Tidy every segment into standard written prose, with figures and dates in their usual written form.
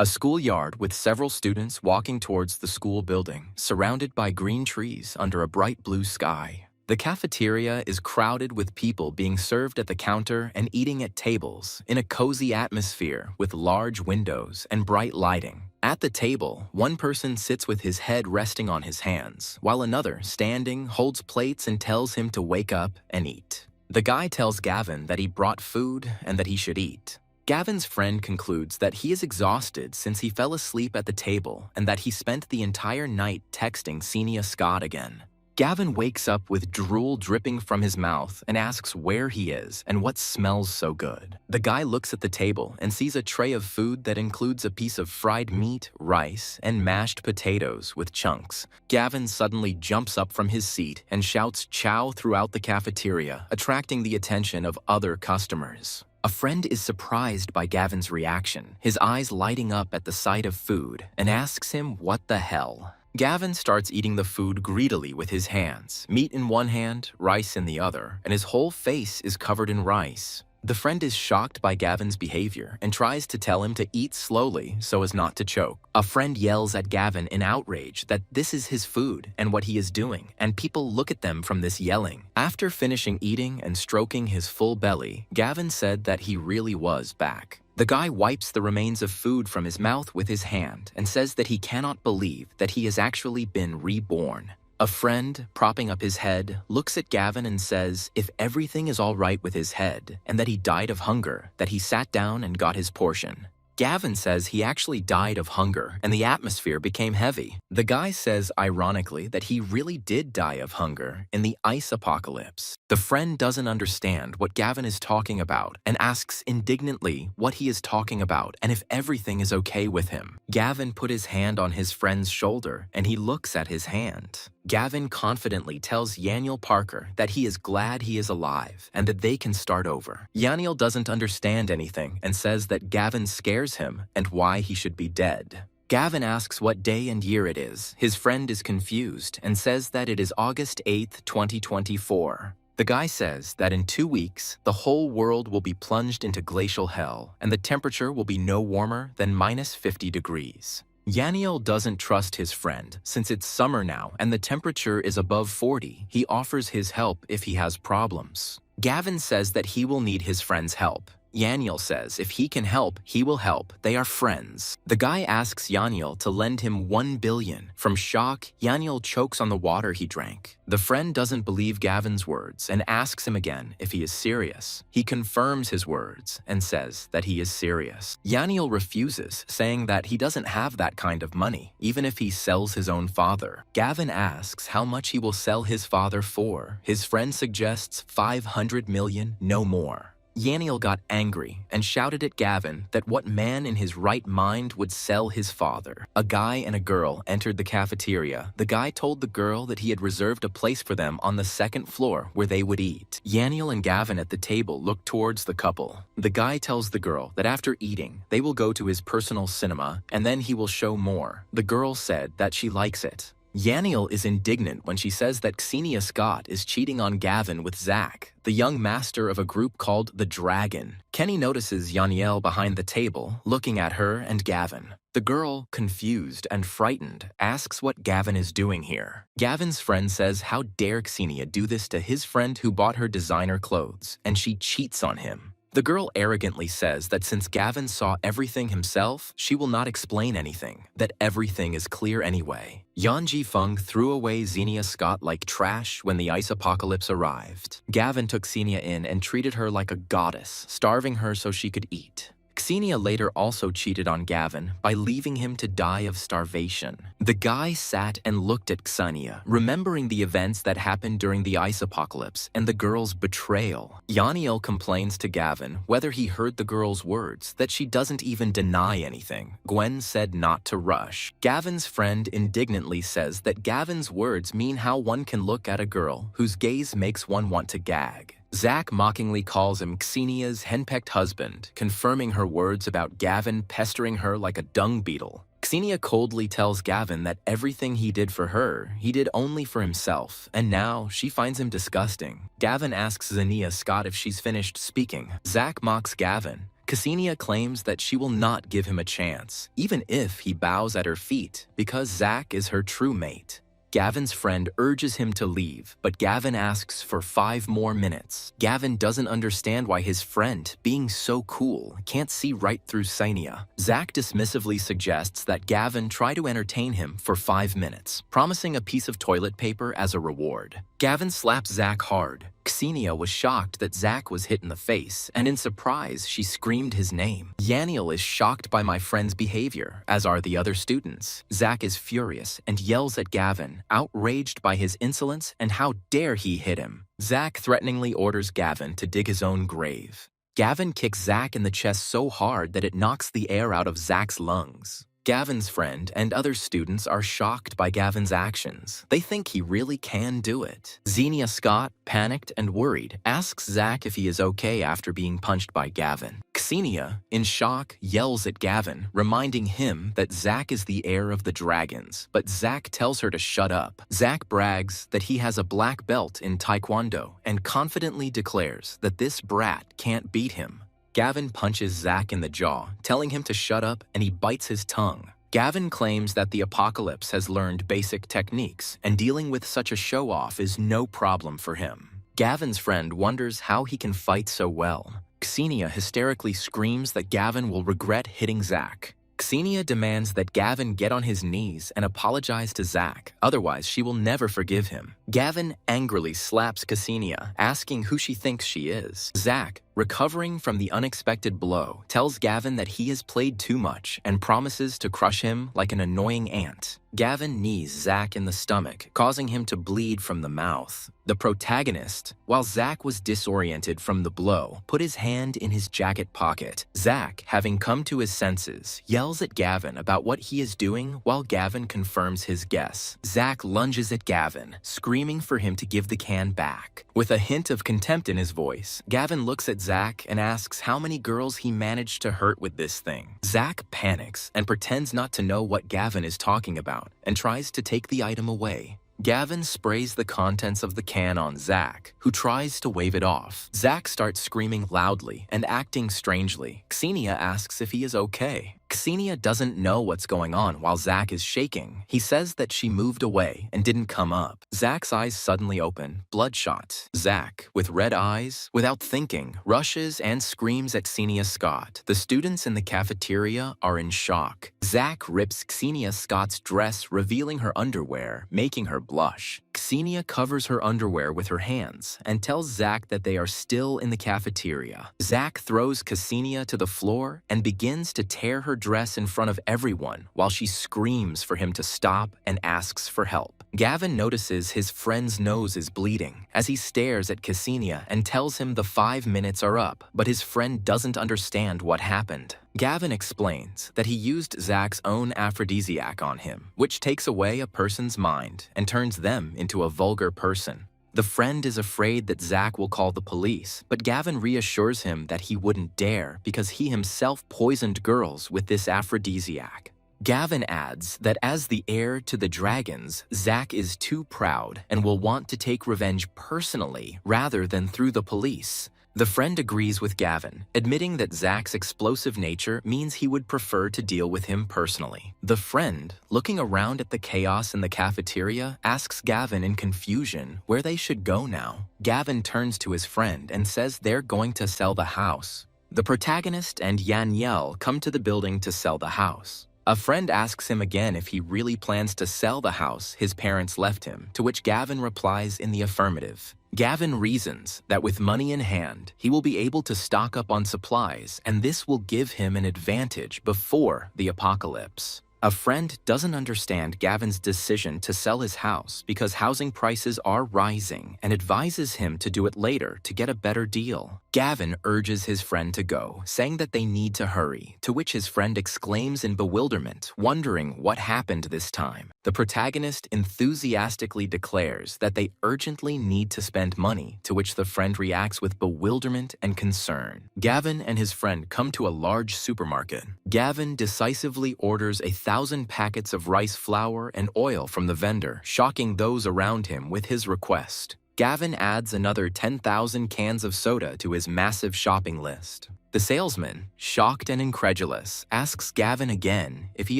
A schoolyard with several students walking towards the school building, surrounded by green trees under a bright blue sky. The cafeteria is crowded with people being served at the counter and eating at tables in a cozy atmosphere with large windows and bright lighting. At the table, one person sits with his head resting on his hands, while another, standing, holds plates and tells him to wake up and eat. The guy tells Gavin that he brought food and that he should eat. Gavin's friend concludes that he is exhausted since he fell asleep at the table and that he spent the entire night texting Xenia Scott again. Gavin wakes up with drool dripping from his mouth and asks where he is and what smells so good. The guy looks at the table and sees a tray of food that includes a piece of fried meat, rice, and mashed potatoes with chunks. Gavin suddenly jumps up from his seat and shouts "Chow" throughout the cafeteria, attracting the attention of other customers. A friend is surprised by Gavin's reaction, his eyes lighting up at the sight of food, and asks him what the hell. Gavin starts eating the food greedily with his hands, meat in one hand, rice in the other, and his whole face is covered in rice. The friend is shocked by Gavin's behavior and tries to tell him to eat slowly so as not to choke. A friend yells at Gavin in outrage that this is his food and what he is doing, and people look at them from this yelling. After finishing eating and stroking his full belly, Gavin said that he really was back. The guy wipes the remains of food from his mouth with his hand and says that he cannot believe that he has actually been reborn. A friend, propping up his head, looks at Gavin and says if everything is all right with his head and that he died of hunger, that he sat down and got his portion. Gavin says he actually died of hunger and the atmosphere became heavy. The guy says ironically that he really did die of hunger in the ice apocalypse. The friend doesn't understand what Gavin is talking about and asks indignantly what he is talking about and if everything is okay with him. Gavin put his hand on his friend's shoulder and he looks at his hand. Gavin confidently tells Yaniel Parker that he is glad he is alive and that they can start over. Yaniel doesn't understand anything and says that Gavin scares him and why he should be dead. Gavin asks what day and year it is. His friend is confused and says that it is August 8th, 2024. The guy says that in 2 weeks, the whole world will be plunged into glacial hell and the temperature will be no warmer than -50 degrees. Yaniel doesn't trust his friend. Since it's summer now and the temperature is above 40, he offers his help if he has problems. Gavin says that he will need his friend's help. Yaniel says if he can help, he will help. They are friends. The guy asks Yaniel to lend him 1 billion. From shock, Yaniel chokes on the water he drank. The friend doesn't believe Gavin's words and asks him again if he is serious. He confirms his words and says that he is serious. Yaniel refuses, saying that he doesn't have that kind of money, even if he sells his own father. Gavin asks how much he will sell his father for. His friend suggests 500 million, no more. Yaniel got angry and shouted at Gavin that what man in his right mind would sell his father. A guy and a girl entered the cafeteria. The guy told the girl that he had reserved a place for them on the second floor where they would eat. Yaniel and Gavin at the table look towards the couple. The guy tells the girl that after eating, they will go to his personal cinema and then he will show more. The girl said that she likes it. Yaniel is indignant when she says that Xenia Scott is cheating on Gavin with Zach, the young master of a group called the Dragon. Kenny notices Yaniel behind the table, looking at her and Gavin. The girl, confused and frightened, asks what Gavin is doing here. Gavin's friend says how dare Xenia do this to his friend who bought her designer clothes, and she cheats on him. The girl arrogantly says that since Gavin saw everything himself, she will not explain anything, that everything is clear anyway. Yan Ji-feng threw away Xenia Scott like trash when the ice apocalypse arrived. Gavin took Xenia in and treated her like a goddess, starving her so she could eat. Xenia later also cheated on Gavin by leaving him to die of starvation. The guy sat and looked at Xenia, remembering the events that happened during the ice apocalypse and the girl's betrayal. Yaniel complains to Gavin whether he heard the girl's words, that she doesn't even deny anything. Gwen said not to rush. Gavin's friend indignantly says that Gavin's words mean how one can look at a girl whose gaze makes one want to gag. Zach mockingly calls him Xenia's henpecked husband, confirming her words about Gavin pestering her like a dung beetle. Xenia coldly tells Gavin that everything he did for her, he did only for himself, and now she finds him disgusting. Gavin asks Xenia Scott if she's finished speaking. Zach mocks Gavin. Ksenia claims that she will not give him a chance, even if he bows at her feet, because Zach is her true mate. Gavin's friend urges him to leave, but Gavin asks for 5 more minutes. Gavin doesn't understand why his friend, being so cool, can't see right through Ksenia. Zach dismissively suggests that Gavin try to entertain him for 5 minutes, promising a piece of toilet paper as a reward. Gavin slaps Zach hard. Ksenia was shocked that Zach was hit in the face, and in surprise, she screamed his name. Yahello is shocked by my friend's behavior, as are the other students. Zach is furious and yells at Gavin, outraged by his insolence and how dare he hit him. Zach threateningly orders Gavin to dig his own grave. Gavin kicks Zach in the chest so hard that it knocks the air out of Zach's lungs. Gavin's friend and other students are shocked by Gavin's actions. They think he really can do it. Xenia Scott, panicked and worried, asks Zach if he is okay after being punched by Gavin. Ksenia, in shock, yells at Gavin, reminding him that Zach is the heir of the dragons, but Zach tells her to shut up. Zach brags that he has a black belt in Taekwondo and confidently declares that this brat can't beat him. Gavin punches Zach in the jaw, telling him to shut up, and he bites his tongue. Gavin claims that the Apocalypse has learned basic techniques, and dealing with such a show-off is no problem for him. Gavin's friend wonders how he can fight so well. Ksenia hysterically screams that Gavin will regret hitting Zach. Ksenia demands that Gavin get on his knees and apologize to Zach, otherwise she will never forgive him. Gavin angrily slaps Ksenia, asking who she thinks she is. Zach, recovering from the unexpected blow, tells Gavin that he has played too much and promises to crush him like an annoying ant. Gavin knees Zach in the stomach, causing him to bleed from the mouth. The protagonist, while Zach was disoriented from the blow, put his hand in his jacket pocket. Zach, having come to his senses, yells at Gavin about what he is doing while Gavin confirms his guess. Zach lunges at Gavin, screaming for him to give the can back. With a hint of contempt in his voice, Gavin looks at Zach and asks how many girls he managed to hurt with this thing. Zach panics and pretends not to know what Gavin is talking about and tries to take the item away. Gavin sprays the contents of the can on Zach, who tries to wave it off. Zach starts screaming loudly and acting strangely. Ksenia asks if he is okay. Ksenia doesn't know what's going on while Zach is shaking. He says that she moved away and didn't come up. Zach's eyes suddenly open, bloodshot. Zach, with red eyes, without thinking, rushes and screams at Ksenia Scott. The students in the cafeteria are in shock. Zach rips Ksenia Scott's dress, revealing her underwear, making her blush. Ksenia covers her underwear with her hands and tells Zach that they are still in the cafeteria. Zach throws Ksenia to the floor and begins to tear her dress in front of everyone while she screams for him to stop and asks for help. Gavin notices his friend's nose is bleeding as he stares at Ksenia and tells him the 5 minutes are up, but his friend doesn't understand what happened. Gavin explains that he used Zach's own aphrodisiac on him, which takes away a person's mind and turns them into a vulgar person. The friend is afraid that Zach will call the police, but Gavin reassures him that he wouldn't dare because he himself poisoned girls with this aphrodisiac. Gavin adds that as the heir to the dragons, Zach is too proud and will want to take revenge personally rather than through the police. The friend agrees with Gavin, admitting that Zach's explosive nature means he would prefer to deal with him personally. The friend, looking around at the chaos in the cafeteria, asks Gavin in confusion where they should go now. Gavin turns to his friend and says they're going to sell the house. The protagonist and Yahello come to the building to sell the house. A friend asks him again if he really plans to sell the house his parents left him, to which Gavin replies in the affirmative. Gavin reasons that with money in hand, he will be able to stock up on supplies, and this will give him an advantage before the apocalypse. A friend doesn't understand Gavin's decision to sell his house because housing prices are rising and advises him to do it later to get a better deal. Gavin urges his friend to go, saying that they need to hurry, to which his friend exclaims in bewilderment, wondering what happened this time. The protagonist enthusiastically declares that they urgently need to spend money, to which the friend reacts with bewilderment and concern. Gavin and his friend come to a large supermarket. Gavin decisively orders 1,000 packets of rice flour and oil from the vendor, shocking those around him with his request. Gavin adds another 10,000 cans of soda to his massive shopping list. The salesman, shocked and incredulous, asks Gavin again if he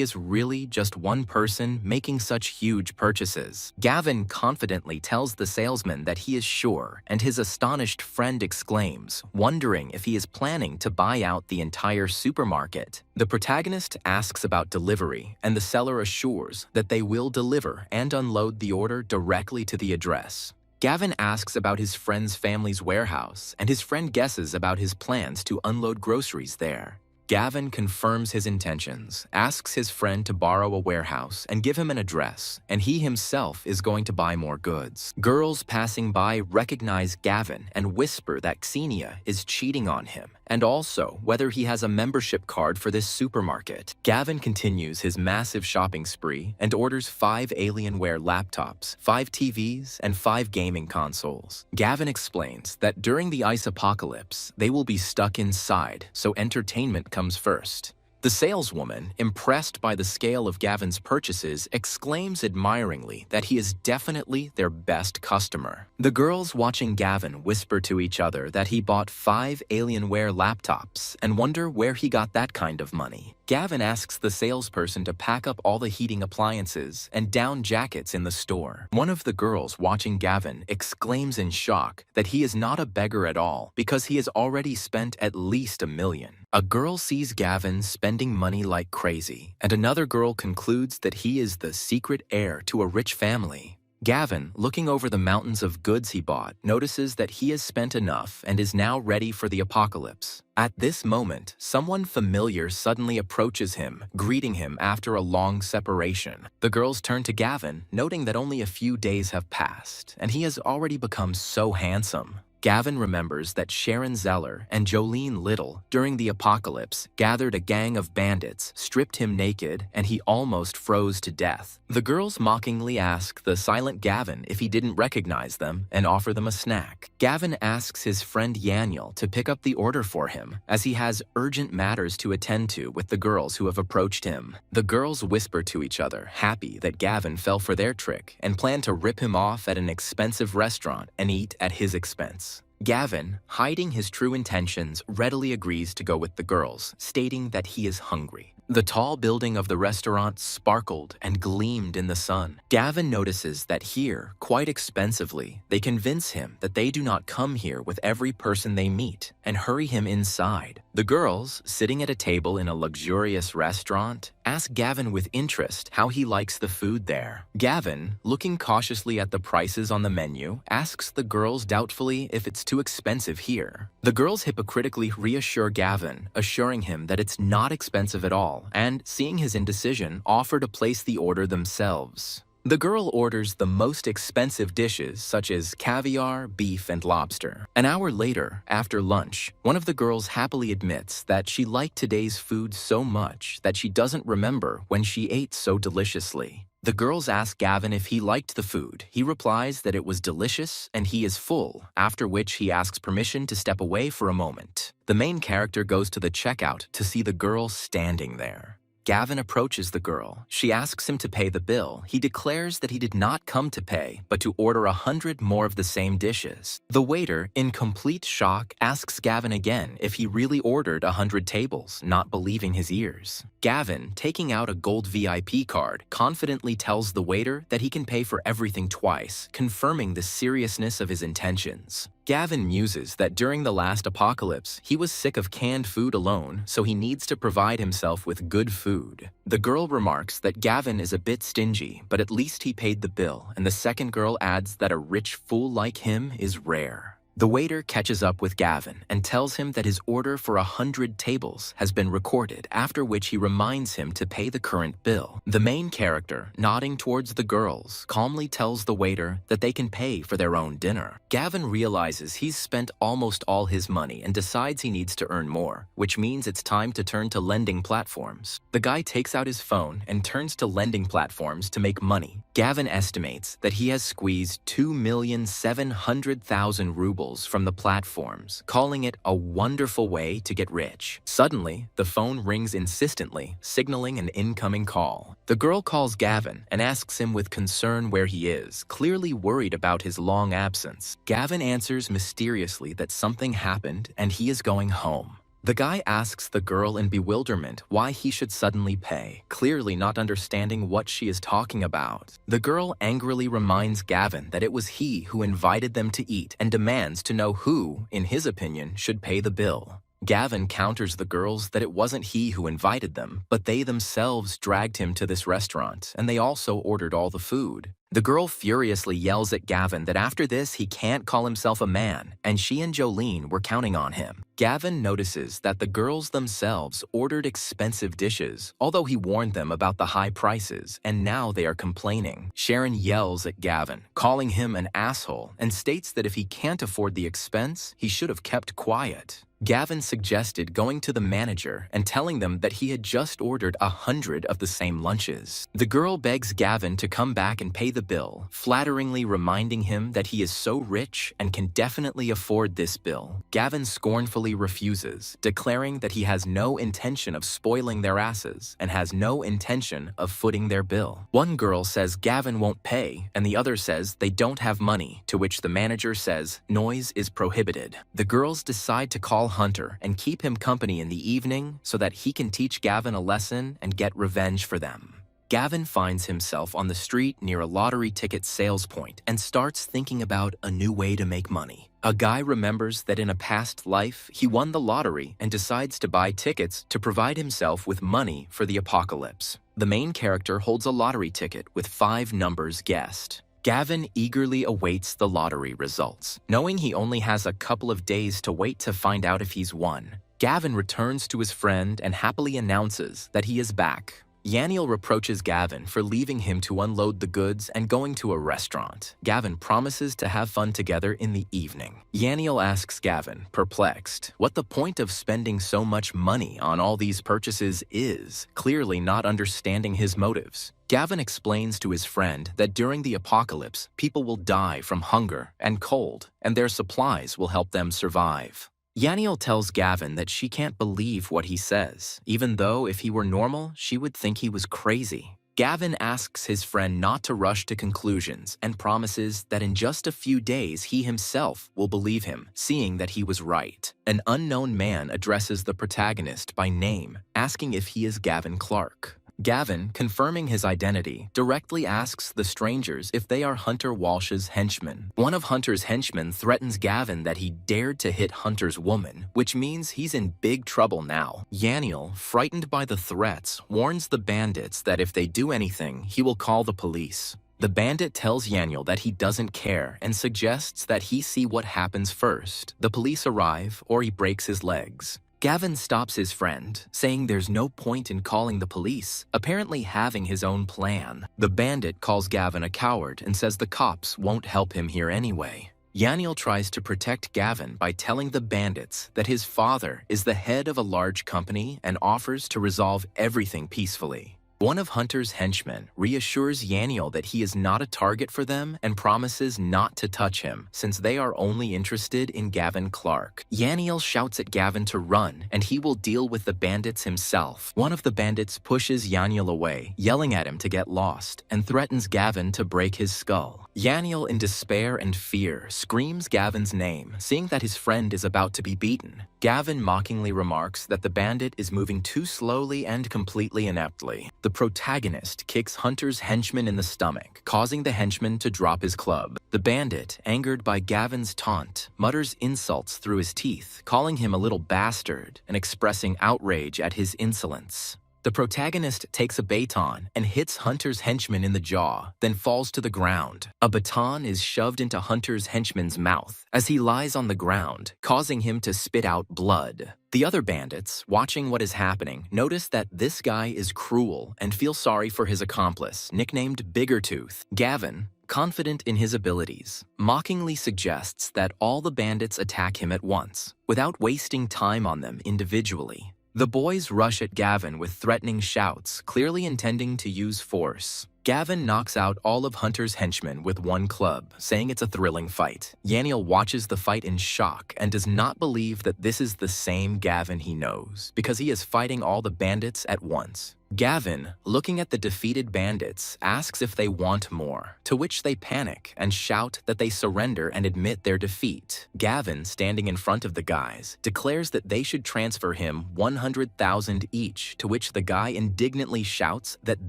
is really just one person making such huge purchases. Gavin confidently tells the salesman that he is sure, and his astonished friend exclaims, wondering if he is planning to buy out the entire supermarket. The protagonist asks about delivery, and the seller assures that they will deliver and unload the order directly to the address. Gavin asks about his friend's family's warehouse, and his friend guesses about his plans to unload groceries there. Gavin confirms his intentions, asks his friend to borrow a warehouse and give him an address, and he himself is going to buy more goods. Girls passing by recognize Gavin and whisper that Xenia is cheating on him, and also whether he has a membership card for this supermarket. Gavin continues his massive shopping spree and orders 5 Alienware laptops, 5 TVs, and 5 gaming consoles. Gavin explains that during the ice apocalypse, they will be stuck inside, so entertainment comes first. The saleswoman, impressed by the scale of Gavin's purchases, exclaims admiringly that he is definitely their best customer. The girls watching Gavin whisper to each other that he bought 5 Alienware laptops and wonder where he got that kind of money. Gavin asks the salesperson to pack up all the heating appliances and down jackets in the store. One of the girls watching Gavin exclaims in shock that he is not a beggar at all because he has already spent at least $1 million. A girl sees Gavin spending money like crazy, and another girl concludes that he is the secret heir to a rich family. Gavin, looking over the mountains of goods he bought, notices that he has spent enough and is now ready for the apocalypse. At this moment, someone familiar suddenly approaches him, greeting him after a long separation. The girls turn to Gavin, noting that only a few days have passed, and he has already become so handsome. Gavin remembers that Sharon Zeller and Jolene Little, during the apocalypse, gathered a gang of bandits, stripped him naked, and he almost froze to death. The girls mockingly ask the silent Gavin if he didn't recognize them and offer them a snack. Gavin asks his friend Yahello to pick up the order for him, as he has urgent matters to attend to with the girls who have approached him. The girls whisper to each other, happy that Gavin fell for their trick, and plan to rip him off at an expensive restaurant and eat at his expense. Gavin, hiding his true intentions, readily agrees to go with the girls, stating that he is hungry. The tall building of the restaurant sparkled and gleamed in the sun. Gavin notices that here, quite expensively, they convince him that they do not come here with every person they meet and hurry him inside. The girls, sitting at a table in a luxurious restaurant, ask Gavin with interest how he likes the food there. Gavin, looking cautiously at the prices on the menu, asks the girls doubtfully if it's too expensive here. The girls hypocritically reassure Gavin, assuring him that it's not expensive at all, and, seeing his indecision, offer to place the order themselves. The girl orders the most expensive dishes such as caviar, beef, and lobster. An hour later, after lunch, one of the girls happily admits that she liked today's food so much that she doesn't remember when she ate so deliciously. The girls ask Gavin if he liked the food. He replies that it was delicious and he is full, after which he asks permission to step away for a moment. The main character goes to the checkout to see the girl standing there. Gavin approaches the girl. She asks him to pay the bill. He declares that he did not come to pay, but to order 100 more of the same dishes. The waiter, in complete shock, asks Gavin again if he really ordered 100 tables, not believing his ears. Gavin, taking out a gold VIP card, confidently tells the waiter that he can pay for everything twice, confirming the seriousness of his intentions. Gavin muses that during the last apocalypse, he was sick of canned food alone, so he needs to provide himself with good food. The girl remarks that Gavin is a bit stingy, but at least he paid the bill, and the second girl adds that a rich fool like him is rare. The waiter catches up with Gavin and tells him that his order for 100 tables has been recorded, after which he reminds him to pay the current bill. The main character, nodding towards the girls, calmly tells the waiter that they can pay for their own dinner. Gavin realizes he's spent almost all his money and decides he needs to earn more, which means it's time to turn to lending platforms. The guy takes out his phone and turns to lending platforms to make money. Gavin estimates that he has squeezed 2,700,000 rubles from the platforms, calling it a wonderful way to get rich. Suddenly, the phone rings insistently, signaling an incoming call. The girl calls Gavin and asks him with concern where he is, clearly worried about his long absence. Gavin answers mysteriously that something happened and he is going home. The guy asks the girl in bewilderment why he should suddenly pay, clearly not understanding what she is talking about. The girl angrily reminds Gavin that it was he who invited them to eat and demands to know who, in his opinion, should pay the bill. Gavin counters the girls that it wasn't he who invited them, but they themselves dragged him to this restaurant, and they also ordered all the food. The girl furiously yells at Gavin that after this he can't call himself a man, and she and Jolene were counting on him. Gavin notices that the girls themselves ordered expensive dishes, although he warned them about the high prices, and now they are complaining. Sharon yells at Gavin, calling him an asshole, and states that if he can't afford the expense, he should have kept quiet. Gavin suggested going to the manager and telling them that he had just ordered 100 of the same lunches. The girl begs Gavin to come back and pay the bill, flatteringly reminding him that he is so rich and can definitely afford this bill. Gavin scornfully refuses, declaring that he has no intention of spoiling their asses and has no intention of footing their bill. One girl says Gavin won't pay, and the other says they don't have money, to which the manager says noise is prohibited. The girls decide to call Hunter and keep him company in the evening so that he can teach Gavin a lesson and get revenge for them. Gavin finds himself on the street near a lottery ticket sales point and starts thinking about a new way to make money. A guy remembers that in a past life he won the lottery and decides to buy tickets to provide himself with money for the apocalypse. The main character holds a lottery ticket with 5 numbers guessed. Gavin eagerly awaits the lottery results, knowing he only has a couple of days to wait to find out if he's won. Gavin returns to his friend and happily announces that he is back. Yahello reproaches Gavin for leaving him to unload the goods and going to a restaurant. Gavin promises to have fun together in the evening. Yahello asks Gavin, perplexed, what the point of spending so much money on all these purchases is, clearly not understanding his motives. Gavin explains to his friend that during the apocalypse, people will die from hunger and cold, and their supplies will help them survive. Yahello tells Gavin that she can't believe what he says, even though if he were normal, she would think he was crazy. Gavin asks his friend not to rush to conclusions and promises that in just a few days he himself will believe him, seeing that he was right. An unknown man addresses the protagonist by name, asking if he is Gavin Clark. Gavin, confirming his identity, directly asks the strangers if they are Hunter Walsh's henchmen. One of Hunter's henchmen threatens Gavin that he dared to hit Hunter's woman, which means he's in big trouble now. Yahello, frightened by the threats, warns the bandits that if they do anything, he will call the police. The bandit tells Yahello that he doesn't care and suggests that he see what happens first. The police arrive or he breaks his legs. Gavin stops his friend, saying there's no point in calling the police, apparently having his own plan. The bandit calls Gavin a coward and says the cops won't help him here anyway. Yahello tries to protect Gavin by telling the bandits that his father is the head of a large company and offers to resolve everything peacefully. One of Hunter's henchmen reassures Yahello that he is not a target for them and promises not to touch him, since they are only interested in Gavin Clark. Yahello shouts at Gavin to run, and he will deal with the bandits himself. One of the bandits pushes Yahello away, yelling at him to get lost, and threatens Gavin to break his skull. Yahello, in despair and fear, screams Gavin's name, seeing that his friend is about to be beaten. Gavin mockingly remarks that the bandit is moving too slowly and completely ineptly. The protagonist kicks Hunter's henchman in the stomach, causing the henchman to drop his club. The bandit, angered by Gavin's taunt, mutters insults through his teeth, calling him a little bastard and expressing outrage at his insolence. The protagonist takes a baton and hits Hunter's henchman in the jaw, then falls to the ground. A baton is shoved into Hunter's henchman's mouth as he lies on the ground, causing him to spit out blood. The other bandits, watching what is happening, notice that this guy is cruel and feel sorry for his accomplice, nicknamed Biggertooth. Gavin, confident in his abilities, mockingly suggests that all the bandits attack him at once, without wasting time on them individually. The boys rush at Gavin with threatening shouts, clearly intending to use force. Gavin knocks out all of Hunter's henchmen with one club, saying it's a thrilling fight. Yahello watches the fight in shock and does not believe that this is the same Gavin he knows, because he is fighting all the bandits at once. Gavin, looking at the defeated bandits, asks if they want more, to which they panic and shout that they surrender and admit their defeat. Gavin, standing in front of the guys, declares that they should transfer him 100,000 each, to which the guy indignantly shouts that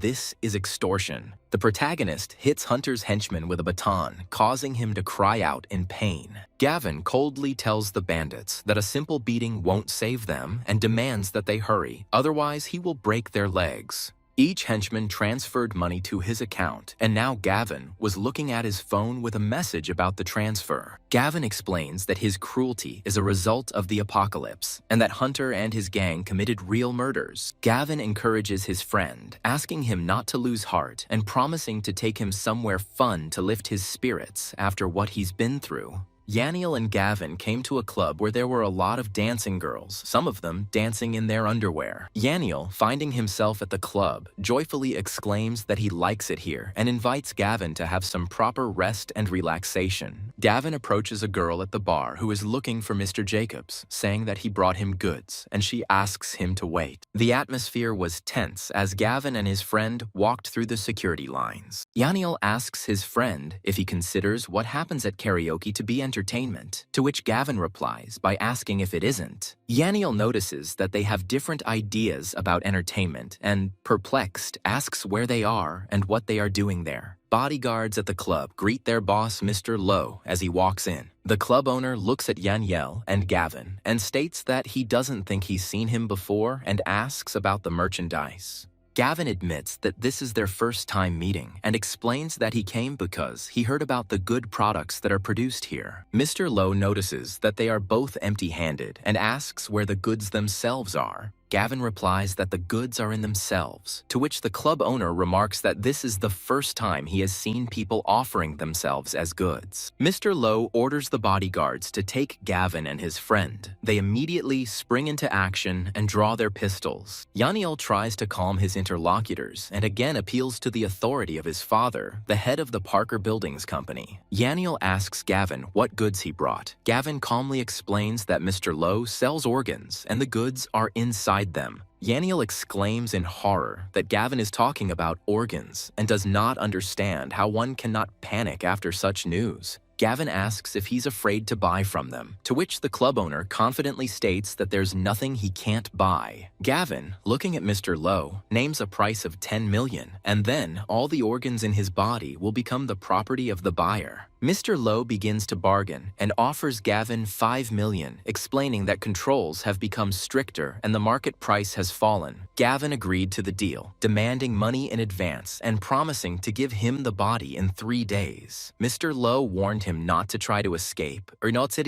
this is extortion. The protagonist hits Hunter's henchman with a baton, causing him to cry out in pain. Gavin coldly tells the bandits that a simple beating won't save them and demands that they hurry, otherwise he will break their legs. Each henchman transferred money to his account, and now Gavin was looking at his phone with a message about the transfer. Gavin explains that his cruelty is a result of the apocalypse, and that Hunter and his gang committed real murders. Gavin encourages his friend, asking him not to lose heart and promising to take him somewhere fun to lift his spirits after what he's been through. Yahello and Gavin came to a club where there were a lot of dancing girls, some of them dancing in their underwear. Yahello, finding himself at the club, joyfully exclaims that he likes it here and invites Gavin to have some proper rest and relaxation. Gavin approaches a girl at the bar who is looking for Mr. Jacobs, saying that he brought him goods, and she asks him to wait. The atmosphere was tense as Gavin and his friend walked through the security lines. Yahello asks his friend if he considers what happens at karaoke to be entertainment, to which Gavin replies by asking if it isn't. Yahello notices that they have different ideas about entertainment and, perplexed, asks where they are and what they are doing there. Bodyguards at the club greet their boss, Mr. Lowe, as he walks in. The club owner looks at Yahello and Gavin and states that he doesn't think he's seen him before and asks about the merchandise. Gavin admits that this is their first time meeting and explains that he came because he heard about the good products that are produced here. Mr. Lowe notices that they are both empty-handed and asks where the goods themselves are. Gavin replies that the goods are in themselves, to which the club owner remarks that this is the first time he has seen people offering themselves as goods. Mr. Lowe orders the bodyguards to take Gavin and his friend. They immediately spring into action and draw their pistols. Yahello tries to calm his interlocutors and again appeals to the authority of his father, the head of the Parker Buildings Company. Yahello asks Gavin what goods he brought. Gavin calmly explains that Mr. Lowe sells organs and the goods are inside them. Yahello exclaims in horror that Gavin is talking about organs and does not understand how one cannot panic after such news. Gavin asks if he's afraid to buy from them, to which the club owner confidently states that there's nothing he can't buy. Gavin, looking at Mr. Lowe, names a price of 10 million, and then all the organs in his body will become the property of the buyer. Mr. Lowe begins to bargain and offers Gavin 5 million, explaining that controls have become stricter and the market price has fallen. Gavin agreed to the deal, demanding money in advance and promising to give him the body in 3 days. Mr. Lowe warned him not to try to escape or not to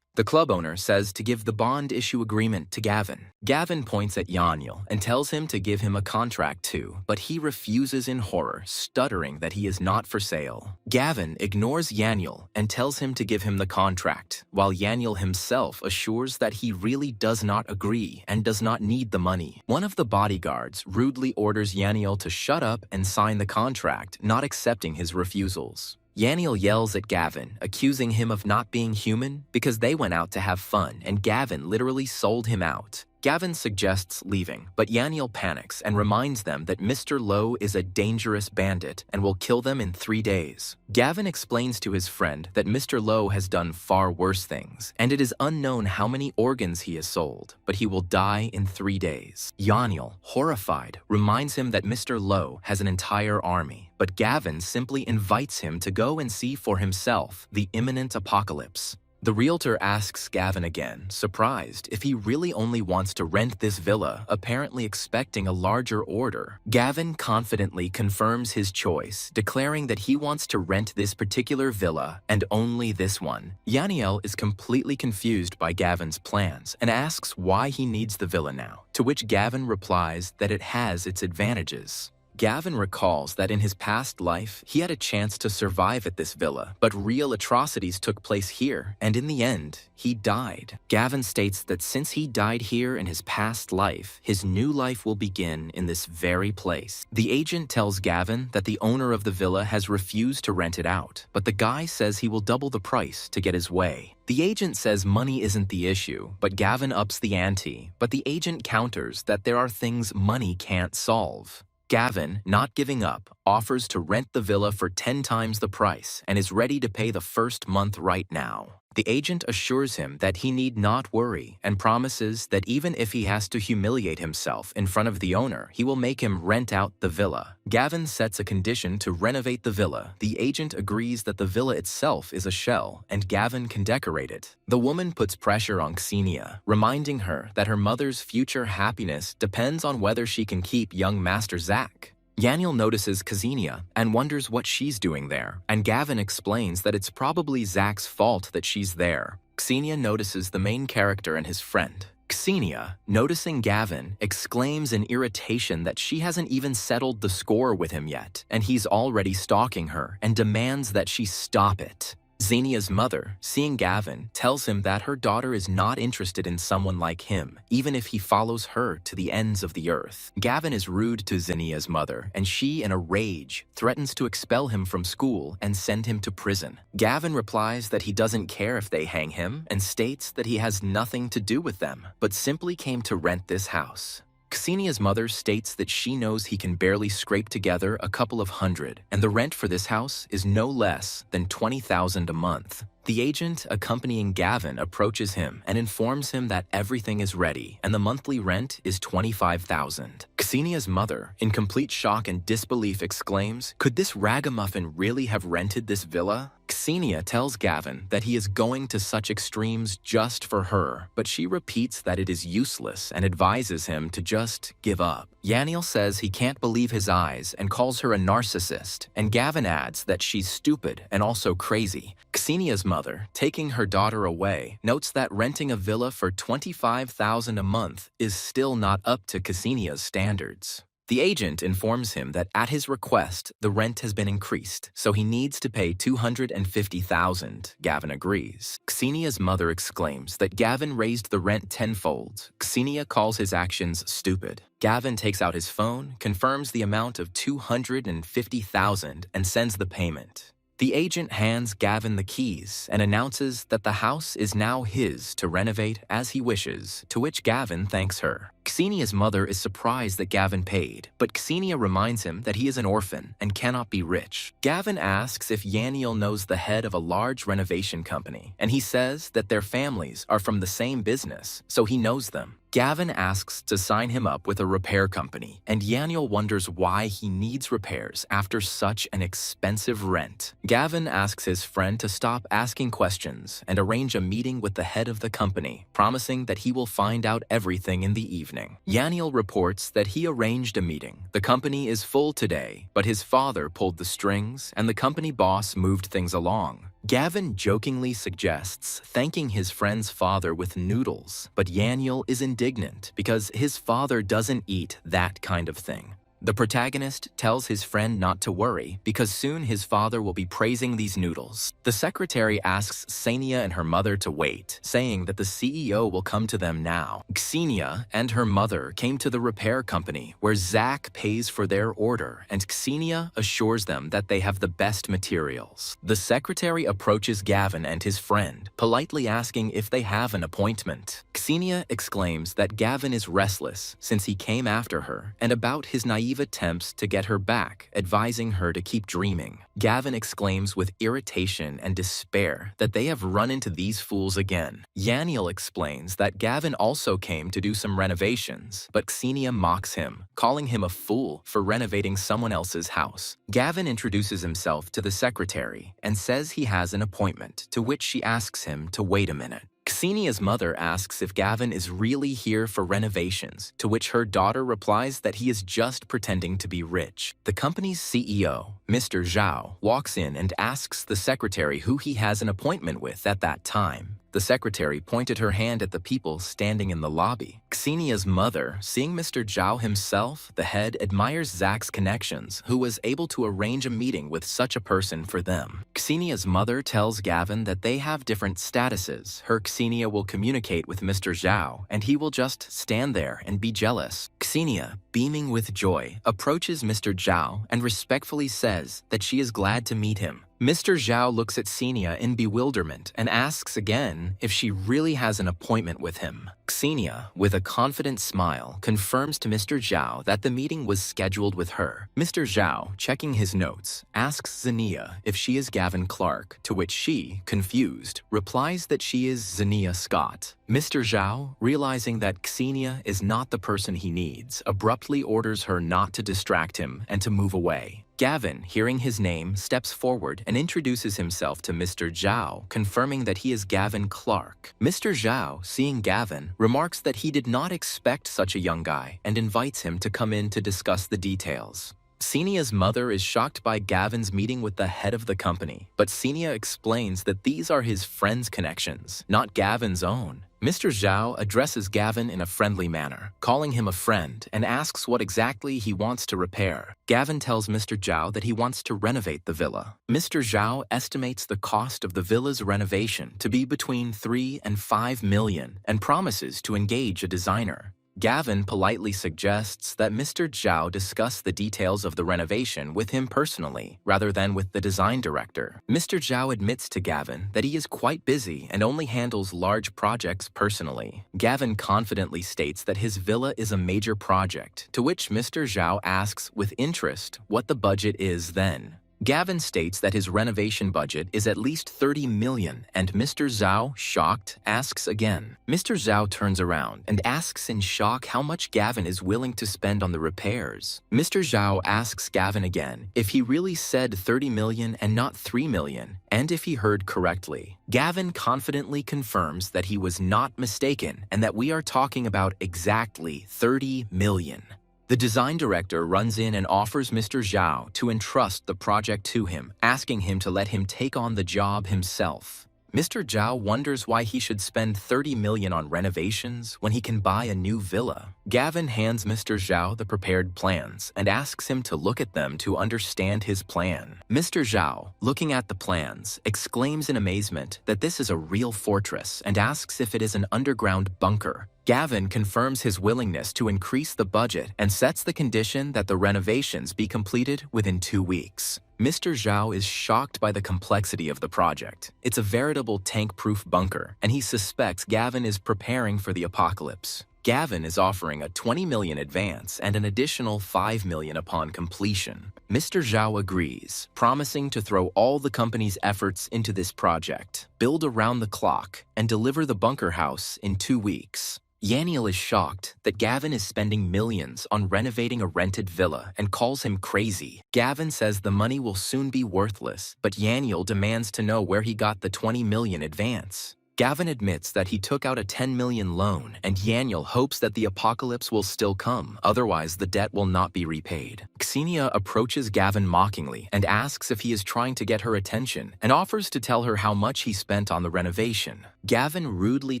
The club owner says to give the bond issue agreement to Gavin. Gavin points at Yahello and tells him to give him a contract too, but he refuses in horror, stuttering that he is not for sale. Gavin ignores Yahello and tells him to give him the contract, while Yahello himself assures that he really does not agree and does not need the money. One of the bodyguards rudely orders Yahello to shut up and sign the contract, not accepting his refusals. Yahello yells at Gavin, accusing him of not being human because they went out to have fun and Gavin literally sold him out. Gavin suggests leaving, but Yahello panics and reminds them that Mr. Lowe is a dangerous bandit and will kill them in 3 days. Gavin explains to his friend that Mr. Lowe has done far worse things, and it is unknown how many organs he has sold, but he will die in 3 days. Yahello, horrified, reminds him that Mr. Lowe has an entire army, but Gavin simply invites him to go and see for himself the imminent apocalypse. The realtor asks Gavin again, surprised, if he really only wants to rent this villa, apparently expecting a larger order. Gavin confidently confirms his choice, declaring that he wants to rent this particular villa and only this one. Yahello is completely confused by Gavin's plans and asks why he needs the villa now, to which Gavin replies that it has its advantages. Gavin recalls that in his past life, he had a chance to survive at this villa, but real atrocities took place here, and in the end, he died. Gavin states that since he died here in his past life, his new life will begin in this very place. The agent tells Gavin that the owner of the villa has refused to rent it out, but the guy says he will double the price to get his way. The agent says money isn't the issue, but Gavin ups the ante, but the agent counters that there are things money can't solve. Gavin, not giving up, offers to rent the villa for 10 times the price and is ready to pay the first month right now. The agent assures him that he need not worry and promises that even if he has to humiliate himself in front of the owner, he will make him rent out the villa. Gavin sets a condition to renovate the villa. The agent agrees that the villa itself is a shell and Gavin can decorate it. The woman puts pressure on Xenia, reminding her that her mother's future happiness depends on whether she can keep young Master Zach. Yahello notices Xenia and wonders what she's doing there, and Gavin explains that it's probably Zach's fault that she's there. Xenia notices the main character and his friend. Xenia, noticing Gavin, exclaims in irritation that she hasn't even settled the score with him yet, and he's already stalking her and demands that she stop it. Xenia's mother, seeing Gavin, tells him that her daughter is not interested in someone like him, even if he follows her to the ends of the earth. Gavin is rude to Xenia's mother, and she, in a rage, threatens to expel him from school and send him to prison. Gavin replies that he doesn't care if they hang him and states that he has nothing to do with them, but simply came to rent this house. Xenia's mother states that she knows he can barely scrape together a couple of hundred, and the rent for this house is no less than $20,000 a month. The agent accompanying Gavin approaches him and informs him that everything is ready and the monthly rent is $25,000. Xenia's mother, in complete shock and disbelief, exclaims, "Could this ragamuffin really have rented this villa?" Xenia tells Gavin that he is going to such extremes just for her, but she repeats that it is useless and advises him to just give up. Yahello says he can't believe his eyes and calls her a narcissist, and Gavin adds that she's stupid and also crazy. Xenia's mother, taking her daughter away, notes that renting a villa for $25,000 a month is still not up to Xenia's standards. The agent informs him that at his request, the rent has been increased, so he needs to pay $250,000. Gavin agrees. Xenia's mother exclaims that Gavin raised the rent tenfold. Xenia calls his actions stupid. Gavin takes out his phone, confirms the amount of $250,000, and sends the payment. The agent hands Gavin the keys and announces that the house is now his to renovate as he wishes, to which Gavin thanks her. Xenia's mother is surprised that Gavin paid, but Xenia reminds him that he is an orphan and cannot be rich. Gavin asks if Yahello knows the head of a large renovation company, and he says that their families are from the same business, so he knows them. Gavin asks to sign him up with a repair company, and Yahello wonders why he needs repairs after such an expensive rent. Gavin asks his friend to stop asking questions and arrange a meeting with the head of the company, promising that he will find out everything in the evening. Yahello reports that he arranged a meeting. The company is full today, but his father pulled the strings and the company boss moved things along. Gavin jokingly suggests thanking his friend's father with noodles, but Yahello is indignant because his father doesn't eat that kind of thing. The protagonist tells his friend not to worry because soon his father will be praising these noodles. The secretary asks Xenia and her mother to wait, saying that the CEO will come to them now. Xenia and her mother came to the repair company where Zach pays for their order, and Xenia assures them that they have the best materials. The secretary approaches Gavin and his friend, politely asking if they have an appointment. Xenia exclaims that Gavin is restless since he came after her and about his naive attempts to get her back, advising her to keep dreaming. Gavin exclaims with irritation and despair that they have run into these fools again. Yahello explains that Gavin also came to do some renovations, but Xenia mocks him, calling him a fool for renovating someone else's house. Gavin introduces himself to the secretary and says he has an appointment, to which she asks him to wait a minute. Xenia's mother asks if Gavin is really here for renovations, to which her daughter replies that he is just pretending to be rich. The company's CEO, Mr. Zhao walks in and asks the secretary who he has an appointment with at that time. The secretary pointed her hand at the people standing in the lobby. Xenia's mother, seeing Mr. Zhao himself, the head, admires Zach's connections, who was able to arrange a meeting with such a person for them. Xenia's mother tells Gavin that they have different statuses. Her Xenia will communicate with Mr. Zhao, and he will just stand there and be jealous. Xenia, beaming with joy, approaches Mr. Zhao and respectfully says that she is glad to meet him. Mr. Zhao looks at Xenia in bewilderment and asks again if she really has an appointment with him. Xenia, with a confident smile, confirms to Mr. Zhao that the meeting was scheduled with her. Mr. Zhao, checking his notes, asks Xenia if she is Gavin Clark, to which she, confused, replies that she is Xenia Scott. Mr. Zhao, realizing that Xenia is not the person he needs, abruptly orders her not to distract him and to move away. Gavin, hearing his name, steps forward and introduces himself to Mr. Zhao, confirming that he is Gavin Clark. Mr. Zhao, seeing Gavin, remarks that he did not expect such a young guy and invites him to come in to discuss the details. Xenia's mother is shocked by Gavin's meeting with the head of the company, but Xenia explains that these are his friends' connections, not Gavin's own. Mr. Zhao addresses Gavin in a friendly manner, calling him a friend, and asks what exactly he wants to repair. Gavin tells Mr. Zhao that he wants to renovate the villa. Mr. Zhao estimates the cost of the villa's renovation to be between 3 and 5 million and promises to engage a designer. Gavin politely suggests that Mr. Zhao discuss the details of the renovation with him personally, rather than with the design director. Mr. Zhao admits to Gavin that he is quite busy and only handles large projects personally. Gavin confidently states that his villa is a major project, to which Mr. Zhao asks with interest what the budget is then. Gavin states that his renovation budget is at least 30 million, and Mr. Zhao, shocked, asks again. Mr. Zhao turns around and asks in shock how much Gavin is willing to spend on the repairs. Mr. Zhao asks Gavin again if he really said 30 million and not 3 million, and if he heard correctly. Gavin confidently confirms that he was not mistaken and that we are talking about exactly 30 million. The design director runs in and offers Mr. Zhao to entrust the project to him, asking him to let him take on the job himself. Mr. Zhao wonders why he should spend 30 million on renovations when he can buy a new villa. Gavin hands Mr. Zhao the prepared plans and asks him to look at them to understand his plan. Mr. Zhao, looking at the plans, exclaims in amazement that this is a real fortress and asks if it is an underground bunker. Gavin confirms his willingness to increase the budget and sets the condition that the renovations be completed within 2 weeks. Mr. Zhao is shocked by the complexity of the project. It's a veritable tank-proof bunker, and he suspects Gavin is preparing for the apocalypse. Gavin is offering a 20 million advance and an additional 5 million upon completion. Mr. Zhao agrees, promising to throw all the company's efforts into this project, build around the clock, and deliver the bunker house in 2 weeks. Yahello is shocked that Gavin is spending millions on renovating a rented villa and calls him crazy. Gavin says the money will soon be worthless, but Yahello demands to know where he got the 20 million advance. Gavin admits that he took out a 10 million loan, and Yahello hopes that the apocalypse will still come, otherwise the debt will not be repaid. Xenia approaches Gavin mockingly and asks if he is trying to get her attention, and offers to tell her how much he spent on the renovation. Gavin rudely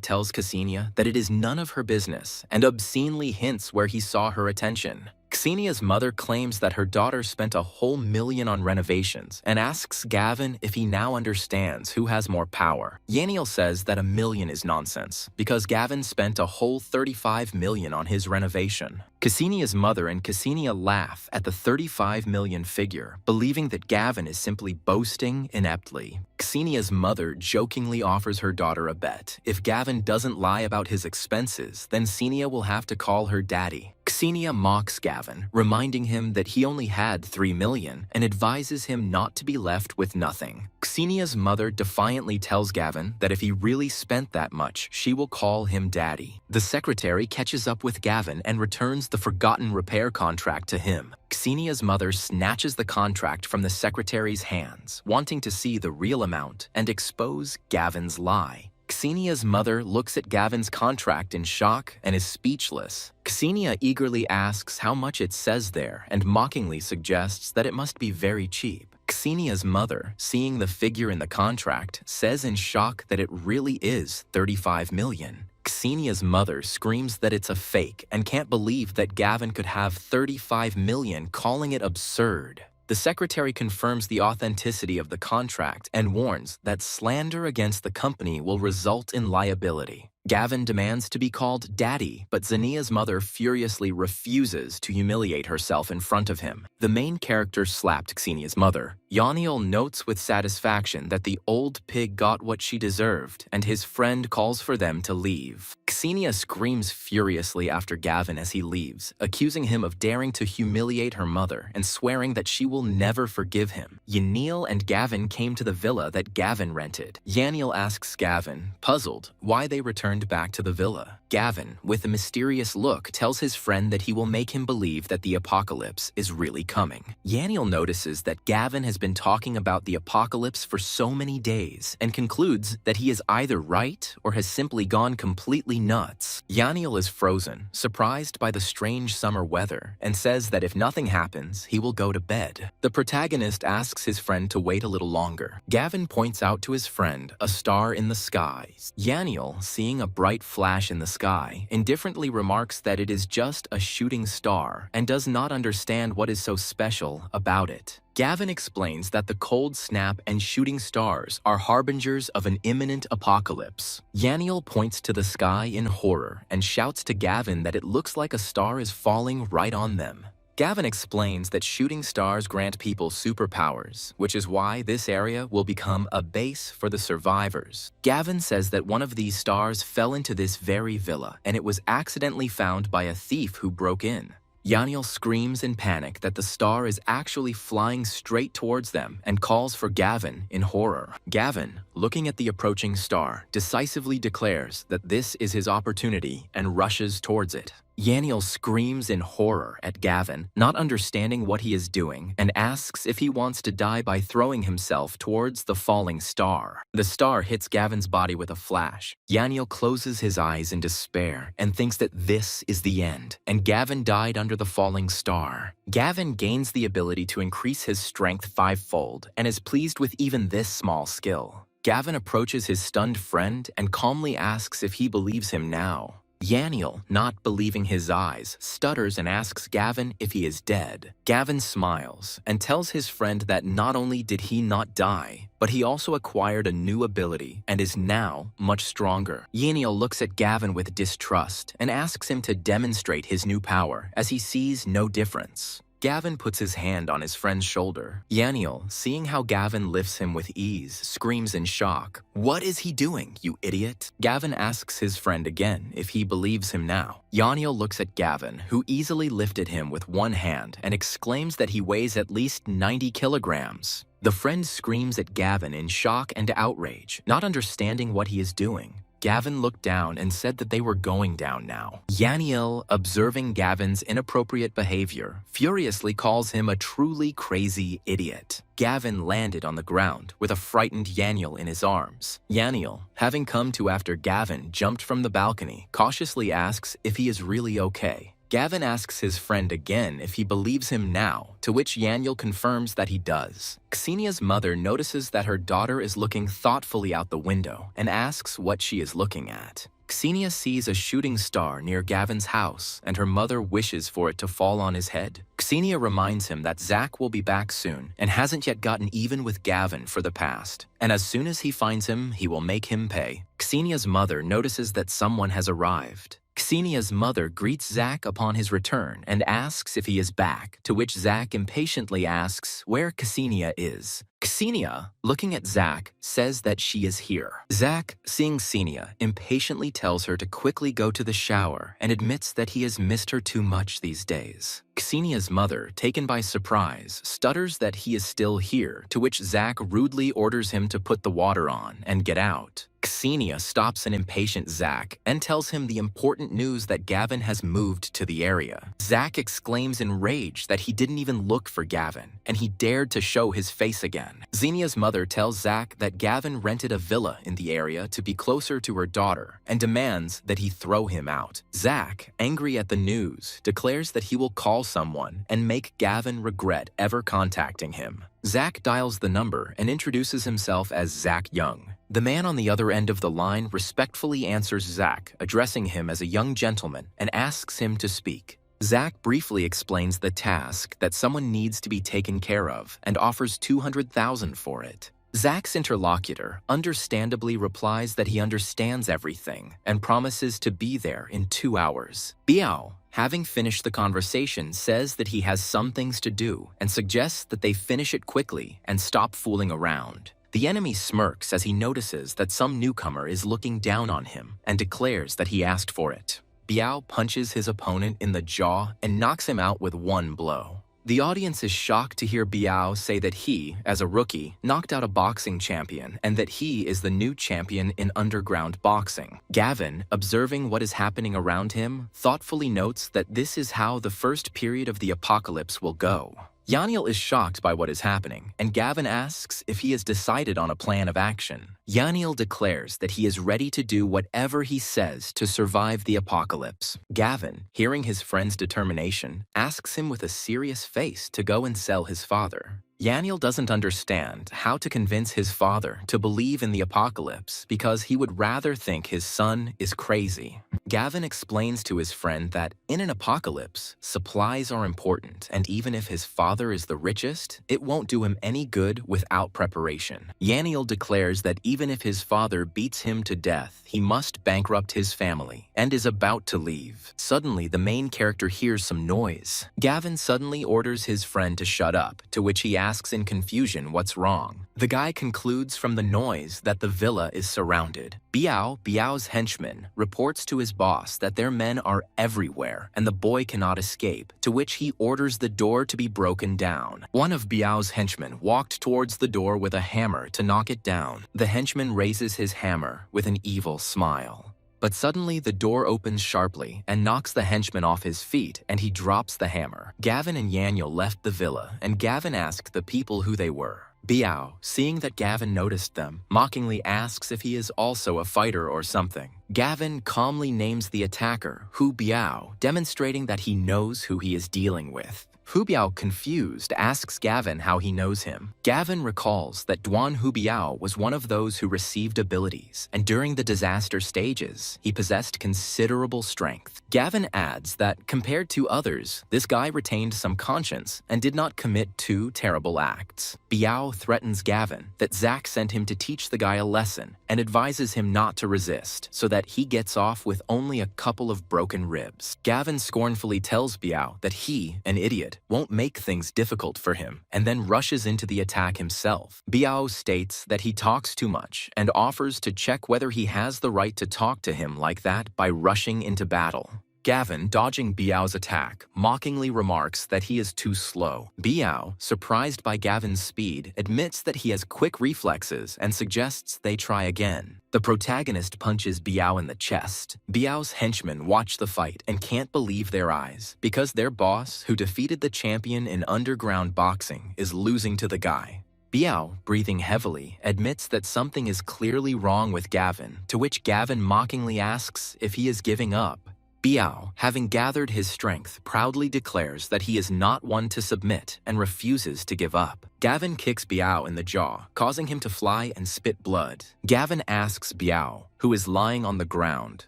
tells Xenia that it is none of her business, and obscenely hints where he saw her attention. Xenia's mother claims that her daughter spent a whole million on renovations and asks Gavin if he now understands who has more power. Yahello says that 1 million is nonsense because Gavin spent a whole 35 million on his renovation. Xenia's mother and Xenia laugh at the 35 million figure, believing that Gavin is simply boasting ineptly. Xenia's mother jokingly offers her daughter a bet. If Gavin doesn't lie about his expenses, then Xenia will have to call her daddy. Xenia mocks Gavin, reminding him that he only had 3 million and advises him not to be left with nothing. Xenia's mother defiantly tells Gavin that if he really spent that much, she will call him daddy. The secretary catches up with Gavin and returns the forgotten repair contract to him. Xenia's mother snatches the contract from the secretary's hands, wanting to see the real amount and expose Gavin's lie. Ksenia's mother looks at Gavin's contract in shock and is speechless. Ksenia eagerly asks how much it says there and mockingly suggests that it must be very cheap. Ksenia's mother, seeing the figure in the contract, says in shock that it really is 35 million. Ksenia's mother screams that it's a fake and can't believe that Gavin could have 35 million, calling it absurd. The secretary confirms the authenticity of the contract and warns that slander against the company will result in liability. Gavin demands to be called Daddy, but Xenia's mother furiously refuses to humiliate herself in front of him. The main character slapped Xenia's mother. Yahello notes with satisfaction that the old pig got what she deserved, and his friend calls for them to leave. Xenia screams furiously after Gavin as he leaves, accusing him of daring to humiliate her mother and swearing that she will never forgive him. Yahello and Gavin came to the villa that Gavin rented. Yahello asks Gavin, puzzled, why they returned back to the villa. Gavin, with a mysterious look, tells his friend that he will make him believe that the apocalypse is really coming. Yahello notices that Gavin has been talking about the apocalypse for so many days and concludes that he is either right or has simply gone completely nuts. Yahello is frozen, surprised by the strange summer weather, and says that if nothing happens, he will go to bed. The protagonist asks his friend to wait a little longer. Gavin points out to his friend a star in the sky. Yahello, seeing a bright flash in the sky, indifferently remarks that it is just a shooting star and does not understand what is so special about it. Gavin explains that the cold snap and shooting stars are harbingers of an imminent apocalypse. Yahello points to the sky in horror and shouts to Gavin that it looks like a star is falling right on them. Gavin explains that shooting stars grant people superpowers, which is why this area will become a base for the survivors. Gavin says that one of these stars fell into this very villa, and it was accidentally found by a thief who broke in. Yahello screams in panic that the star is actually flying straight towards them and calls for Gavin in horror. Gavin, looking at the approaching star, decisively declares that this is his opportunity and rushes towards it. Yahello screams in horror at Gavin, not understanding what he is doing, and asks if he wants to die by throwing himself towards the falling star. The star hits Gavin's body with a flash. Yahello closes his eyes in despair and thinks that this is the end, and Gavin died under the falling star. Gavin gains the ability to increase his strength fivefold and is pleased with even this small skill. Gavin approaches his stunned friend and calmly asks if he believes him now. Yahello, not believing his eyes, stutters and asks Gavin if he is dead. Gavin smiles and tells his friend that not only did he not die, but he also acquired a new ability and is now much stronger. Yahello looks at Gavin with distrust and asks him to demonstrate his new power as he sees no difference. Gavin puts his hand on his friend's shoulder. Yahello, seeing how Gavin lifts him with ease, screams in shock. "What is he doing, you idiot?" Gavin asks his friend again if he believes him now. Yahello looks at Gavin, who easily lifted him with one hand, and exclaims that he weighs at least 90 kilograms. The friend screams at Gavin in shock and outrage, not understanding what he is doing. Gavin looked down and said that they were going down now. Yahello, observing Gavin's inappropriate behavior, furiously calls him a truly crazy idiot. Gavin landed on the ground with a frightened Yahello in his arms. Yahello, having come to after Gavin jumped from the balcony, cautiously asks if he is really okay. Gavin asks his friend again if he believes him now, to which Yahello confirms that he does. Ksenia's mother notices that her daughter is looking thoughtfully out the window and asks what she is looking at. Ksenia sees a shooting star near Gavin's house, and her mother wishes for it to fall on his head. Ksenia reminds him that Zach will be back soon and hasn't yet gotten even with Gavin for the past, and as soon as he finds him, he will make him pay. Ksenia's mother notices that someone has arrived. Ksenia's mother greets Zach upon his return and asks if he is back, to which Zach impatiently asks where Ksenia is. Ksenia, looking at Zach, says that she is here. Zach, seeing Ksenia, impatiently tells her to quickly go to the shower and admits that he has missed her too much these days. Ksenia's mother, taken by surprise, stutters that he is still here, to which Zach rudely orders him to put the water on and get out. Ksenia stops an impatient Zach and tells him the important news that Gavin has moved to the area. Zach exclaims in rage that he didn't even look for Gavin, and he dared to show his face again. man. Xenia's mother tells Zach that Gavin rented a villa in the area to be closer to her daughter and demands that he throw him out. Zach, angry at the news, declares that he will call someone and make Gavin regret ever contacting him. Zach dials the number and introduces himself as Zach Young. The man on the other end of the line respectfully answers Zach, addressing him as a young gentleman, and asks him to speak. Zach briefly explains the task that someone needs to be taken care of and offers $200,000 for it. Zach's interlocutor understandably replies that he understands everything and promises to be there in 2 hours. Biao, having finished the conversation, says that he has some things to do and suggests that they finish it quickly and stop fooling around. The enemy smirks as he notices that some newcomer is looking down on him and declares that he asked for it. Biao punches his opponent in the jaw and knocks him out with one blow. The audience is shocked to hear Biao say that he, as a rookie, knocked out a boxing champion and that he is the new champion in underground boxing. Gavin, observing what is happening around him, thoughtfully notes that this is how the first period of the apocalypse will go. Yahello is shocked by what is happening, and Gavin asks if he has decided on a plan of action. Yahello declares that he is ready to do whatever he says to survive the apocalypse. Gavin, hearing his friend's determination, asks him with a serious face to go and sell his father. Yahello doesn't understand how to convince his father to believe in the apocalypse because he would rather think his son is crazy. Gavin explains to his friend that in an apocalypse, supplies are important, and even if his father is the richest, it won't do him any good without preparation. Yahello declares that even if his father beats him to death, he must bankrupt his family, and is about to leave. Suddenly, the main character hears some noise. Gavin suddenly orders his friend to shut up, to which he asks in confusion what's wrong. The guy concludes from the noise that the villa is surrounded. Biao's henchman, reports to his boss that their men are everywhere and the boy cannot escape, to which he orders the door to be broken down. One of Biao's henchmen walked towards the door with a hammer to knock it down. The henchman raises his hammer with an evil smile. But suddenly the door opens sharply and knocks the henchman off his feet, and he drops the hammer. Gavin and Yahello left the villa, and Gavin asked the people who they were. Biao, seeing that Gavin noticed them, mockingly asks if he is also a fighter or something. Gavin calmly names the attacker Hu Biao, demonstrating that he knows who he is dealing with. Hu Biao, confused, asks Gavin how he knows him. Gavin recalls that Duan Hu Biao was one of those who received abilities, and during the disaster stages, he possessed considerable strength. Gavin adds that, compared to others, this guy retained some conscience and did not commit 2 terrible acts. Biao threatens Gavin that Zach sent him to teach the guy a lesson and advises him not to resist, so that he gets off with only a couple of broken ribs. Gavin scornfully tells Biao that he, an idiot, won't make things difficult for him, and then rushes into the attack himself. Biao states that he talks too much and offers to check whether he has the right to talk to him like that by rushing into battle. Gavin, dodging Biao's attack, mockingly remarks that he is too slow. Biao, surprised by Gavin's speed, admits that he has quick reflexes and suggests they try again. The protagonist punches Biao in the chest. Biao's henchmen watch the fight and can't believe their eyes, because their boss, who defeated the champion in underground boxing, is losing to the guy. Biao, breathing heavily, admits that something is clearly wrong with Gavin, to which Gavin mockingly asks if he is giving up. Biao, having gathered his strength, proudly declares that he is not one to submit and refuses to give up. Gavin kicks Biao in the jaw, causing him to fly and spit blood. Gavin asks Biao, who is lying on the ground,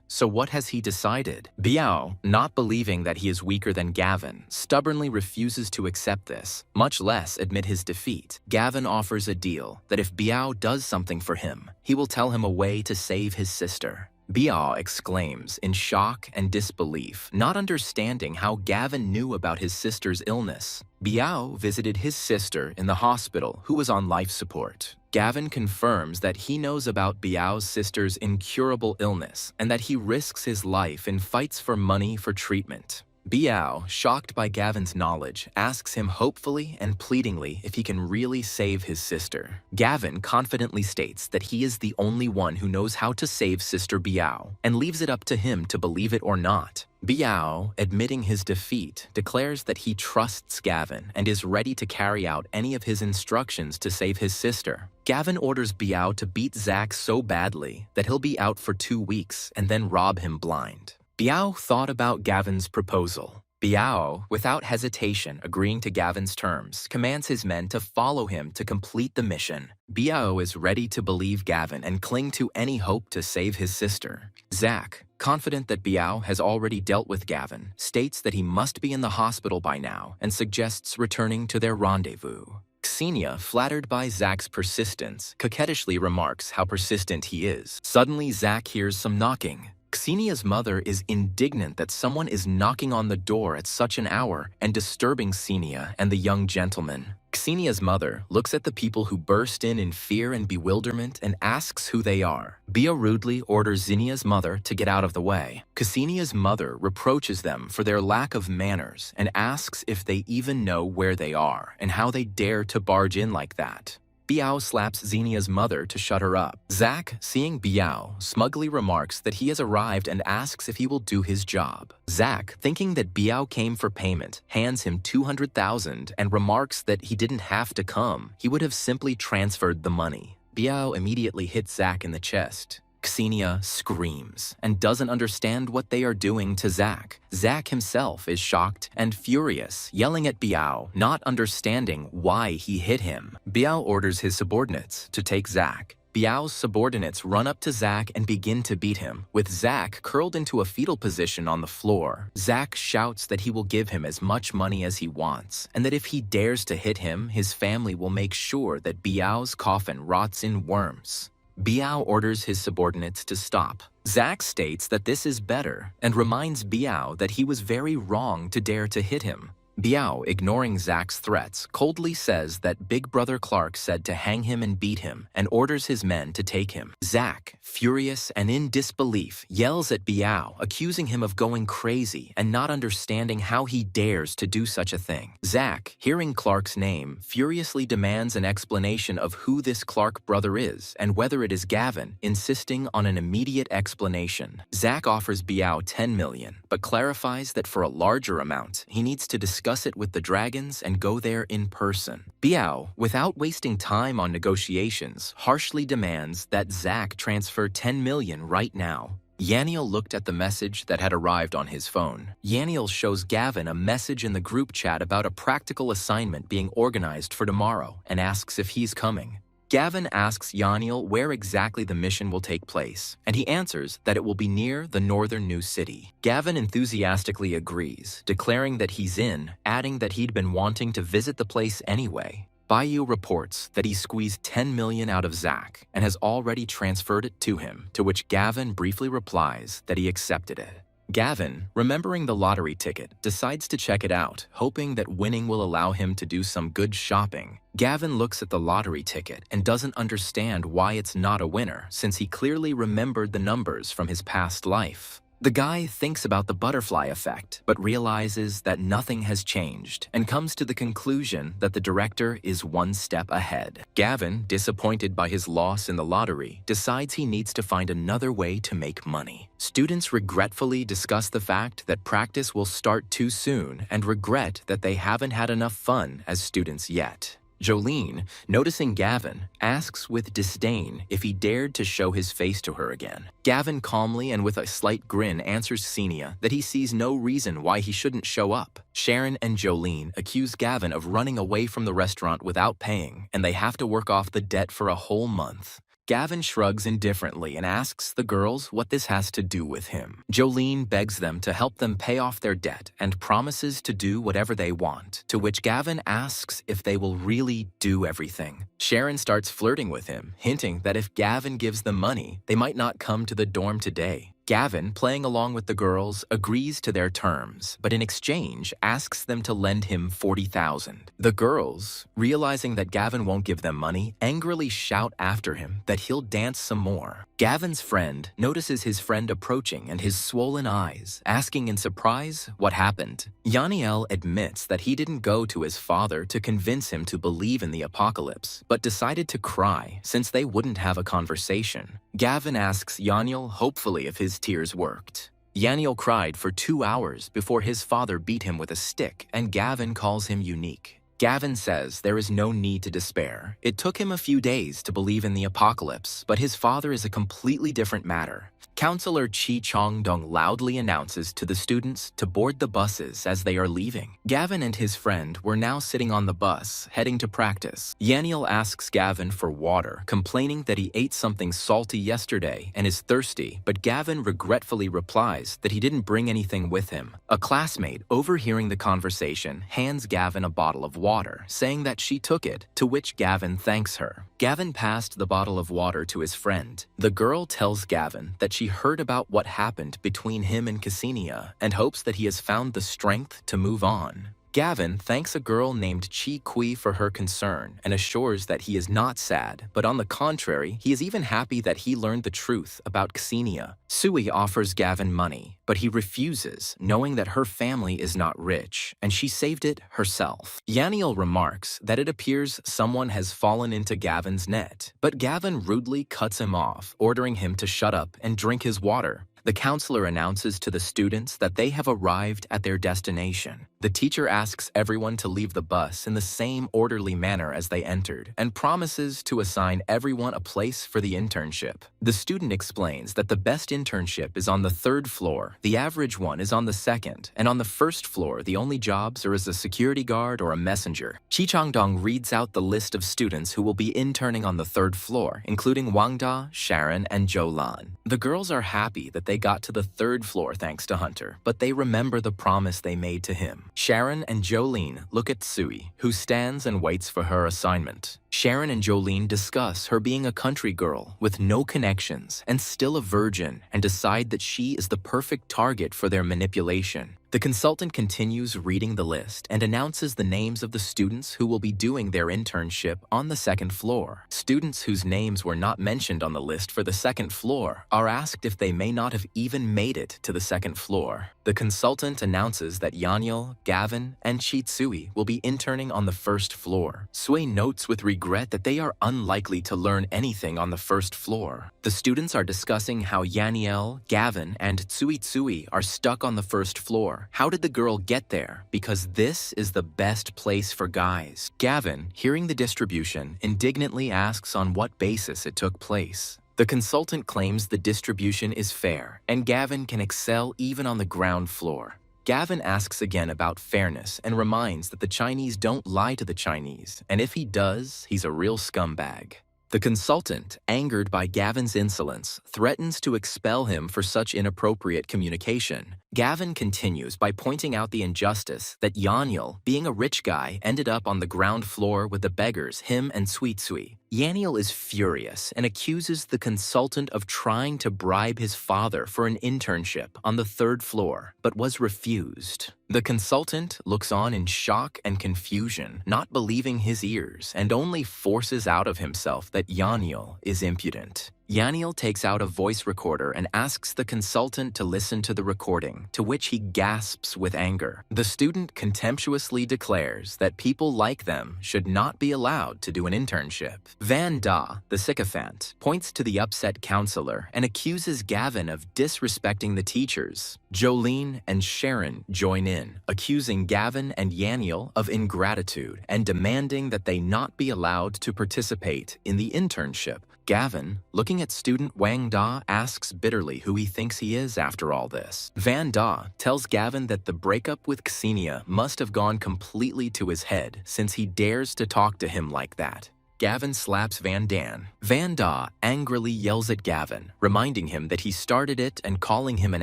so what has he decided? Biao, not believing that he is weaker than Gavin, stubbornly refuses to accept this, much less admit his defeat. Gavin offers a deal that if Biao does something for him, he will tell him a way to save his sister. Biao exclaims in shock and disbelief, not understanding how Gavin knew about his sister's illness. Biao visited his sister in the hospital, who was on life support. Gavin confirms that he knows about Biao's sister's incurable illness and that he risks his life in fights for money for treatment. Biao, shocked by Gavin's knowledge, asks him hopefully and pleadingly if he can really save his sister. Gavin confidently states that he is the only one who knows how to save Sister Biao, and leaves it up to him to believe it or not. Biao, admitting his defeat, declares that he trusts Gavin and is ready to carry out any of his instructions to save his sister. Gavin orders Biao to beat Zack so badly that he'll be out for 2 weeks and then rob him blind. Biao thought about Gavin's proposal. Biao, without hesitation agreeing to Gavin's terms, commands his men to follow him to complete the mission. Biao is ready to believe Gavin and cling to any hope to save his sister. Zack, confident that Biao has already dealt with Gavin, states that he must be in the hospital by now and suggests returning to their rendezvous. Xenia, flattered by Zack's persistence, coquettishly remarks how persistent he is. Suddenly, Zack hears some knocking. Xenia's mother is indignant that someone is knocking on the door at such an hour and disturbing Xenia and the young gentleman. Xenia's mother looks at the people who burst in fear and bewilderment and asks who they are. Bia rudely orders Xenia's mother to get out of the way. Xenia's mother reproaches them for their lack of manners and asks if they even know where they are and how they dare to barge in like that. Biao slaps Xenia's mother to shut her up. Zack, seeing Biao, smugly remarks that he has arrived and asks if he will do his job. Zack, thinking that Biao came for payment, hands him 200,000 and remarks that he didn't have to come. He would have simply transferred the money. Biao immediately hits Zack in the chest. Xenia screams and doesn't understand what they are doing to Zack. Zack himself is shocked and furious, yelling at Biao, not understanding why he hit him. Biao orders his subordinates to take Zack. Biao's subordinates run up to Zack and begin to beat him, with Zack curled into a fetal position on the floor. Zack shouts that he will give him as much money as he wants, and that if he dares to hit him, his family will make sure that Biao's coffin rots in worms. Biao orders his subordinates to stop. Zack states that this is better and reminds Biao that he was very wrong to dare to hit him. Biao, ignoring Zack's threats, coldly says that Big Brother Clark said to hang him and beat him and orders his men to take him. Zack, furious and in disbelief, yells at Biao, accusing him of going crazy and not understanding how he dares to do such a thing. Zack, hearing Clark's name, furiously demands an explanation of who this Clark brother is and whether it is Gavin, insisting on an immediate explanation. Zack offers Biao 10 million, but clarifies that for a larger amount, he needs to discuss it with the dragons and go there in person. Biao, without wasting time on negotiations, harshly demands that Zack transfer 10 million right now. Yahello looked at the message that had arrived on his phone. Yahello shows Gavin a message in the group chat about a practical assignment being organized for tomorrow and asks if he's coming. Gavin asks Yahello where exactly the mission will take place, and he answers that it will be near the northern new city. Gavin enthusiastically agrees, declaring that he's in, adding that he'd been wanting to visit the place anyway. Bayou reports that he squeezed 10 million out of Zack and has already transferred it to him, to which Gavin briefly replies that he accepted it. Gavin, remembering the lottery ticket, decides to check it out, hoping that winning will allow him to do some good shopping. Gavin looks at the lottery ticket and doesn't understand why it's not a winner, since he clearly remembered the numbers from his past life. The guy thinks about the butterfly effect, but realizes that nothing has changed and comes to the conclusion that the director is one step ahead. Gavin, disappointed by his loss in the lottery, decides he needs to find another way to make money. Students regretfully discuss the fact that practice will start too soon and regret that they haven't had enough fun as students yet. Jolene, noticing Gavin, asks with disdain if he dared to show his face to her again. Gavin calmly and with a slight grin answers Xenia that he sees no reason why he shouldn't show up. Sharon and Jolene accuse Gavin of running away from the restaurant without paying, and they have to work off the debt for a whole month. Gavin shrugs indifferently and asks the girls what this has to do with him. Jolene begs them to help them pay off their debt and promises to do whatever they want, to which Gavin asks if they will really do everything. Sharon starts flirting with him, hinting that if Gavin gives them money, they might not come to the dorm today. Gavin, playing along with the girls, agrees to their terms, but in exchange asks them to lend him 40,000. The girls, realizing that Gavin won't give them money, angrily shout after him that he'll dance some more. Gavin's friend notices his friend approaching and his swollen eyes, asking in surprise what happened. Yahello admits that he didn't go to his father to convince him to believe in the apocalypse, but decided to cry since they wouldn't have a conversation. Gavin asks Yahello hopefully if his tears worked. Yahello cried for 2 hours before his father beat him with a stick, and Gavin calls him unique. Gavin says there is no need to despair. It took him a few days to believe in the apocalypse, but his father is a completely different matter. Counselor Chi Chong-dong loudly announces to the students to board the buses as they are leaving. Gavin and his friend were now sitting on the bus, heading to practice. Yahello asks Gavin for water, complaining that he ate something salty yesterday and is thirsty, but Gavin regretfully replies that he didn't bring anything with him. A classmate, overhearing the conversation, hands Gavin a bottle of water, saying that she took it, to which Gavin thanks her. Gavin passed the bottle of water to his friend. The girl tells Gavin that she heard about what happened between him and Ksenia and hopes that he has found the strength to move on. Gavin thanks a girl named Chi Kui for her concern and assures that he is not sad, but on the contrary, he is even happy that he learned the truth about Ksenia. Sui offers Gavin money, but he refuses, knowing that her family is not rich, and she saved it herself. Yahello remarks that it appears someone has fallen into Gavin's net, but Gavin rudely cuts him off, ordering him to shut up and drink his water. The counselor announces to the students that they have arrived at their destination. The teacher asks everyone to leave the bus in the same orderly manner as they entered and promises to assign everyone a place for the internship. The student explains that the best internship is on the 3rd floor, the average one is on the 2nd, and on the 1st floor the only jobs are as a security guard or a messenger. Chi Chong-dong reads out the list of students who will be interning on the 3rd floor, including Wang Da, Sharon, and Jo Lan. The girls are happy that they got to the 3rd floor thanks to Hunter, but they remember the promise they made to him. Sharon and Jolene look at Sui, who stands and waits for her assignment. Sharon and Jolene discuss her being a country girl with no connections and still a virgin and decide that she is the perfect target for their manipulation. The consultant continues reading the list and announces the names of the students who will be doing their internship on the 2nd floor. Students whose names were not mentioned on the list for the 2nd floor are asked if they may not have even made it to the 2nd floor. The consultant announces that Yahello, Gavin, and Chitsui will be interning on the 1st floor. Sui notes with regret that they are unlikely to learn anything on the 1st floor. The students are discussing how Yahello, Gavin, and Tsui are stuck on the 1st floor. How did the girl get there? Because this is the best place for guys. Gavin, hearing the distribution, indignantly asks on what basis it took place. The consultant claims the distribution is fair, and Gavin can excel even on the ground floor. Gavin asks again about fairness and reminds that the Chinese don't lie to the Chinese, and if he does, he's a real scumbag. The consultant, angered by Gavin's insolence, threatens to expel him for such inappropriate communication. Gavin continues by pointing out the injustice that Yahello, being a rich guy, ended up on the ground floor with the beggars, him and Sui. Yahello is furious and accuses the consultant of trying to bribe his father for an internship on the 3rd floor, but was refused. The consultant looks on in shock and confusion, not believing his ears, and only forces out of himself that Yahello is impudent. Yahello takes out a voice recorder and asks the consultant to listen to the recording, to which he gasps with anger. The student contemptuously declares that people like them should not be allowed to do an internship. Van Da, the sycophant, points to the upset counselor and accuses Gavin of disrespecting the teachers. Jolene and Sharon join in, accusing Gavin and Yahello of ingratitude and demanding that they not be allowed to participate in the internship. Gavin, looking at student Wang Da, asks bitterly who he thinks he is after all this. Van Da tells Gavin that the breakup with Ksenia must have gone completely to his head since he dares to talk to him like that. Gavin slaps Van Dan. Van Da angrily yells at Gavin, reminding him that he started it and calling him an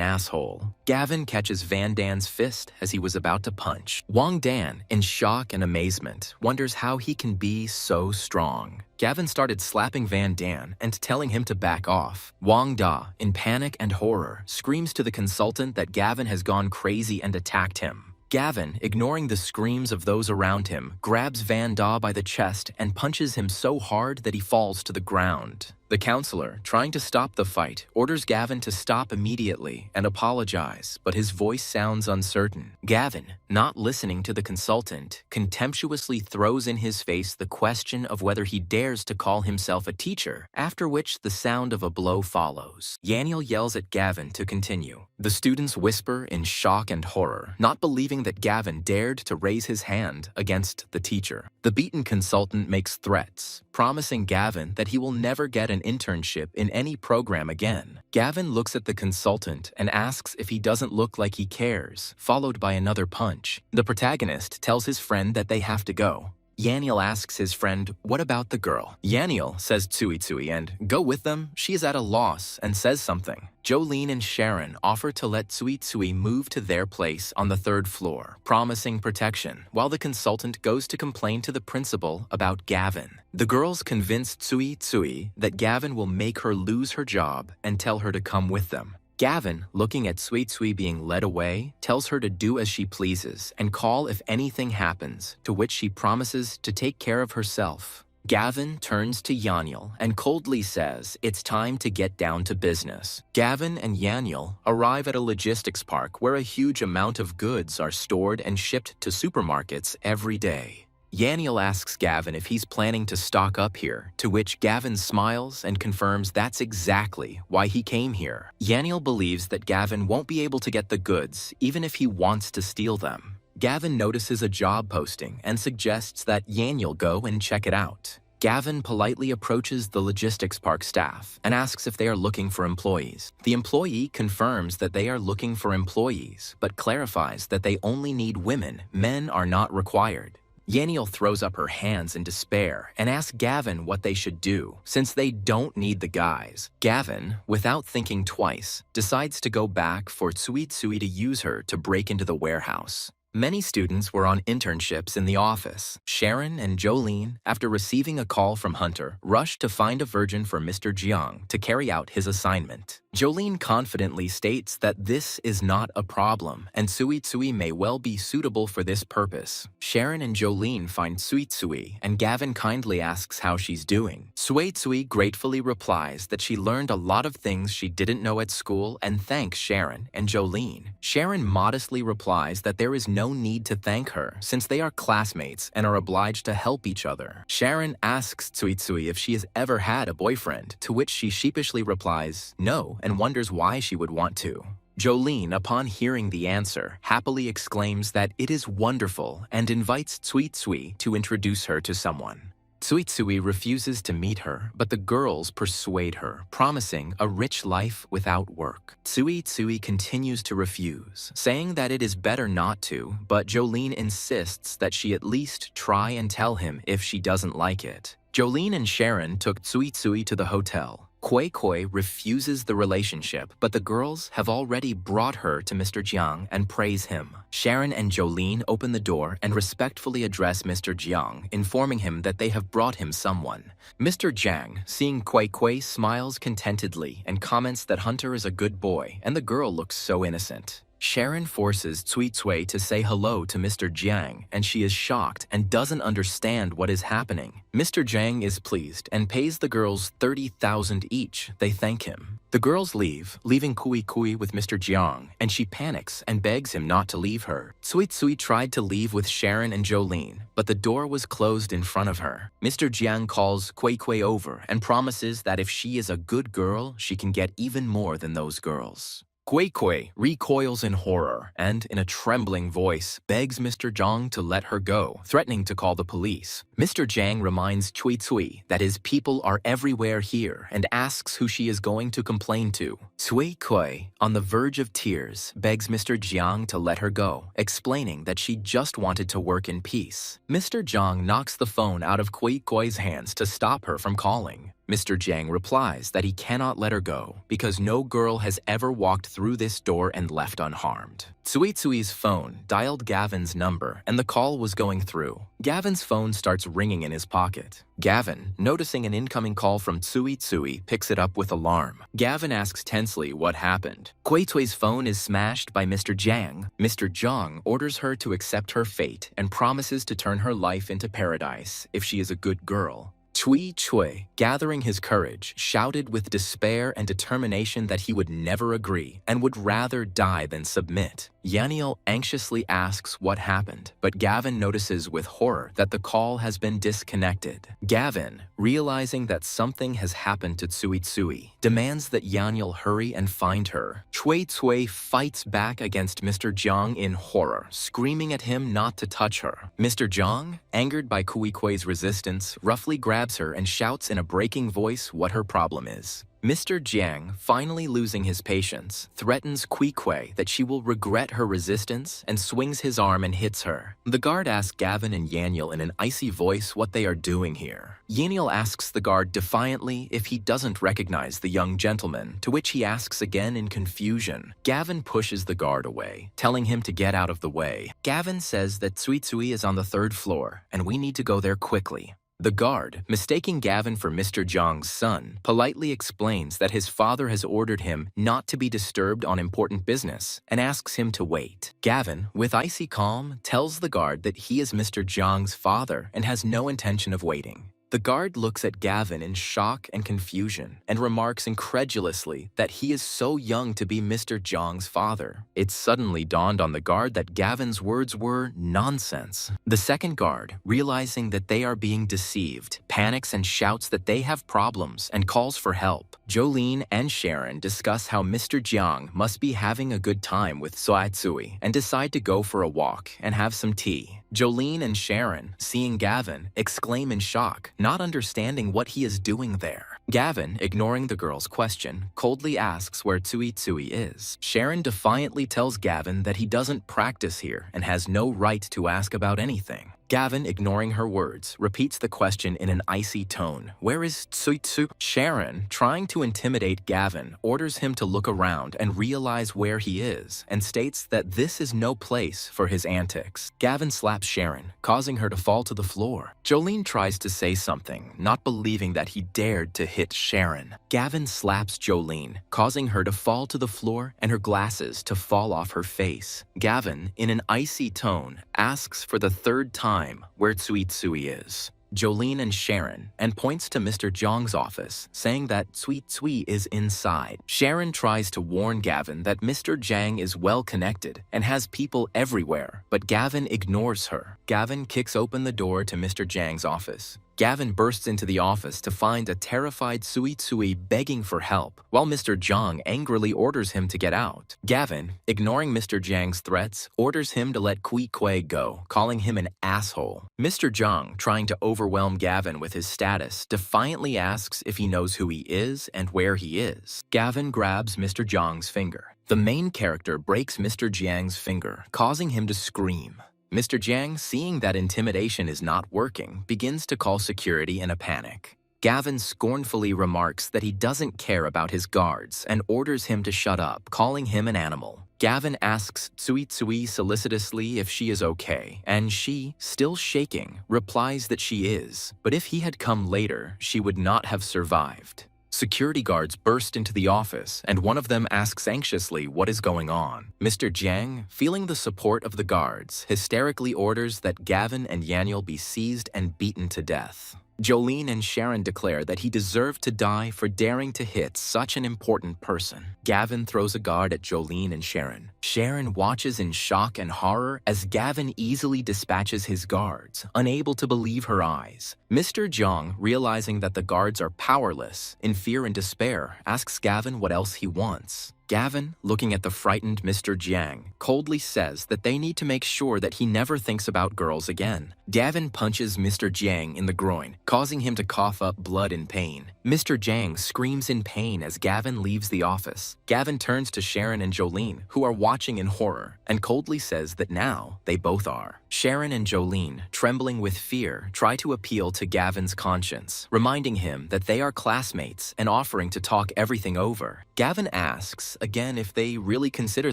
asshole. Gavin catches Van Dan's fist as he was about to punch. Wang Dan, in shock and amazement, wonders how he can be so strong. Gavin started slapping Van Dan and telling him to back off. Wang Da, in panic and horror, screams to the consultant that Gavin has gone crazy and attacked him. Gavin, ignoring the screams of those around him, grabs Van Da by the chest and punches him so hard that he falls to the ground. The counselor, trying to stop the fight, orders Gavin to stop immediately and apologize, but his voice sounds uncertain. Gavin, not listening to the consultant, contemptuously throws in his face the question of whether he dares to call himself a teacher, after which the sound of a blow follows. Yahello yells at Gavin to continue. The students whisper in shock and horror, not believing that Gavin dared to raise his hand against the teacher. The beaten consultant makes threats, promising Gavin that he will never get an internship in any program again. Gavin looks at the consultant and asks if he doesn't look like he cares, followed by another punch. The protagonist tells his friend that they have to go. Yahello asks his friend, "What about the girl?" Yahello says Tsui and "Go with them, she is at a loss," and says something. Jolene and Sharon offer to let Tsui move to their place on the 3rd floor, promising protection, while the consultant goes to complain to the principal about Gavin. The girls convince Tsui that Gavin will make her lose her job and tell her to come with them. Gavin, looking at Tsui being led away, tells her to do as she pleases and call if anything happens, to which she promises to take care of herself. Gavin turns to Yahello and coldly says it's time to get down to business. Gavin and Yahello arrive at a logistics park where a huge amount of goods are stored and shipped to supermarkets every day. Yahello asks Gavin if he's planning to stock up here, to which Gavin smiles and confirms that's exactly why he came here. Yahello believes that Gavin won't be able to get the goods even if he wants to steal them. Gavin notices a job posting and suggests that Yahello go and check it out. Gavin politely approaches the logistics park staff and asks if they are looking for employees. The employee confirms that they are looking for employees, but clarifies that they only need women. Men are not required. Yahello throws up her hands in despair and asks Gavin what they should do, since they don't need the guys. Gavin, without thinking twice, decides to go back for Tsui to use her to break into the warehouse. Many students were on internships in the office. Sharon and Jolene, after receiving a call from Hunter, rushed to find a virgin for Mr. Jiang to carry out his assignment. Jolene confidently states that this is not a problem, and Tsui may well be suitable for this purpose. Sharon and Jolene find Tsui, and Gavin kindly asks how she's doing. Tsui gratefully replies that she learned a lot of things she didn't know at school and thanks Sharon and Jolene. Sharon modestly replies that there is no need to thank her, since they are classmates and are obliged to help each other. Sharon asks Tsui if she has ever had a boyfriend, to which she sheepishly replies no, and wonders why she would want to. Jolene, upon hearing the answer, happily exclaims that it is wonderful and invites Tsui to introduce her to someone. Tsui refuses to meet her, but the girls persuade her, promising a rich life without work. Tsui continues to refuse, saying that it is better not to, but Jolene insists that she at least try and tell him if she doesn't like it. Jolene and Sharon took Tsui to the hotel. Koi refuses the relationship, but the girls have already brought her to Mr. Jiang and praise him. Sharon and Jolene open the door and respectfully address Mr. Jiang, informing him that they have brought him someone. Mr. Jiang, seeing Koi, smiles contentedly and comments that Hunter is a good boy and the girl looks so innocent. Sharon forces Tsui to say hello to Mr. Jiang, and she is shocked and doesn't understand what is happening. Mr. Jiang is pleased and pays the girls 30,000 each. They thank him. The girls leave, leaving Kui with Mr. Jiang, and she panics and begs him not to leave her. Tsui tried to leave with Sharon and Jolene, but the door was closed in front of her. Mr. Jiang calls Kui over and promises that if she is a good girl, she can get even more than those girls. Kui recoils in horror and, in a trembling voice, begs Mr. Jiang to let her go, threatening to call the police. Mr. Jiang reminds Tsui that his people are everywhere here and asks who she is going to complain to. Kui, on the verge of tears, begs Mr. Jiang to let her go, explaining that she just wanted to work in peace. Mr. Jiang knocks the phone out of Kui's hands to stop her from calling. Mr. Jiang replies that he cannot let her go because no girl has ever walked through this door and left unharmed. Tsui's phone dialed Gavin's number and the call was going through. Gavin's phone starts ringing in his pocket. Gavin, noticing an incoming call from Tsui, picks it up with alarm. Gavin asks tensely what happened. Kui's phone is smashed by Mr. Jiang. Mr. Jiang orders her to accept her fate and promises to turn her life into paradise if she is a good girl. Chui Chui, gathering his courage, shouted with despair and determination that he would never agree and would rather die than submit. Yahello anxiously asks what happened, but Gavin notices with horror that the call has been disconnected. Gavin, realizing that something has happened to Tsui Tsui, demands that Yahello hurry and find her. Chui Chui fights back against Mr. Jiang in horror, screaming at him not to touch her. Mr. Jiang, angered by Cui Cui's resistance, roughly grabs her and shouts in a breaking voice what her problem is. Mr. Jiang, finally losing his patience, threatens Cui Cui that she will regret her resistance and swings his arm and hits her. The guard asks Gavin and Yahello in an icy voice what they are doing here. Yahello asks the guard defiantly if he doesn't recognize the young gentleman, to which he asks again in confusion. Gavin pushes the guard away, telling him to get out of the way. Gavin says that Tsui Tsui is on the 3rd floor and we need to go there quickly. The guard, mistaking Gavin for Mr. Jiang's son, politely explains that his father has ordered him not to be disturbed on important business and asks him to wait. Gavin, with icy calm, tells the guard that he is Mr. Jiang's father and has no intention of waiting. The guard looks at Gavin in shock and confusion and remarks incredulously that he is so young to be Mr. Jiang's father. It suddenly dawned on the guard that Gavin's words were nonsense. The second guard, realizing that they are being deceived, panics and shouts that they have problems and calls for help. Jolene and Sharon discuss how Mr. Jiang must be having a good time with Tsui Tsui and decide to go for a walk and have some tea. Jolene and Sharon, seeing Gavin, exclaim in shock, not understanding what he is doing there. Gavin, ignoring the girl's question, coldly asks where Tsui Tsui is. Sharon defiantly tells Gavin that he doesn't practice here and has no right to ask about anything. Gavin, ignoring her words, repeats the question in an icy tone. Where is Tsui Tsui? Sharon, trying to intimidate Gavin, orders him to look around and realize where he is, and states that this is no place for his antics. Gavin slaps Sharon, causing her to fall to the floor. Jolene tries to say something, not believing that he dared to hit Sharon. Gavin slaps Jolene, causing her to fall to the floor and her glasses to fall off her face. Gavin, in an icy tone, asks for the 3rd time where Tsui Tsui is. Jolene and Sharon, and points to Mr. Jiang's office, saying that Tsui Tsui is inside. Sharon tries to warn Gavin that Mr. Jiang is well connected and has people everywhere, but Gavin ignores her. Gavin kicks open the door to Mr. Jiang's office. Gavin bursts into the office to find a terrified Tsui Tsui begging for help, while Mr. Jiang angrily orders him to get out. Gavin, ignoring Mr. Jiang's threats, orders him to let Cui Cui go, calling him an asshole. Mr. Jiang, trying to overwhelm Gavin with his status, defiantly asks if he knows who he is and where he is. Gavin grabs Mr. Jiang's finger. The main character breaks Mr. Jiang's finger, causing him to scream. Mr. Jiang, seeing that intimidation is not working, begins to call security in a panic. Gavin scornfully remarks that he doesn't care about his guards and orders him to shut up, calling him an animal. Gavin asks Tsui Tsui solicitously if she is okay, and she, still shaking, replies that she is, but if he had come later, she would not have survived. Security guards burst into the office, and one of them asks anxiously what is going on. Mr. Jiang, feeling the support of the guards, hysterically orders that Gavin and Yahello be seized and beaten to death. Jolene and Sharon declare that he deserved to die for daring to hit such an important person. Gavin throws a guard at Jolene and Sharon. Sharon watches in shock and horror as Gavin easily dispatches his guards, unable to believe her eyes. Mr. Jiang, realizing that the guards are powerless, in fear and despair, asks Gavin what else he wants. Gavin, looking at the frightened Mr. Jiang, coldly says that they need to make sure that he never thinks about girls again. Gavin punches Mr. Jiang in the groin, causing him to cough up blood in pain. Mr. Jiang screams in pain as Gavin leaves the office. Gavin turns to Sharon and Jolene, who are watching in horror, and coldly says that now they both are. Sharon and Jolene, trembling with fear, try to appeal to Gavin's conscience, reminding him that they are classmates and offering to talk everything over. Gavin asks again if they really consider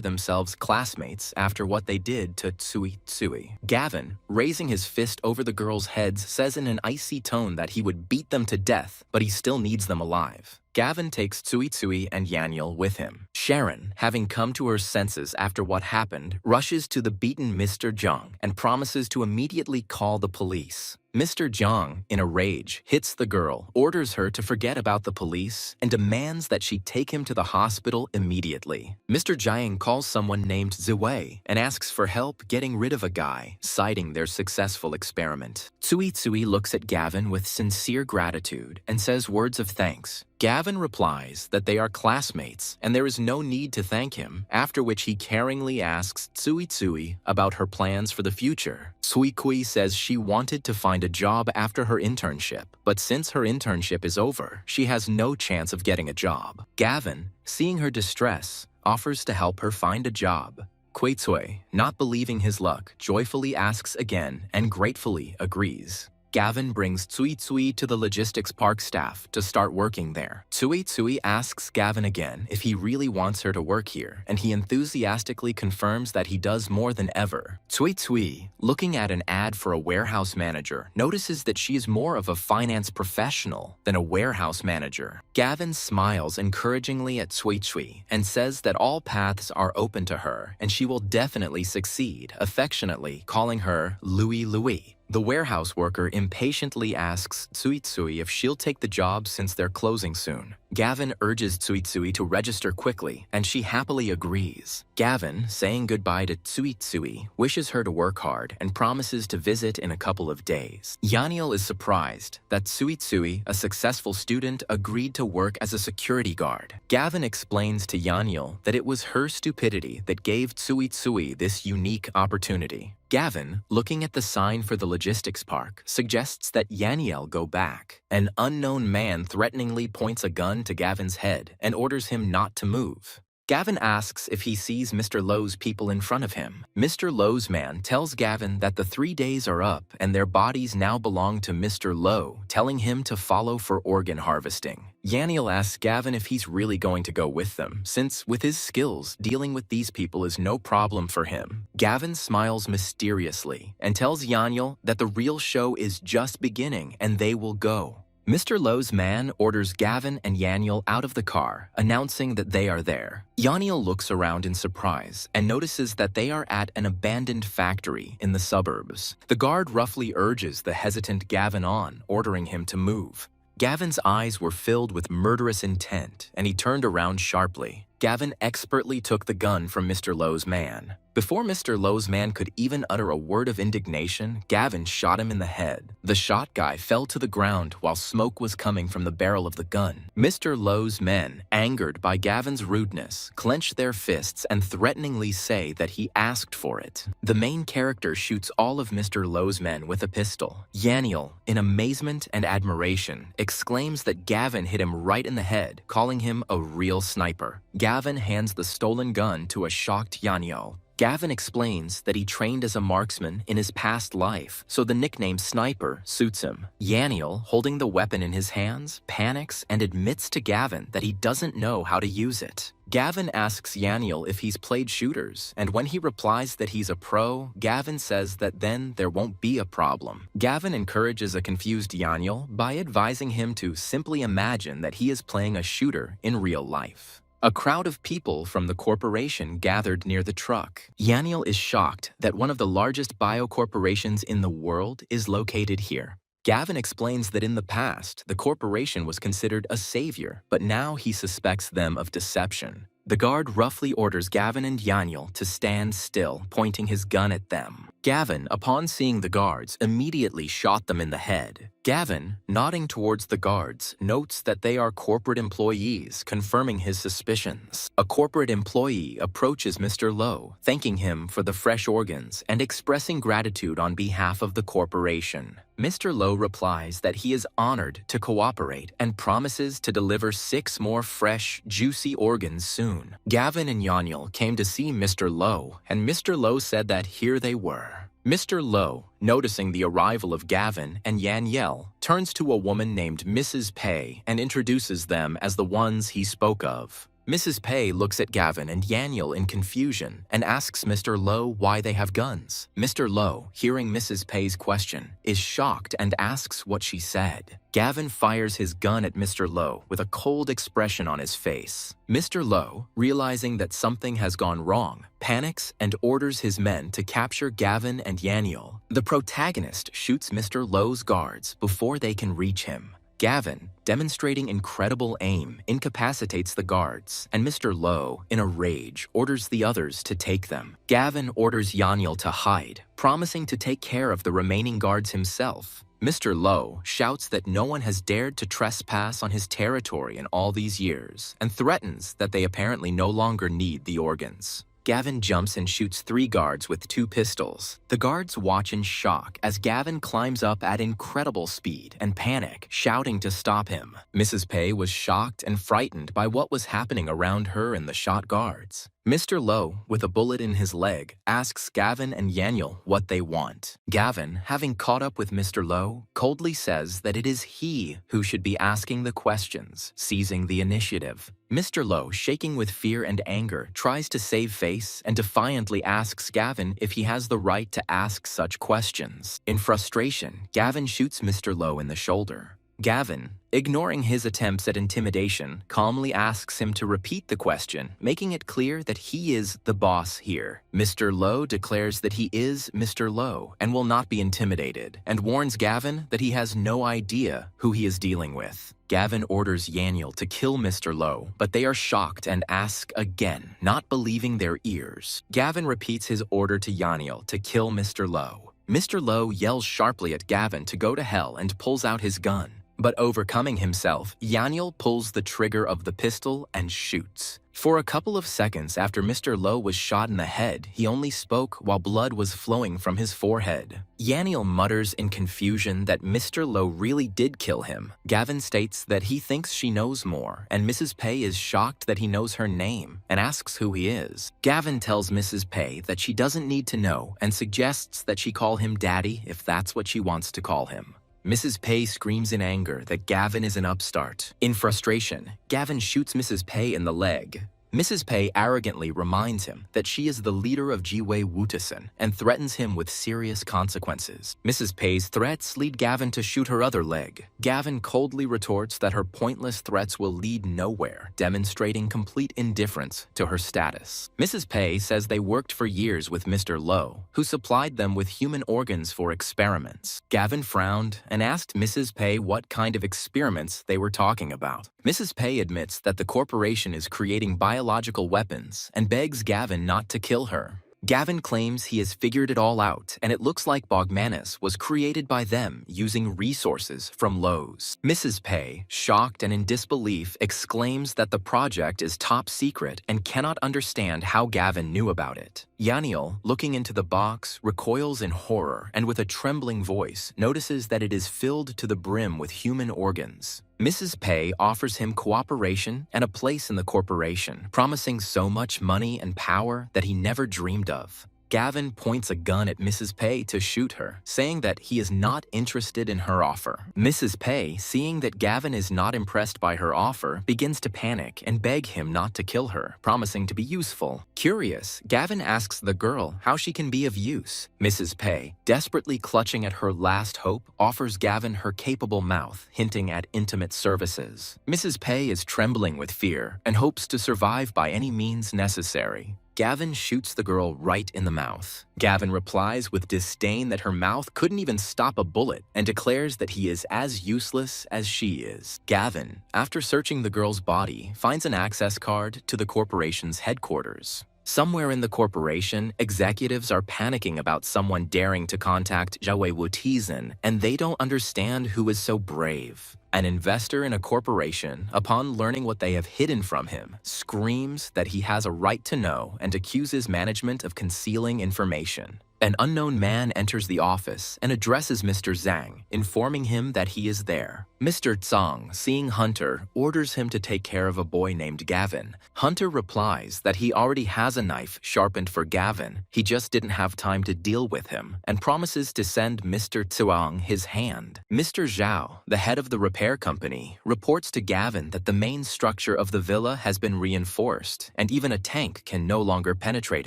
themselves classmates after what they did to Tsui Tsui. Gavin, raising his fist over the girls' heads, says in an icy tone that he would beat them to death, but he still needs them alive. Gavin takes Tsui and Yanyel with him. Sharon, having come to her senses after what happened, rushes to the beaten Mr. Jung and promises to immediately call the police. Mr. Jung, in a rage, hits the girl, orders her to forget about the police, and demands that she take him to the hospital immediately. Mr. Jiang calls someone named Ziwei and asks for help getting rid of a guy, citing their successful experiment. Tsui looks at Gavin with sincere gratitude and says words of thanks. Gavin replies that they are classmates and there is no need to thank him, after which he caringly asks Tsui about her plans for the future. Tsui says she wanted to find a job after her internship, but since her internship is over, she has no chance of getting a job. Gavin, seeing her distress, offers to help her find a job. Tsui, not believing his luck, joyfully asks again and gratefully agrees. Gavin brings Tsui to the logistics park staff to start working there. Tsui asks Gavin again if he really wants her to work here, and he enthusiastically confirms that he does more than ever. Tsui, looking at an ad for a warehouse manager, notices that she is more of a finance professional than a warehouse manager. Gavin smiles encouragingly at Tsui and says that all paths are open to her and she will definitely succeed, affectionately calling her Louie. The warehouse worker impatiently asks Tsui if she'll take the job since they're closing soon. Gavin urges Tsui to register quickly, and she happily agrees. Gavin, saying goodbye to Tsui, wishes her to work hard and promises to visit in a couple of days. Yanyel is surprised that Tsui, a successful student, agreed to work as a security guard. Gavin explains to Yanyel that it was her stupidity that gave Tsui this unique opportunity. Gavin, looking at the sign for the logistics park, suggests that Yanyel go back. An unknown man threateningly points a gun to Gavin's head and orders him not to move. Gavin asks if he sees Mr. Lowe's people in front of him. Mr. Lowe's man tells Gavin that the 3 days are up and their bodies now belong to Mr. Lowe, telling him to follow for organ harvesting. Yanyel asks Gavin if he's really going to go with them, since with his skills, dealing with these people is no problem for him. Gavin smiles mysteriously and tells Yanyel that the real show is just beginning and they will go. Mr. Lowe's man orders Gavin and Yanyel out of the car, announcing that they are there. Yanyel looks around in surprise and notices that they are at an abandoned factory in the suburbs. The guard roughly urges the hesitant Gavin on, ordering him to move. Gavin's eyes were filled with murderous intent, and he turned around sharply. Gavin expertly took the gun from Mr. Lowe's man. Before Mr. Lowe's man could even utter a word of indignation, Gavin shot him in the head. The shot guy fell to the ground while smoke was coming from the barrel of the gun. Mr. Lowe's men, angered by Gavin's rudeness, clench their fists and threateningly say that he asked for it. The main character shoots all of Mr. Lowe's men with a pistol. Yanyel, in amazement and admiration, exclaims that Gavin hit him right in the head, calling him a real sniper. Gavin hands the stolen gun to a shocked Yanyel. Gavin explains that he trained as a marksman in his past life, so the nickname Sniper suits him. Yanyel, holding the weapon in his hands, panics and admits to Gavin that he doesn't know how to use it. Gavin asks Yanyel if he's played shooters, and when he replies that he's a pro, Gavin says that then there won't be a problem. Gavin encourages a confused Yanyel by advising him to simply imagine that he is playing a shooter in real life. A crowd of people from the corporation gathered near the truck. Yanyel is shocked that one of the largest biocorporations in the world is located here. Gavin explains that in the past, the corporation was considered a savior, but now he suspects them of deception. The guard roughly orders Gavin and Yanyel to stand still, pointing his gun at them. Gavin, upon seeing the guards, immediately shot them in the head. Gavin, nodding towards the guards, notes that they are corporate employees, confirming his suspicions. A corporate employee approaches Mr. Lowe, thanking him for the fresh organs and expressing gratitude on behalf of the corporation. Mr. Lowe replies that he is honored to cooperate and promises to deliver 6 more fresh, juicy organs soon. Gavin and Yanyel came to see Mr. Lowe, and Mr. Lowe said that here they were. Mr. Lowe, noticing the arrival of Gavin and Yanyel, turns to a woman named Mrs. Pei and introduces them as the ones he spoke of. Mrs. Pei looks at Gavin and Yahello in confusion and asks Mr. Lo why they have guns. Mr. Lo, hearing Mrs. Pei's question, is shocked and asks what she said. Gavin fires his gun at Mr. Lo with a cold expression on his face. Mr. Lo, realizing that something has gone wrong, panics and orders his men to capture Gavin and Yahello. The protagonist shoots Mr. Lo's guards before they can reach him. Gavin, demonstrating incredible aim, incapacitates the guards, and Mr. Lo, in a rage, orders the others to take them. Gavin orders Yahello to hide, promising to take care of the remaining guards himself. Mr. Lo shouts that no one has dared to trespass on his territory in all these years, and threatens that they apparently no longer need the organs. Gavin jumps and shoots 3 guards with 2 pistols. The guards watch in shock as Gavin climbs up at incredible speed and panic, shouting to stop him. Mrs. Pei was shocked and frightened by what was happening around her and the shot guards. Mr. Lo, with a bullet in his leg, asks Gavin and Yahello what they want. Gavin, having caught up with Mr. Lo, coldly says that it is he who should be asking the questions, seizing the initiative. Mr. Lo, shaking with fear and anger, tries to save face and defiantly asks Gavin if he has the right to ask such questions. In frustration, Gavin shoots Mr. Lo in the shoulder. Gavin, ignoring his attempts at intimidation, calmly asks him to repeat the question, making it clear that he is the boss here. Mr. Lo declares that he is Mr. Lo and will not be intimidated, and warns Gavin that he has no idea who he is dealing with. Gavin orders Yahello to kill Mr. Lo, but they are shocked and ask again, not believing their ears. Gavin repeats his order to Yahello to kill Mr. Lo. Mr. Lo yells sharply at Gavin to go to hell and pulls out his gun. But overcoming himself, Yahello pulls the trigger of the pistol and shoots. For a couple of seconds after Mr. Lo was shot in the head, he only spoke while blood was flowing from his forehead. Yahello mutters in confusion that Mr. Lo really did kill him. Gavin states that he thinks she knows more, and Mrs. Pei is shocked that he knows her name and asks who he is. Gavin tells Mrs. Pei that she doesn't need to know and suggests that she call him Daddy if that's what she wants to call him. Mrs. Pei screams in anger that Gavin is an upstart. In frustration, Gavin shoots Mrs. Pei in the leg. Mrs. Pei arrogantly reminds him that she is the leader of Jiwei Wutasen and threatens him with serious consequences. Mrs. Pei's threats lead Gavin to shoot her other leg. Gavin coldly retorts that her pointless threats will lead nowhere, demonstrating complete indifference to her status. Mrs. Pei says they worked for years with Mr. Lo, who supplied them with human organs for experiments. Gavin frowned and asked Mrs. Pei what kind of experiments they were talking about. Mrs. Pei admits that the corporation is creating biological weapons and begs Gavin not to kill her. Gavin claims he has figured it all out, and it looks like Bogmanus was created by them using resources from Lowe's. Mrs. Pei, shocked and in disbelief, exclaims that the project is top secret and cannot understand how Gavin knew about it. Yahello, looking into the box, recoils in horror and with a trembling voice notices that it is filled to the brim with human organs. Mrs. Pei offers him cooperation and a place in the corporation, promising so much money and power that he never dreamed of. Gavin points a gun at Mrs. Pei to shoot her, saying that he is not interested in her offer. Mrs. Pei, seeing that Gavin is not impressed by her offer, begins to panic and beg him not to kill her, promising to be useful. Curious, Gavin asks the girl how she can be of use. Mrs. Pei, desperately clutching at her last hope, offers Gavin her capable mouth, hinting at intimate services. Mrs. Pei is trembling with fear and hopes to survive by any means necessary. Gavin shoots the girl right in the mouth. Gavin replies with disdain that her mouth couldn't even stop a bullet and declares that he is as useless as she is. Gavin, after searching the girl's body, finds an access card to the corporation's headquarters. Somewhere in the corporation, executives are panicking about someone daring to contact Jiwei Wutasen, and they don't understand who is so brave. An investor in a corporation, upon learning what they have hidden from him, screams that he has a right to know and accuses management of concealing information. An unknown man enters the office and addresses Mr. Zhang, informing him that he is there. Mr. Zhang, seeing Hunter, orders him to take care of a boy named Gavin. Hunter replies that he already has a knife sharpened for Gavin, he just didn't have time to deal with him, and promises to send Mr. Zhang his hand. Mr. Zhao, the head of the repair company, reports to Gavin that the main structure of the villa has been reinforced, and even a tank can no longer penetrate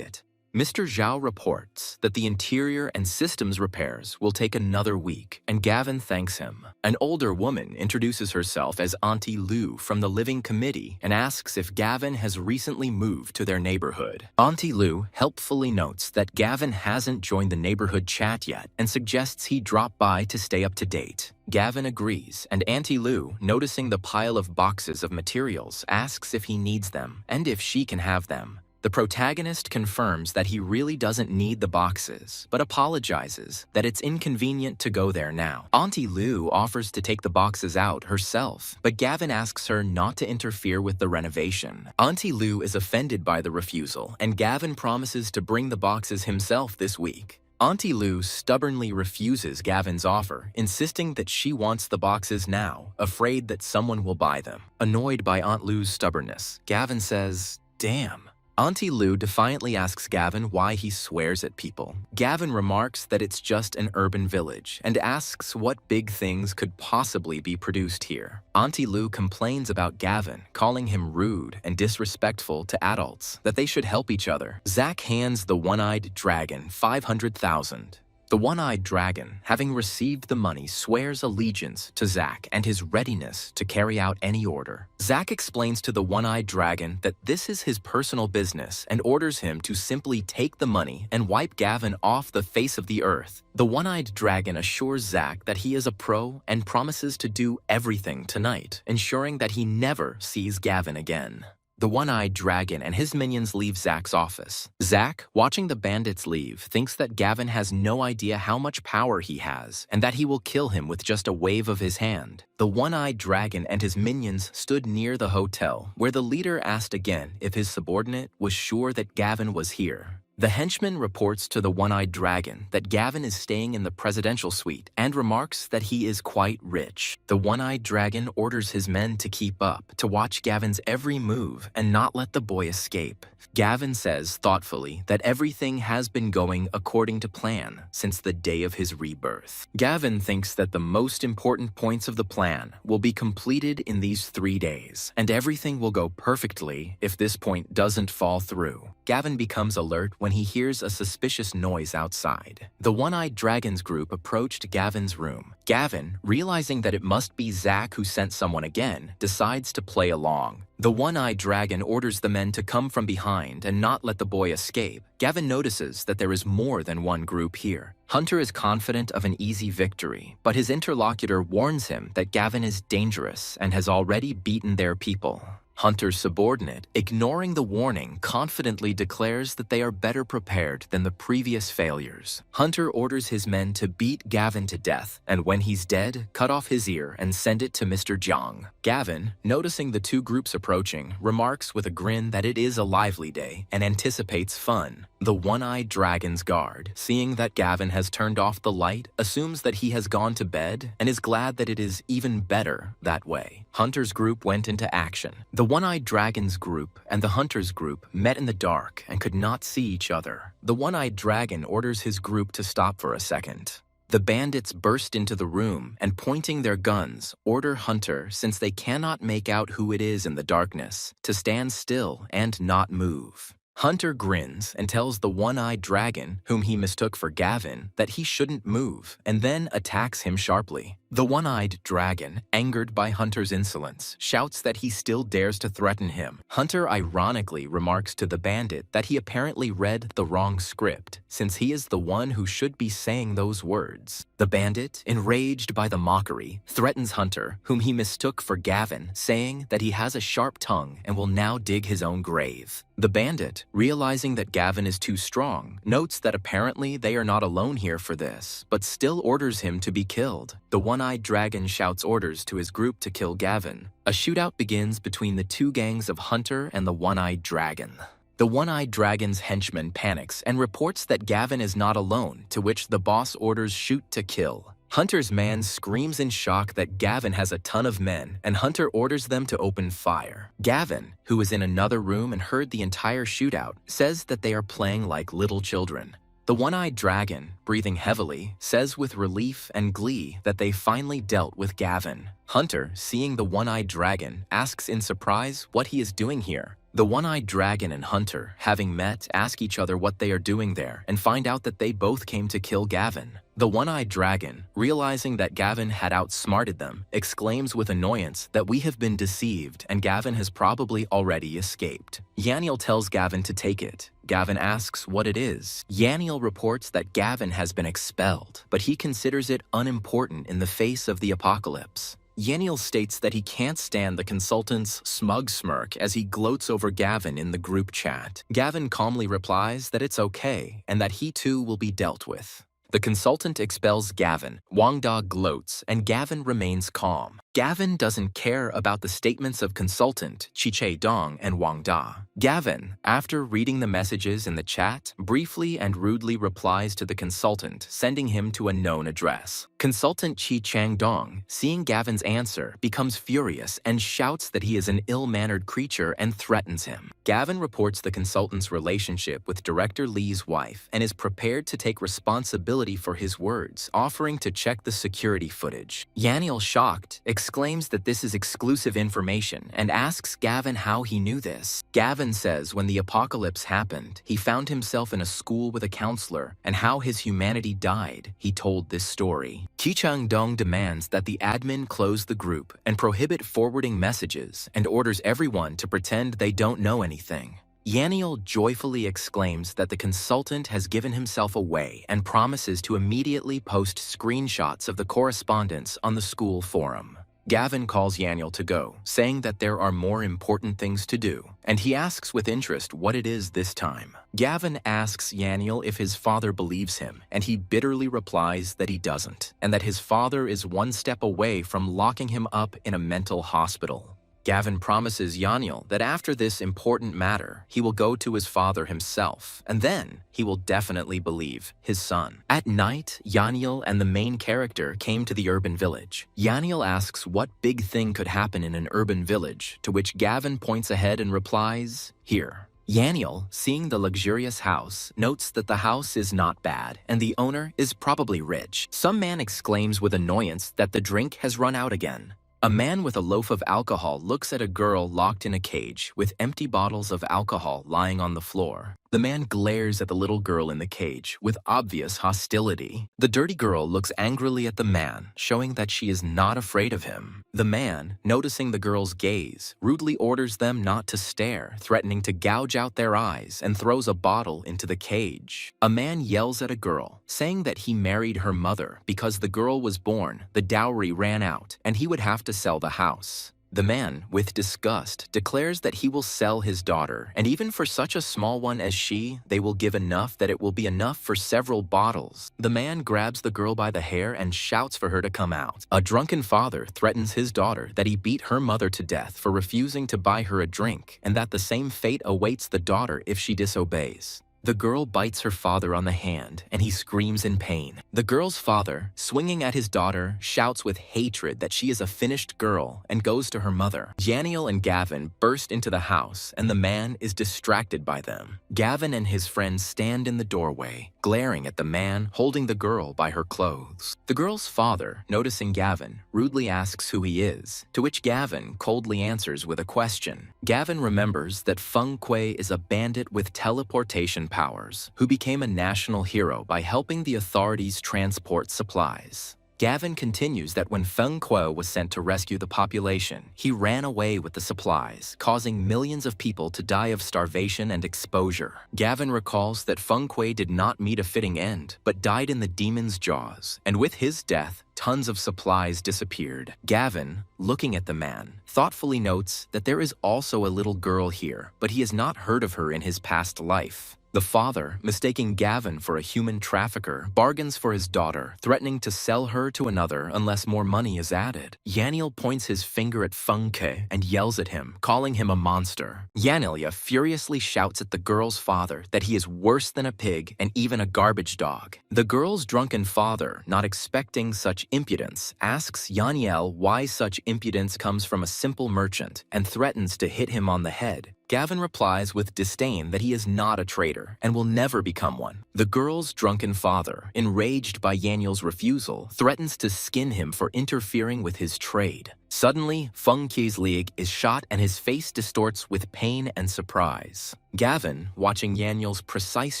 it. Mr. Zhao reports that the interior and systems repairs will take another week, and Gavin thanks him. An older woman introduces herself as Auntie Lou from the living committee and asks if Gavin has recently moved to their neighborhood. Auntie Lou helpfully notes that Gavin hasn't joined the neighborhood chat yet and suggests he drop by to stay up to date. Gavin agrees, and Auntie Lou, noticing the pile of boxes of materials, asks if he needs them and if she can have them. The protagonist confirms that he really doesn't need the boxes, but apologizes that it's inconvenient to go there now. Auntie Lou offers to take the boxes out herself, but Gavin asks her not to interfere with the renovation. Auntie Lou is offended by the refusal, and Gavin promises to bring the boxes himself this week. Auntie Lou stubbornly refuses Gavin's offer, insisting that she wants the boxes now, afraid that someone will buy them. Annoyed by Aunt Lou's stubbornness, Gavin says, "Damn." Auntie Lou defiantly asks Gavin why he swears at people. Gavin remarks that it's just an urban village and asks what big things could possibly be produced here. Auntie Lou complains about Gavin, calling him rude and disrespectful to adults, that they should help each other. Zach hands the one-eyed dragon 500,000. The one-eyed dragon, having received the money, swears allegiance to Zach and his readiness to carry out any order. Zach explains to the one-eyed dragon that this is his personal business and orders him to simply take the money and wipe Gavin off the face of the earth. The one-eyed dragon assures Zach that he is a pro and promises to do everything tonight, ensuring that he never sees Gavin again. The one-eyed dragon and his minions leave Zach's office. Zach, watching the bandits leave, thinks that Gavin has no idea how much power he has and that he will kill him with just a wave of his hand. The one-eyed dragon and his minions stood near the hotel, where the leader asked again if his subordinate was sure that Gavin was here. The henchman reports to the one-eyed dragon that Gavin is staying in the presidential suite and remarks that he is quite rich. The one-eyed dragon orders his men to keep up, to watch Gavin's every move and not let the boy escape. Gavin says thoughtfully that everything has been going according to plan since the day of his rebirth. Gavin thinks that the most important points of the plan will be completed in these 3 days, and everything will go perfectly if this point doesn't fall through. Gavin becomes alert when he hears a suspicious noise outside. The one-eyed dragon's group approached Gavin's room. Gavin, realizing that it must be Zach who sent someone again, decides to play along. The one-eyed dragon orders the men to come from behind and not let the boy escape. Gavin notices that there is more than one group here. Hunter is confident of an easy victory, but his interlocutor warns him that Gavin is dangerous and has already beaten their people. Hunter's subordinate, ignoring the warning, confidently declares that they are better prepared than the previous failures. Hunter orders his men to beat Gavin to death, and when he's dead, cut off his ear and send it to Mr. Jiang. Gavin, noticing the two groups approaching, remarks with a grin that it is a lively day and anticipates fun. The one-eyed dragon's guard, seeing that Gavin has turned off the light, assumes that he has gone to bed and is glad that it is even better that way. Hunter's group went into action. The one-eyed dragon's group and the hunter's group met in the dark and could not see each other. The one-eyed dragon orders his group to stop for a second. The bandits burst into the room and, pointing their guns, order Hunter, since they cannot make out who it is in the darkness, to stand still and not move. Hunter grins and tells the one-eyed dragon, whom he mistook for Gavin, that he shouldn't move, and then attacks him sharply. The one-eyed dragon, angered by Hunter's insolence, shouts that he still dares to threaten him. Hunter ironically remarks to the bandit that he apparently read the wrong script, since he is the one who should be saying those words. The bandit, enraged by the mockery, threatens Hunter, whom he mistook for Gavin, saying that he has a sharp tongue and will now dig his own grave. The bandit, realizing that Gavin is too strong, notes that apparently they are not alone here for this, but still orders him to be killed. The one-eyed dragon shouts orders to his group to kill Gavin. A shootout begins between the two gangs of Hunter and the one-eyed dragon. The one-eyed dragon's henchman panics and reports that Gavin is not alone, to which the boss orders shoot to kill. Hunter's man screams in shock that Gavin has a ton of men, and Hunter orders them to open fire. Gavin, who is in another room and heard the entire shootout, says that they are playing like little children. The one-eyed dragon, breathing heavily, says with relief and glee that they finally dealt with Gavin. Hunter, seeing the one-eyed dragon, asks in surprise what he is doing here. The one-eyed dragon and Hunter, having met, ask each other what they are doing there and find out that they both came to kill Gavin. The one-eyed dragon, realizing that Gavin had outsmarted them, exclaims with annoyance that we have been deceived and Gavin has probably already escaped. Yahello tells Gavin to take it. Gavin asks what it is. Yahello reports that Gavin has been expelled, but he considers it unimportant in the face of the apocalypse. Yahello states that he can't stand the consultant's smug smirk as he gloats over Gavin in the group chat. Gavin calmly replies that it's okay and that he too will be dealt with. The consultant expels Gavin, Wangda gloats, and Gavin remains calm. Gavin doesn't care about the statements of consultant Chiche Dong and Wangda. Gavin, after reading the messages in the chat, briefly and rudely replies to the consultant, sending him to a known address. Consultant Chi Chang Dong, seeing Gavin's answer, becomes furious and shouts that he is an ill-mannered creature and threatens him. Gavin reports the consultant's relationship with Director Lee's wife and is prepared to take responsibility for his words, offering to check the security footage. Yahello, shocked, exclaims that this is exclusive information and asks Gavin how he knew this. Gavin says when the apocalypse happened, he found himself in a school with a counselor, and how his humanity died, he told this story. Qichang Dong demands that the admin close the group and prohibit forwarding messages and orders everyone to pretend they don't know anything. Yahello joyfully exclaims that the consultant has given himself away and promises to immediately post screenshots of the correspondence on the school forum. Gavin calls Yahello to go, saying that there are more important things to do, and he asks with interest what it is this time. Gavin asks Yahello if his father believes him, and he bitterly replies that he doesn't, and that his father is one step away from locking him up in a mental hospital. Gavin promises Yahello that after this important matter, he will go to his father himself, and then he will definitely believe his son. At night, Yahello and the main character came to the urban village. Yahello asks what big thing could happen in an urban village, to which Gavin points ahead and replies, "Here." Yahello, seeing the luxurious house, notes that the house is not bad, and the owner is probably rich. Some man exclaims with annoyance that the drink has run out again. A man with a loaf of alcohol looks at a girl locked in a cage with empty bottles of alcohol lying on the floor. The man glares at the little girl in the cage with obvious hostility. The dirty girl looks angrily at the man, showing that she is not afraid of him. The man, noticing the girl's gaze, rudely orders them not to stare, threatening to gouge out their eyes, and throws a bottle into the cage. A man yells at a girl, saying that he married her mother because the girl was born, the dowry ran out, and he would have to sell the house. The man, with disgust, declares that he will sell his daughter, and even for such a small one as she, they will give enough that it will be enough for several bottles. The man grabs the girl by the hair and shouts for her to come out. A drunken father threatens his daughter that he beat her mother to death for refusing to buy her a drink, and that the same fate awaits the daughter if she disobeys. The girl bites her father on the hand, and he screams in pain. The girl's father, swinging at his daughter, shouts with hatred that she is a finished girl and goes to her mother. Yahello and Gavin burst into the house, and the man is distracted by them. Gavin and his friends stand in the doorway, glaring at the man holding the girl by her clothes. The girl's father, noticing Gavin, rudely asks who he is, to which Gavin coldly answers with a question. Gavin remembers that Feng Kuei is a bandit with teleportation powers, who became a national hero by helping the authorities transport supplies. Gavin continues that when Feng Kuei was sent to rescue the population, he ran away with the supplies, causing millions of people to die of starvation and exposure. Gavin recalls that Feng Kuei did not meet a fitting end, but died in the demon's jaws, and with his death, tons of supplies disappeared. Gavin, looking at the man, thoughtfully notes that there is also a little girl here, but he has not heard of her in his past life. The father, mistaking Gavin for a human trafficker, bargains for his daughter, threatening to sell her to another unless more money is added. Yahello points his finger at Fengke and yells at him, calling him a monster. Yahello furiously shouts at the girl's father that he is worse than a pig and even a garbage dog. The girl's drunken father, not expecting such impudence, asks Yahello why such impudence comes from a simple merchant and threatens to hit him on the head. Gavin replies with disdain that he is not a traitor and will never become one. The girl's drunken father, enraged by Yahello's refusal, threatens to skin him for interfering with his trade. Suddenly, Fengke's leg is shot and his face distorts with pain and surprise. Gavin, watching Yahello's precise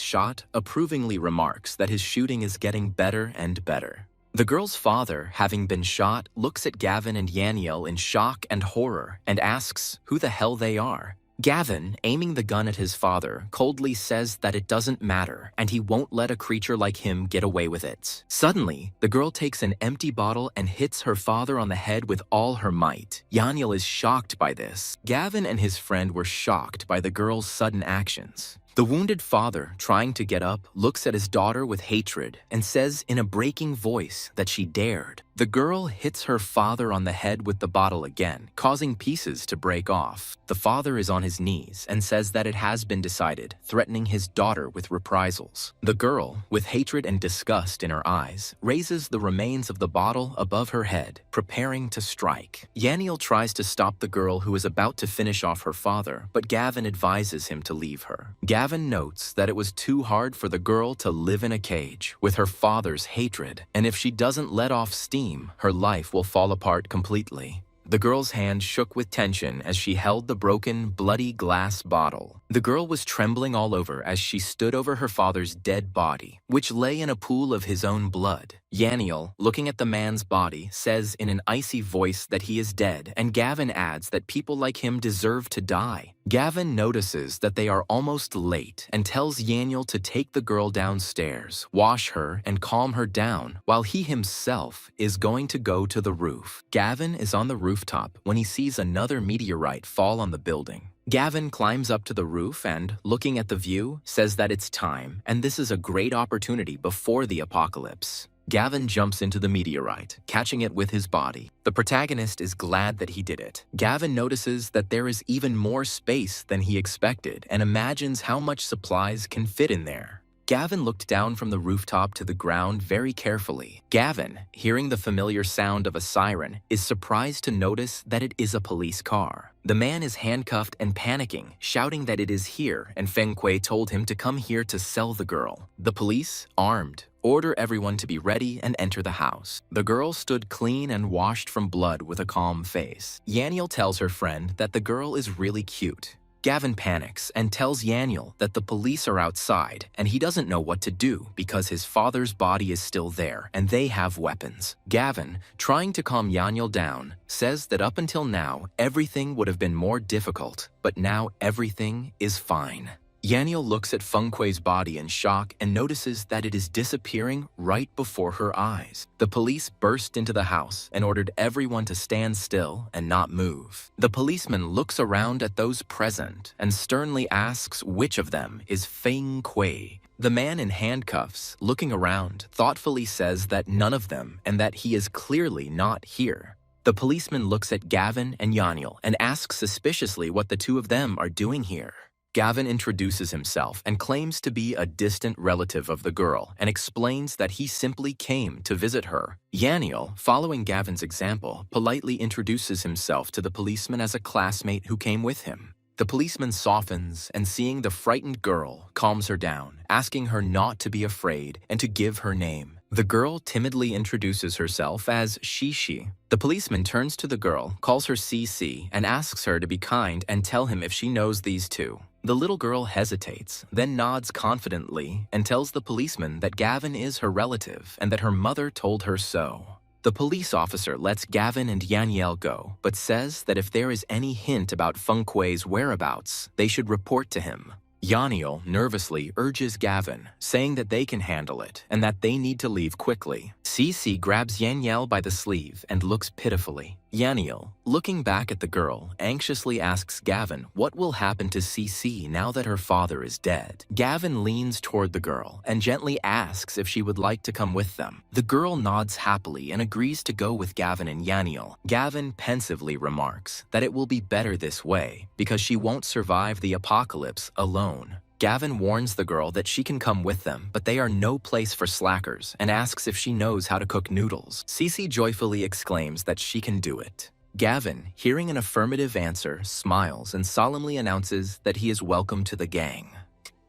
shot, approvingly remarks that his shooting is getting better and better. The girl's father, having been shot, looks at Gavin and Yahello in shock and horror and asks who the hell they are. Gavin, aiming the gun at his father, coldly says that it doesn't matter and he won't let a creature like him get away with it. Suddenly, the girl takes an empty bottle and hits her father on the head with all her might. Yahello is shocked by this. Gavin and his friend were shocked by the girl's sudden actions. The wounded father, trying to get up, looks at his daughter with hatred and says in a breaking voice that she dared. The girl hits her father on the head with the bottle again, causing pieces to break off. The father is on his knees and says that it has been decided, threatening his daughter with reprisals. The girl, with hatred and disgust in her eyes, raises the remains of the bottle above her head, preparing to strike. Yahello tries to stop the girl who is about to finish off her father, but Gavin advises him to leave her. Gavin notes that it was too hard for the girl to live in a cage with her father's hatred, and if she doesn't let off steam, her life will fall apart completely. The girl's hand shook with tension as she held the broken, bloody glass bottle. The girl was trembling all over as she stood over her father's dead body, which lay in a pool of his own blood. Yahello, looking at the man's body, says in an icy voice that he is dead, and Gavin adds that people like him deserve to die. Gavin notices that they are almost late and tells Yahello to take the girl downstairs, wash her, and calm her down, while he himself is going to go to the roof. Gavin is on the rooftop when he sees another meteorite fall on the building. Gavin climbs up to the roof and, looking at the view, says that it's time, and this is a great opportunity before the apocalypse. Gavin jumps into the meteorite, catching it with his body. The protagonist is glad that he did it. Gavin notices that there is even more space than he expected and imagines how much supplies can fit in there. Gavin looked down from the rooftop to the ground very carefully. Gavin, hearing the familiar sound of a siren, is surprised to notice that it is a police car. The man is handcuffed and panicking, shouting that it is here, and Fengke told him to come here to sell the girl. The police, armed, order everyone to be ready and enter the house. The girl stood clean and washed from blood with a calm face. Yahello tells her friend that the girl is really cute. Gavin panics and tells Yahello that the police are outside and he doesn't know what to do because his father's body is still there and they have weapons. Gavin, trying to calm Yahello down, says that up until now, everything would have been more difficult, but now everything is fine. Yahello looks at Fengke's body in shock and notices that it is disappearing right before her eyes. The police burst into the house and ordered everyone to stand still and not move. The policeman looks around at those present and sternly asks which of them is Fengke. The man in handcuffs, looking around, thoughtfully says that none of them and that he is clearly not here. The policeman looks at Gavin and Yahello and asks suspiciously what the two of them are doing here. Gavin introduces himself and claims to be a distant relative of the girl and explains that he simply came to visit her. Yahello, following Gavin's example, politely introduces himself to the policeman as a classmate who came with him. The policeman softens and, seeing the frightened girl, calms her down, asking her not to be afraid and to give her name. The girl timidly introduces herself as Shishi. The policeman turns to the girl, calls her CC, and asks her to be kind and tell him if she knows these two. The little girl hesitates, then nods confidently and tells the policeman that Gavin is her relative and that her mother told her so. The police officer lets Gavin and Yahello go, but says that if there is any hint about Fengke's whereabouts, they should report to him. Yahello nervously urges Gavin, saying that they can handle it and that they need to leave quickly. Cece grabs Yahello by the sleeve and looks pitifully. Yahello, looking back at the girl, anxiously asks Gavin what will happen to Cece now that her father is dead. Gavin leans toward the girl and gently asks if she would like to come with them. The girl nods happily and agrees to go with Gavin and Yahello. Gavin pensively remarks that it will be better this way because she won't survive the apocalypse alone. Gavin warns the girl that she can come with them, but they are no place for slackers, and asks if she knows how to cook noodles. Cece joyfully exclaims that she can do it. Gavin, hearing an affirmative answer, smiles and solemnly announces that he is welcome to the gang.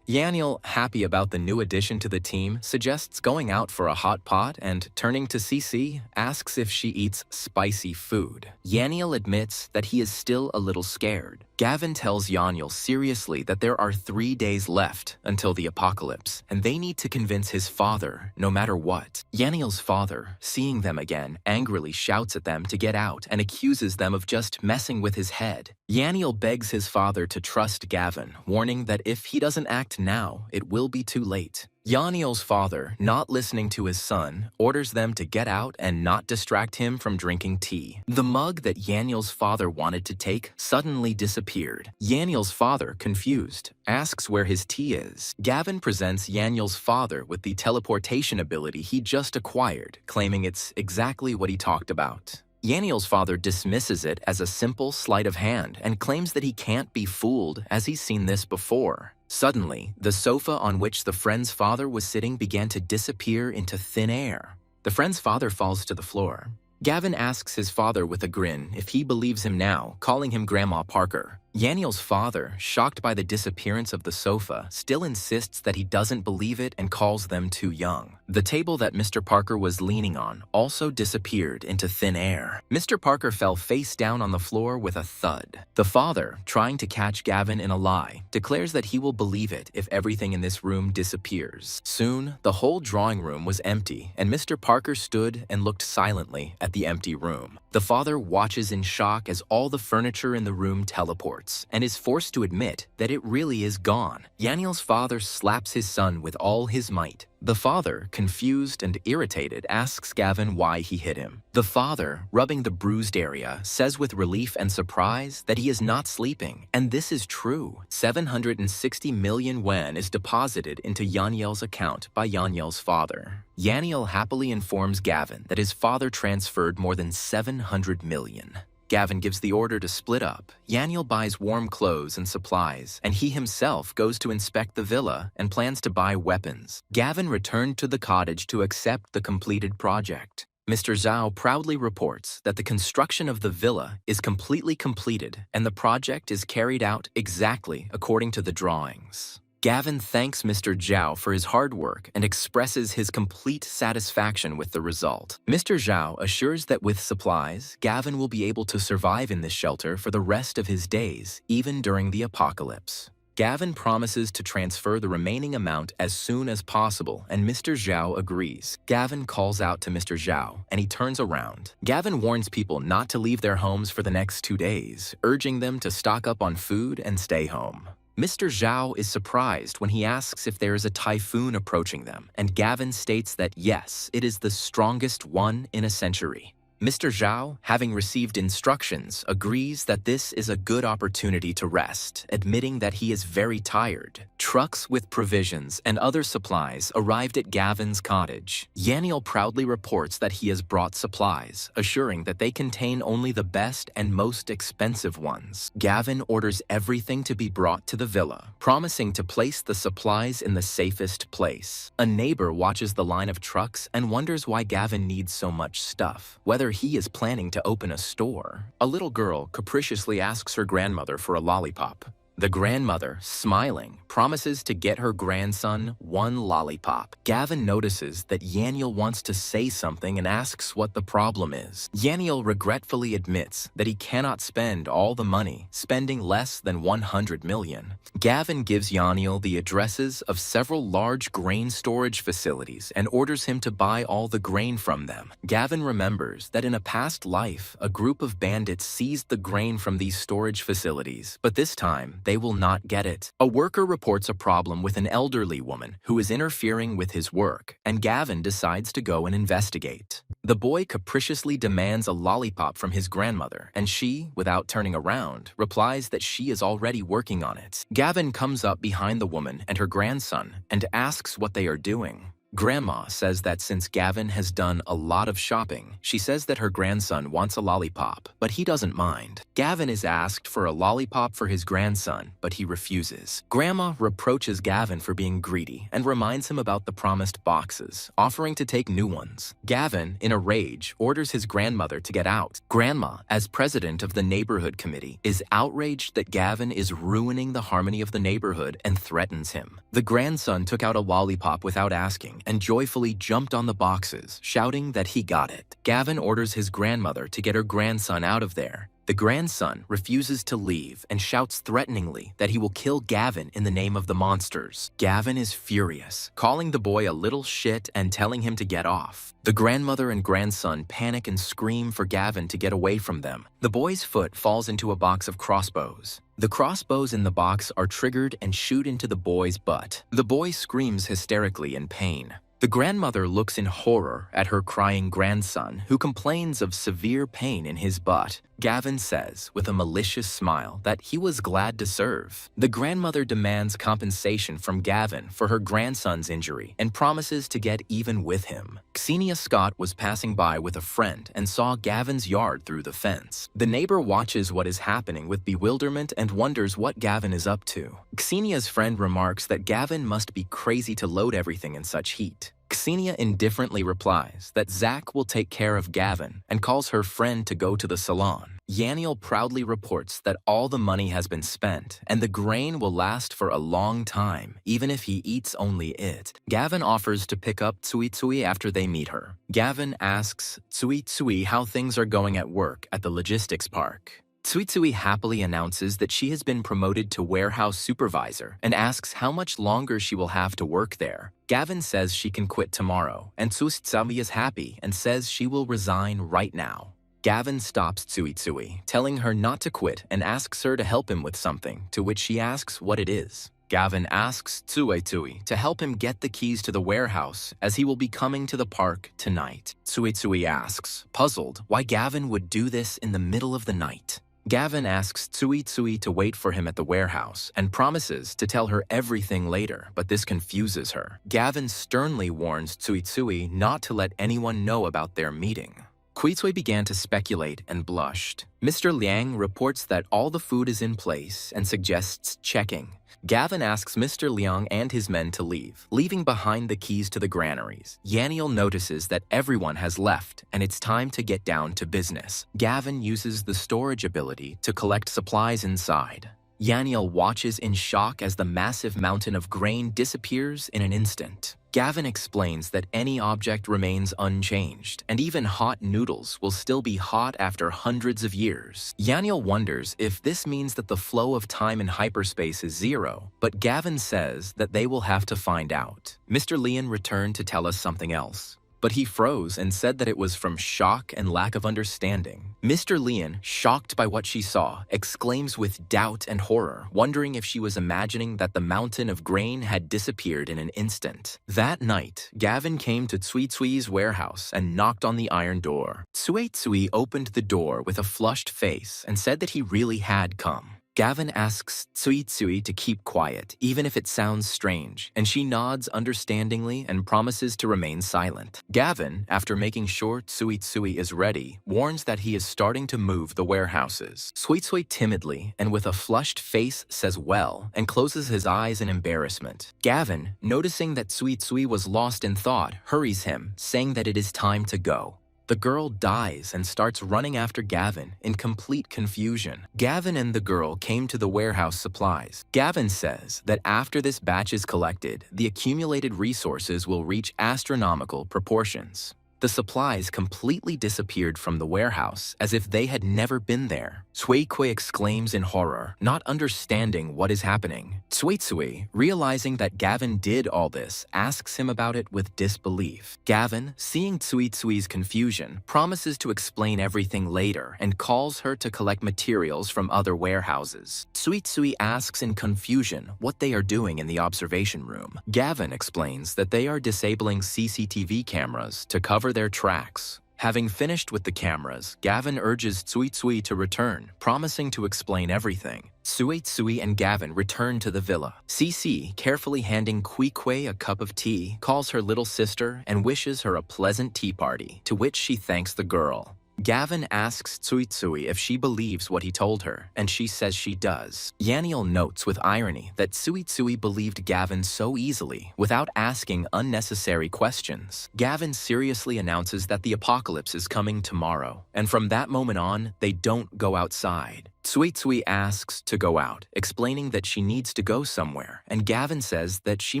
Yahello, happy about the new addition to the team, suggests going out for a hot pot and, turning to Cece, asks if she eats spicy food. Yahello admits that he is still a little scared. Gavin tells Yahello seriously that there are 3 days left until the apocalypse, and they need to convince his father no matter what. Yahello's father, seeing them again, angrily shouts at them to get out and accuses them of just messing with his head. Yahello begs his father to trust Gavin, warning that if he doesn't act now, it will be too late. Yahello's father, not listening to his son, orders them to get out and not distract him from drinking tea. The mug that Yahello's father wanted to take suddenly disappeared. Yahello's father, confused, asks where his tea is. Gavin presents Yahello's father with the teleportation ability he just acquired, claiming it's exactly what he talked about. Yahello's father dismisses it as a simple sleight of hand and claims that he can't be fooled as he's seen this before. Suddenly, the sofa on which the friend's father was sitting began to disappear into thin air. The friend's father falls to the floor. Gavin asks his father with a grin if he believes him now, calling him Grandma Parker. Yahello's father, shocked by the disappearance of the sofa, still insists that he doesn't believe it and calls them too young. The table that Mr. Parker was leaning on also disappeared into thin air. Mr. Parker fell face down on the floor with a thud. The father, trying to catch Gavin in a lie, declares that he will believe it if everything in this room disappears. Soon, the whole drawing room was empty, and Mr. Parker stood and looked silently at the empty room. The father watches in shock as all the furniture in the room teleports and is forced to admit that it really is gone. Yahello's father slaps his son with all his might. The father, confused and irritated, asks Gavin why he hit him. The father, rubbing the bruised area, says with relief and surprise that he is not sleeping, and this is true. 760 million yen is deposited into Yahello's account by Yahello's father. Yahello happily informs Gavin that his father transferred more than 700 million. Gavin gives the order to split up. Yahello buys warm clothes and supplies, and he himself goes to inspect the villa and plans to buy weapons. Gavin returned to the cottage to accept the completed project. Mr. Zhao proudly reports that the construction of the villa is completely completed and the project is carried out exactly according to the drawings. Gavin thanks Mr. Zhao for his hard work and expresses his complete satisfaction with the result. Mr. Zhao assures that with supplies, Gavin will be able to survive in this shelter for the rest of his days, even during the apocalypse. Gavin promises to transfer the remaining amount as soon as possible, and Mr. Zhao agrees. Gavin calls out to Mr. Zhao, and he turns around. Gavin warns people not to leave their homes for the next 2 days, urging them to stock up on food and stay home. Mr. Zhao is surprised when he asks if there is a typhoon approaching them, and Gavin states that yes, it is the strongest one in a century. Mr. Zhao, having received instructions, agrees that this is a good opportunity to rest, admitting that he is very tired. Trucks with provisions and other supplies arrived at Gavin's cottage. Yahello proudly reports that he has brought supplies, assuring that they contain only the best and most expensive ones. Gavin orders everything to be brought to the villa, promising to place the supplies in the safest place. A neighbor watches the line of trucks and wonders why Gavin needs so much stuff, whether he is planning to open a store. A little girl capriciously asks her grandmother for a lollipop. The grandmother, smiling, promises to get her grandson 1 lollipop. Gavin notices that Yahello wants to say something and asks what the problem is. Yahello regretfully admits that he cannot spend all the money, spending less than 100 million. Gavin gives Yahello the addresses of several large grain storage facilities and orders him to buy all the grain from them. Gavin remembers that in a past life, a group of bandits seized the grain from these storage facilities, but this time, they will not get it. A worker reports a problem with an elderly woman who is interfering with his work, and Gavin decides to go and investigate. The boy capriciously demands a lollipop from his grandmother, and she, without turning around, replies that she is already working on it. Gavin comes up behind the woman and her grandson and asks what they are doing. Grandma says that since Gavin has done a lot of shopping, she says that her grandson wants a lollipop, but he doesn't mind. Gavin is asked for a lollipop for his grandson, but he refuses. Grandma reproaches Gavin for being greedy and reminds him about the promised boxes, offering to take new ones. Gavin, in a rage, orders his grandmother to get out. Grandma, as president of the neighborhood committee, is outraged that Gavin is ruining the harmony of the neighborhood and threatens him. The grandson took out a lollipop without asking and joyfully jumped on the boxes, shouting that he got it. Gavin orders his grandmother to get her grandson out of there. The grandson refuses to leave and shouts threateningly that he will kill Gavin in the name of the monsters. Gavin is furious, calling the boy a little shit and telling him to get off. The grandmother and grandson panic and scream for Gavin to get away from them. The boy's foot falls into a box of crossbows. The crossbows in the box are triggered and shoot into the boy's butt. The boy screams hysterically in pain. The grandmother looks in horror at her crying grandson, who complains of severe pain in his butt. Gavin says, with a malicious smile, that he was glad to serve. The grandmother demands compensation from Gavin for her grandson's injury and promises to get even with him. Xenia Scott was passing by with a friend and saw Gavin's yard through the fence. The neighbor watches what is happening with bewilderment and wonders what Gavin is up to. Xenia's friend remarks that Gavin must be crazy to load everything in such heat. Xenia indifferently replies that Zach will take care of Gavin and calls her friend to go to the salon. Yahello proudly reports that all the money has been spent and the grain will last for a long time, even if he eats only it. Gavin offers to pick up Tsui Tsui after they meet her. Gavin asks Tsui Tsui how things are going at work at the logistics park. Tsui Tsui happily announces that she has been promoted to warehouse supervisor and asks how much longer she will have to work there. Gavin says she can quit tomorrow, and Tsui Tsui is happy and says she will resign right now. Gavin stops Tsui Tsui, telling her not to quit and asks her to help him with something, to which she asks what it is. Gavin asks Tsui Tsui to help him get the keys to the warehouse as he will be coming to the park tonight. Tsui Tsui asks, puzzled, why Gavin would do this in the middle of the night. Gavin asks Tsui Tsui to wait for him at the warehouse and promises to tell her everything later, but this confuses her. Gavin sternly warns Tsui Tsui not to let anyone know about their meeting. Tsui began to speculate and blushed. Mr. Liang reports that all the food is in place and suggests checking. Gavin asks Mr. Liang and his men to leave, leaving behind the keys to the granaries. Yahello notices that everyone has left and it's time to get down to business. Gavin uses the storage ability to collect supplies inside. Yahello watches in shock as the massive mountain of grain disappears in an instant. Gavin explains that any object remains unchanged, and even hot noodles will still be hot after hundreds of years. Yahello wonders if this means that the flow of time in hyperspace is zero, but Gavin says that they will have to find out. Mr. Lian returned to tell us something else, but he froze and said that it was from shock and lack of understanding. Mr. Lian, shocked by what she saw, exclaims with doubt and horror, wondering if she was imagining that the mountain of grain had disappeared in an instant. That night, Gavin came to Tsui Tsui's warehouse and knocked on the iron door. Tsui Tsui opened the door with a flushed face and said that he really had come. Gavin asks Tsui Tsui to keep quiet, even if it sounds strange, and she nods understandingly and promises to remain silent. Gavin, after making sure Tsui Tsui is ready, warns that he is starting to move the warehouses. Tsui Tsui timidly and with a flushed face says well and closes his eyes in embarrassment. Gavin, noticing that Tsui Tsui was lost in thought, hurries him, saying that it is time to go. The girl dies and starts running after Gavin in complete confusion. Gavin and the girl came to the warehouse supplies. Gavin says that after this batch is collected, the accumulated resources will reach astronomical proportions. The supplies completely disappeared from the warehouse as if they had never been there. Tsuikui exclaims in horror, not understanding what is happening. Tsuitsui, realizing that Gavin did all this, asks him about it with disbelief. Gavin, seeing Tsuitsui's confusion, promises to explain everything later and calls her to collect materials from other warehouses. Tsuitsui asks in confusion what they are doing in the observation room. Gavin explains that they are disabling CCTV cameras to cover their tracks. Having finished with the cameras, Gavin urges Tsuitsui to return, promising to explain everything. Tsuitsui and Gavin return to the villa. Cici, carefully handing Queequeg a cup of tea, calls her little sister and wishes her a pleasant tea party, to which she thanks the girl. Gavin asks Tsuitsui if she believes what he told her, and she says she does. Yahello notes with irony that Tsuitsui believed Gavin so easily, without asking unnecessary questions. Gavin seriously announces that the apocalypse is coming tomorrow, and from that moment on, they don't go outside. Tsuitsui asks to go out, explaining that she needs to go somewhere, and Gavin says that she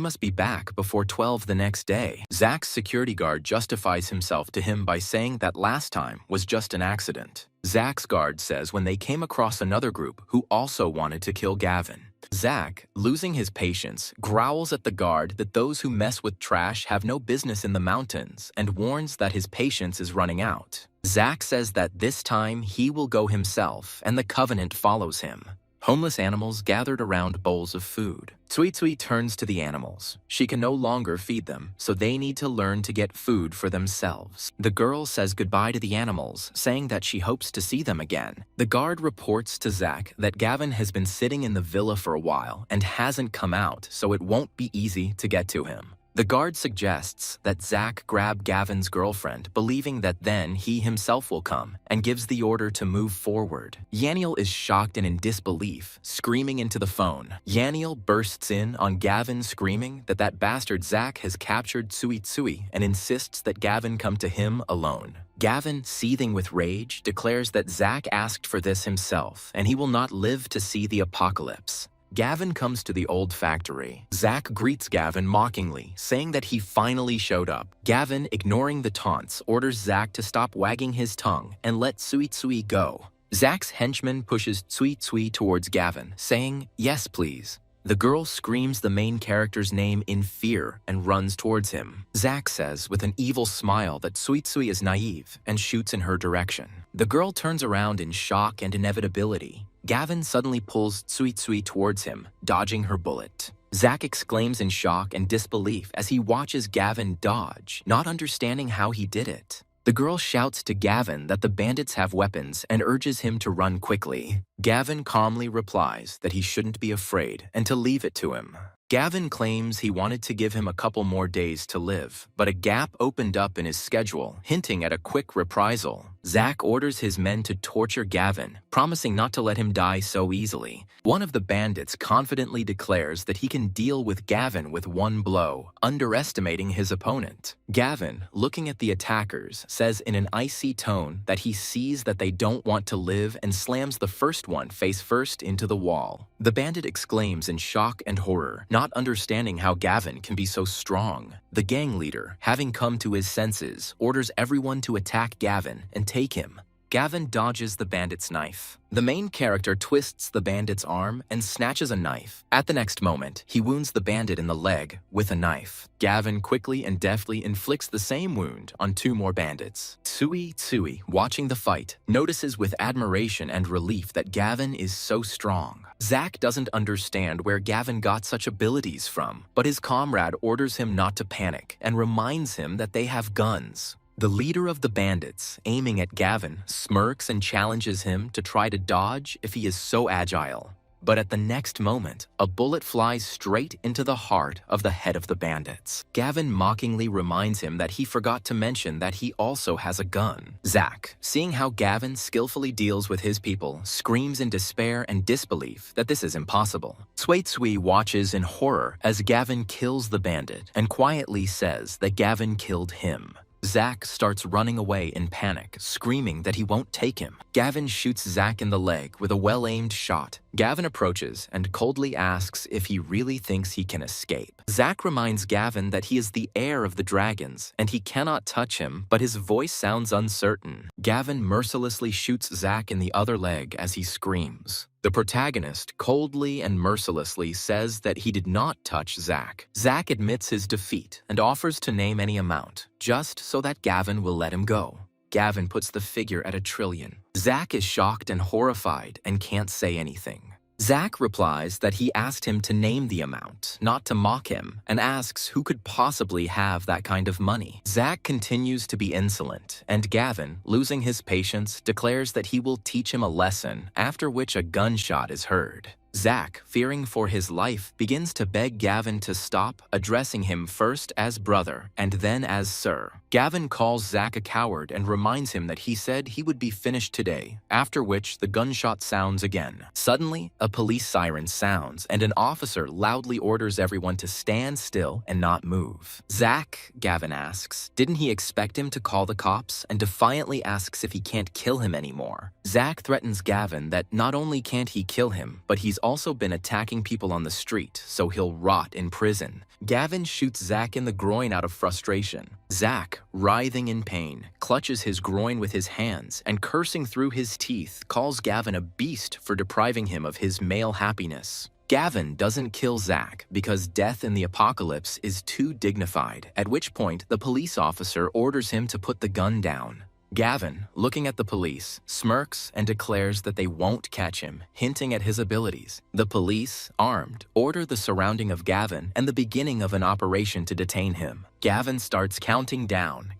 must be back before 12 the next day. Zach's security guard justifies himself to him by saying that last time was just an accident. Zach's guard says when they came across another group who also wanted to kill Gavin. Zach, losing his patience, growls at the guard that those who mess with trash have no business in the mountains and warns that his patience is running out. Zach says that this time he will go himself and the Covenant follows him. Homeless animals gathered around bowls of food. Tsuitsui turns to the animals. She can no longer feed them, so they need to learn to get food for themselves. The girl says goodbye to the animals, saying that she hopes to see them again. The guard reports to Zach that Gavin has been sitting in the villa for a while and hasn't come out, so it won't be easy to get to him. The guard suggests that Zach grab Gavin's girlfriend, believing that then he himself will come, and gives the order to move forward. Yahello is shocked and in disbelief, screaming into the phone. Yahello bursts in on Gavin, screaming that that bastard Zach has captured Tsuitsui and insists that Gavin come to him alone. Gavin, seething with rage, declares that Zach asked for this himself, and he will not live to see the apocalypse. Gavin comes to the old factory. Zach greets Gavin mockingly, saying that he finally showed up. Gavin, ignoring the taunts, orders Zach to stop wagging his tongue and let Tsuitsui go. Zach's henchman pushes Tsuitsui towards Gavin, saying, "Yes, please." The girl screams the main character's name in fear and runs towards him. Zach says with an evil smile that Tsuitsui is naive and shoots in her direction. The girl turns around in shock and inevitability. Gavin suddenly pulls Tsuitsui towards him, dodging her bullet. Zach exclaims in shock and disbelief as he watches Gavin dodge, not understanding how he did it. The girl shouts to Gavin that the bandits have weapons and urges him to run quickly. Gavin calmly replies that he shouldn't be afraid and to leave it to him. Gavin claims he wanted to give him a couple more days to live, but a gap opened up in his schedule, hinting at a quick reprisal. Zach orders his men to torture Gavin, promising not to let him die so easily. One of the bandits confidently declares that he can deal with Gavin with one blow, underestimating his opponent. Gavin, looking at the attackers, says in an icy tone that he sees that they don't want to live and slams the first one face first into the wall. The bandit exclaims in shock and horror, not understanding how Gavin can be so strong. The gang leader, having come to his senses, orders everyone to attack Gavin and take him. Gavin dodges the bandit's knife. The main character twists the bandit's arm and snatches a knife. At the next moment, he wounds the bandit in the leg with a knife. Gavin quickly and deftly inflicts the same wound on two more bandits. Tsuitsui, watching the fight, notices with admiration and relief that Gavin is so strong. Zach doesn't understand where Gavin got such abilities from, but his comrade orders him not to panic and reminds him that they have guns. The leader of the bandits, aiming at Gavin, smirks and challenges him to try to dodge if he is so agile. But at the next moment, a bullet flies straight into the heart of the head of the bandits. Gavin mockingly reminds him that he forgot to mention that he also has a gun. Zach, seeing how Gavin skillfully deals with his people, screams in despair and disbelief that this is impossible. Tsuitsui watches in horror as Gavin kills the bandit and quietly says that Gavin killed him. Zach starts running away in panic, screaming that he won't take him. Gavin shoots Zach in the leg with a well-aimed shot, Gavin approaches and coldly asks if he really thinks he can escape. Zack reminds Gavin that he is the heir of the dragons and he cannot touch him, but his voice sounds uncertain. Gavin mercilessly shoots Zack in the other leg as he screams. The protagonist coldly and mercilessly says that he did not touch Zack. Zack admits his defeat and offers to name any amount, just so that Gavin will let him go. Gavin puts the figure at 1 trillion. Zack is shocked and horrified and can't say anything. Zack replies that he asked him to name the amount, not to mock him, and asks who could possibly have that kind of money. Zack continues to be insolent, and Gavin, losing his patience, declares that he will teach him a lesson, after which a gunshot is heard. Zack, fearing for his life, begins to beg Gavin to stop, addressing him first as brother and then as sir. Gavin calls Zack a coward and reminds him that he said he would be finished today, after which the gunshot sounds again. Suddenly, a police siren sounds and an officer loudly orders everyone to stand still and not move. Zack, Gavin asks, didn't he expect him to call the cops, and defiantly asks if he can't kill him anymore. Zack threatens Gavin that not only can't he kill him, but he's also been attacking people on the street, so he'll rot in prison. Gavin shoots Zack in the groin out of frustration. Zack, writhing in pain, clutches his groin with his hands and, cursing through his teeth, calls Gavin a beast for depriving him of his male happiness. Gavin doesn't kill Zack because death in the apocalypse is too dignified, at which point the police officer orders him to put the gun down. Gavin, looking at the police, smirks and declares that they won't catch him, hinting at his abilities. The police, armed, order the surrounding of Gavin and the beginning of an operation to detain him. Gavin starts counting down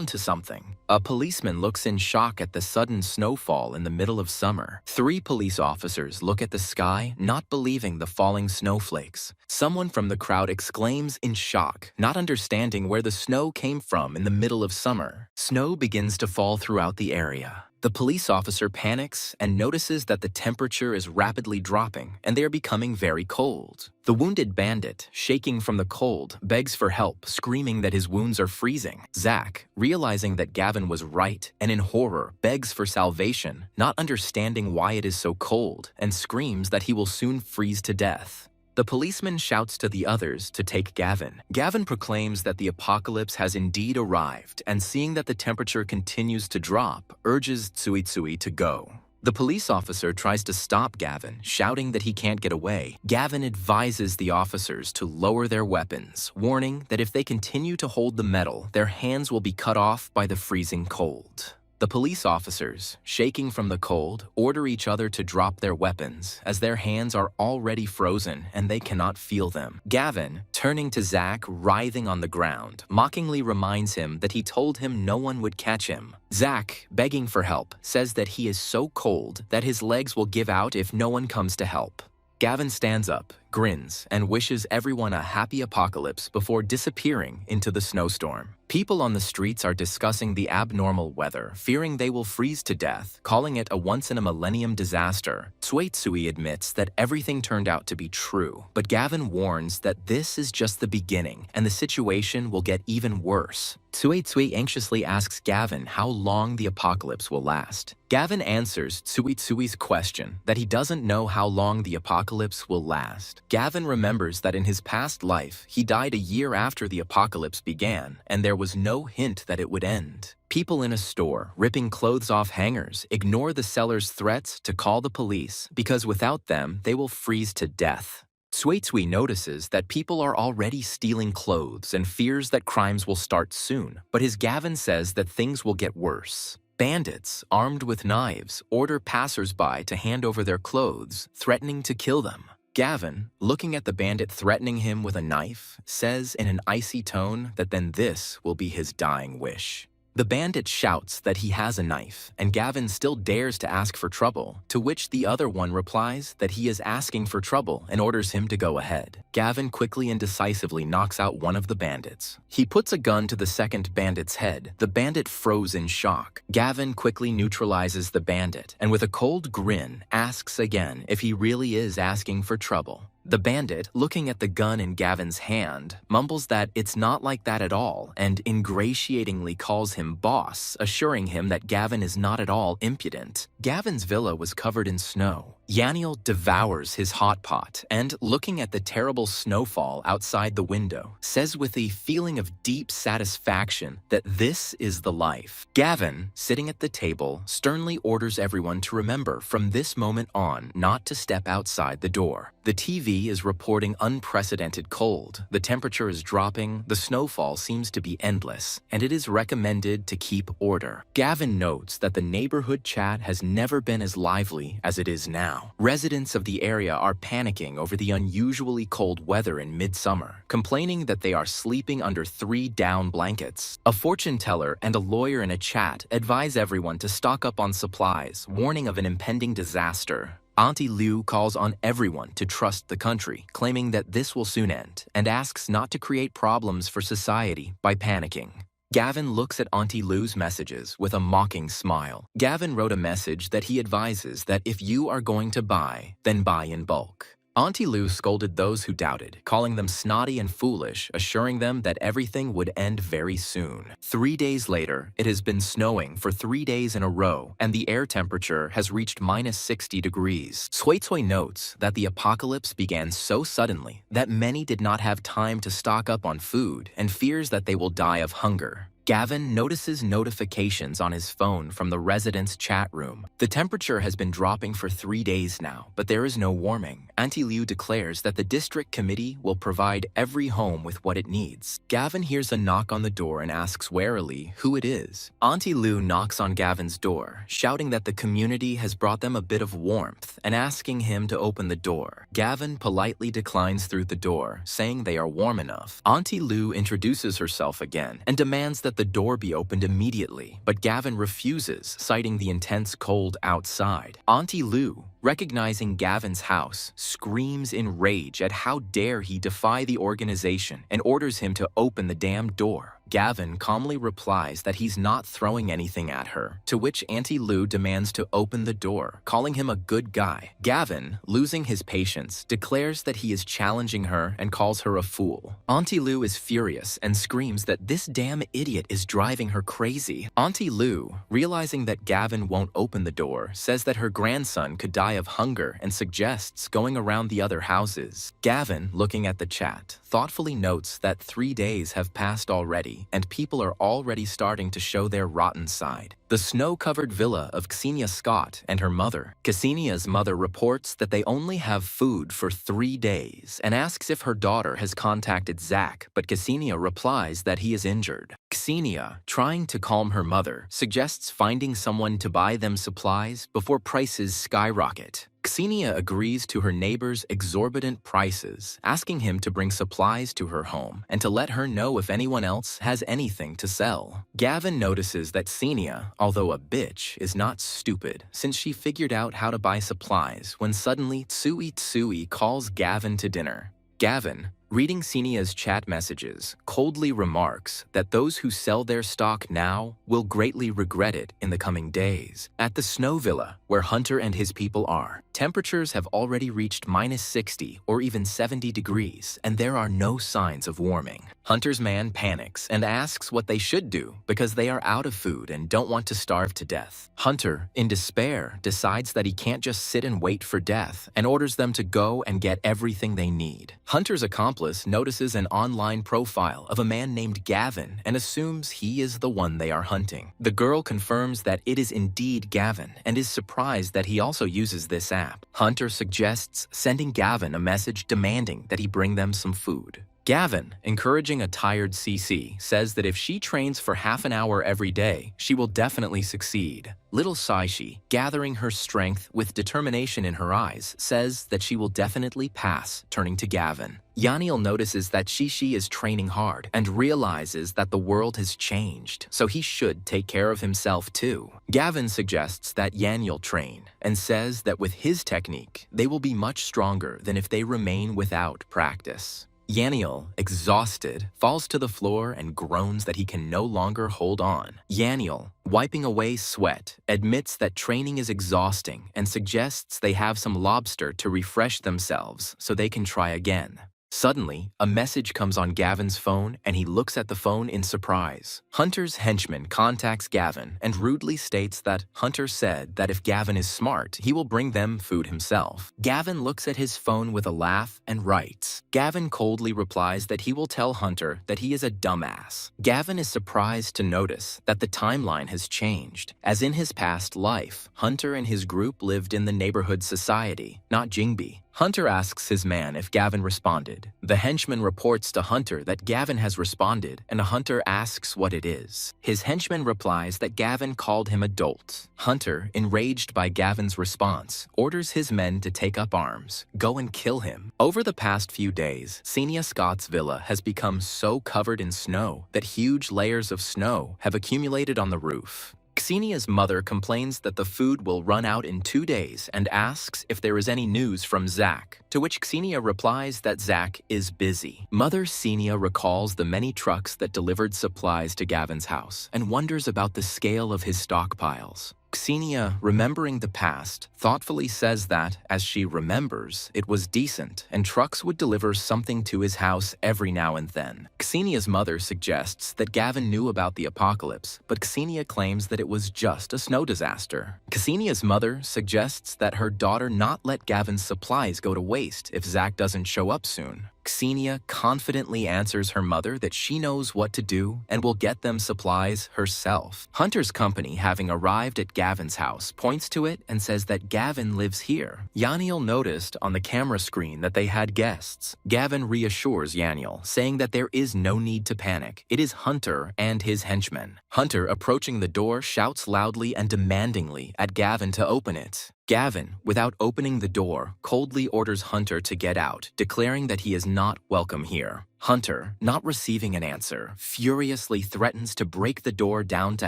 to something. A policeman looks in shock at the sudden snowfall in the middle of summer. 3 police officers look at the sky, not believing the falling snowflakes. Someone from the crowd exclaims in shock, not understanding where the snow came from in the middle of summer. Snow begins to fall throughout the area. The police officer panics and notices that the temperature is rapidly dropping and they are becoming very cold. The wounded bandit, shaking from the cold, begs for help, screaming that his wounds are freezing. Zack, realizing that Gavin was right and in horror, begs for salvation, not understanding why it is so cold, and screams that he will soon freeze to death. The policeman shouts to the others to take Gavin. Gavin proclaims that the apocalypse has indeed arrived, and seeing that the temperature continues to drop, urges Tsuitsui to go. The police officer tries to stop Gavin, shouting that he can't get away. Gavin advises the officers to lower their weapons, warning that if they continue to hold the metal, their hands will be cut off by the freezing cold. The police officers, shaking from the cold, order each other to drop their weapons, as their hands are already frozen and they cannot feel them. Gavin, turning to Zack writhing on the ground, mockingly reminds him that he told him no one would catch him. Zack, begging for help, says that he is so cold that his legs will give out if no one comes to help. Gavin stands up, grins, and wishes everyone a happy apocalypse before disappearing into the snowstorm. People on the streets are discussing the abnormal weather, fearing they will freeze to death, calling it a once-in-a-millennium disaster. Tsuitsui admits that everything turned out to be true, but Gavin warns that this is just the beginning and the situation will get even worse. Tsuitsui anxiously asks Gavin how long the apocalypse will last. Gavin answers Tsuitsui's question that he doesn't know how long the apocalypse will last. Gavin remembers that in his past life, he died a year after the apocalypse began, and there was no hint that it would end. People in a store, ripping clothes off hangers, ignore the seller's threats to call the police because without them, they will freeze to death. Tsuitsui notices that people are already stealing clothes and fears that crimes will start soon, but his Gavin says that things will get worse. Bandits, armed with knives, order passers-by to hand over their clothes, threatening to kill them. Gavin, looking at the bandit threatening him with a knife, says in an icy tone that then this will be his dying wish. The bandit shouts that he has a knife, and Gavin still dares to ask for trouble, to which the other one replies that he is asking for trouble and orders him to go ahead. Gavin quickly and decisively knocks out one of the bandits. He puts a gun to the second bandit's head. The bandit froze in shock. Gavin quickly neutralizes the bandit, and with a cold grin, asks again if he really is asking for trouble. The bandit, looking at the gun in Gavin's hand, mumbles that it's not like that at all and ingratiatingly calls him boss, assuring him that Gavin is not at all impudent. Gavin's villa was covered in snow. Yaniel devours his hot pot and, looking at the terrible snowfall outside the window, says with a feeling of deep satisfaction that this is the life. Gavin, sitting at the table, sternly orders everyone to remember from this moment on not to step outside the door. The TV is reporting unprecedented cold, the temperature is dropping, the snowfall seems to be endless, and it is recommended to keep order. Gavin notes that the neighborhood chat has never been as lively as it is now. Residents of the area are panicking over the unusually cold weather in midsummer, complaining that they are sleeping under 3 down blankets. A fortune teller and a lawyer in a chat advise everyone to stock up on supplies, warning of an impending disaster. Auntie Liu calls on everyone to trust the country, claiming that this will soon end, and asks not to create problems for society by panicking. Gavin looks at Auntie Liu's messages with a mocking smile. Gavin wrote a message that he advises that if you are going to buy, then buy in bulk. Auntie Liu scolded those who doubted, calling them snotty and foolish, assuring them that everything would end very soon. 3 days later, it has been snowing for 3 days in a row, and the air temperature has reached -60 degrees. Suicui notes that the apocalypse began so suddenly that many did not have time to stock up on food and fears that they will die of hunger. Gavin notices notifications on his phone from the residents' chat room. The temperature has been dropping for 3 days now, but there is no warming. Auntie Liu declares that the district committee will provide every home with what it needs. Gavin hears a knock on the door and asks warily who it is. Auntie Liu knocks on Gavin's door, shouting that the community has brought them a bit of warmth and asking him to open the door. Gavin politely declines through the door, saying they are warm enough. Auntie Liu introduces herself again and demands that the door be opened immediately, but Gavin refuses, citing the intense cold outside. Auntie Liu, recognizing Gavin's house, screams in rage at how dare he defy the organization and orders him to open the damn door. Gavin calmly replies that he's not throwing anything at her, to which Auntie Liu demands to open the door, calling him a good guy. Gavin, losing his patience, declares that he is challenging her and calls her a fool. Auntie Liu is furious and screams that this damn idiot is driving her crazy. Auntie Liu, realizing that Gavin won't open the door, says that her grandson could die of hunger and suggests going around the other houses. Gavin, looking at the chat, thoughtfully notes that 3 days have passed already, and people are already starting to show their rotten side. The snow-covered villa of Ksenia Scott and her mother. Ksenia's mother reports that they only have food for 3 days and asks if her daughter has contacted Zach, but Ksenia replies that he is injured. Ksenia, trying to calm her mother, suggests finding someone to buy them supplies before prices skyrocket. Ksenia agrees to her neighbor's exorbitant prices, asking him to bring supplies to her home and to let her know if anyone else has anything to sell. Gavin notices that Ksenia, although a bitch, is not stupid, since she figured out how to buy supplies when suddenly Tsui calls Gavin to dinner. Gavin, reading Ksenia's chat messages, coldly remarks that those who sell their stock now will greatly regret it in the coming days. At the snow villa, where Hunter and his people are, temperatures have already reached -60 or even 70 degrees, and there are no signs of warming. Hunter's man panics and asks what they should do because they are out of food and don't want to starve to death. Hunter, in despair, decides that he can't just sit and wait for death and orders them to go and get everything they need. Hunter's accomplice notices an online profile of a man named Gavin and assumes he is the one they are hunting. The girl confirms that it is indeed Gavin and is surprised that he also uses this app. Hunter suggests sending Gavin a message demanding that he bring them some food. Gavin, encouraging a tired CC, says that if she trains for half an hour every day, she will definitely succeed. Little Saishi, gathering her strength with determination in her eyes, says that she will definitely pass, turning to Gavin. Yaniel notices that Shishi is training hard and realizes that the world has changed, so he should take care of himself too. Gavin suggests that Yaniel train and says that with his technique, they will be much stronger than if they remain without practice. Yaniel, exhausted, falls to the floor and groans that he can no longer hold on. Yaniel, wiping away sweat, admits that training is exhausting and suggests they have some lobster to refresh themselves so they can try again. Suddenly, a message comes on Gavin's phone and he looks at the phone in surprise. Hunter's henchman contacts Gavin and rudely states that Hunter said that if Gavin is smart, he will bring them food himself. Gavin looks at his phone with a laugh and writes. Gavin coldly replies that he will tell Hunter that he is a dumbass. Gavin is surprised to notice that the timeline has changed. As in his past life, Hunter and his group lived in the neighborhood society, not Jingbi. Hunter asks his man if Gavin responded. The henchman reports to Hunter that Gavin has responded, and Hunter asks what it is. His henchman replies that Gavin called him a dolt. Hunter, enraged by Gavin's response, orders his men to take up arms, go and kill him. Over the past few days, Xenia Scott's villa has become so covered in snow that huge layers of snow have accumulated on the roof. Xenia's mother complains that the food will run out in 2 days and asks if there is any news from Zach, to which Xenia replies that Zach is busy. Mother Xenia recalls the many trucks that delivered supplies to Gavin's house and wonders about the scale of his stockpiles. Xenia, remembering the past, thoughtfully says that, as she remembers, it was decent and trucks would deliver something to his house every now and then. Xenia's mother suggests that Gavin knew about the apocalypse, but Xenia claims that it was just a snow disaster. Xenia's mother suggests that her daughter not let Gavin's supplies go to waste if Zach doesn't show up soon. Xenia confidently answers her mother that she knows what to do and will get them supplies herself. Hunter's company, having arrived at Gavin's house, points to it and says that Gavin lives here. Yahello noticed on the camera screen that they had guests. Gavin reassures Yahello, saying that there is no need to panic. It is Hunter and his henchmen. Hunter, approaching the door, shouts loudly and demandingly at Gavin to open it. Gavin, without opening the door, coldly orders Hunter to get out, declaring that he is not welcome here. Hunter, not receiving an answer, furiously threatens to break the door down to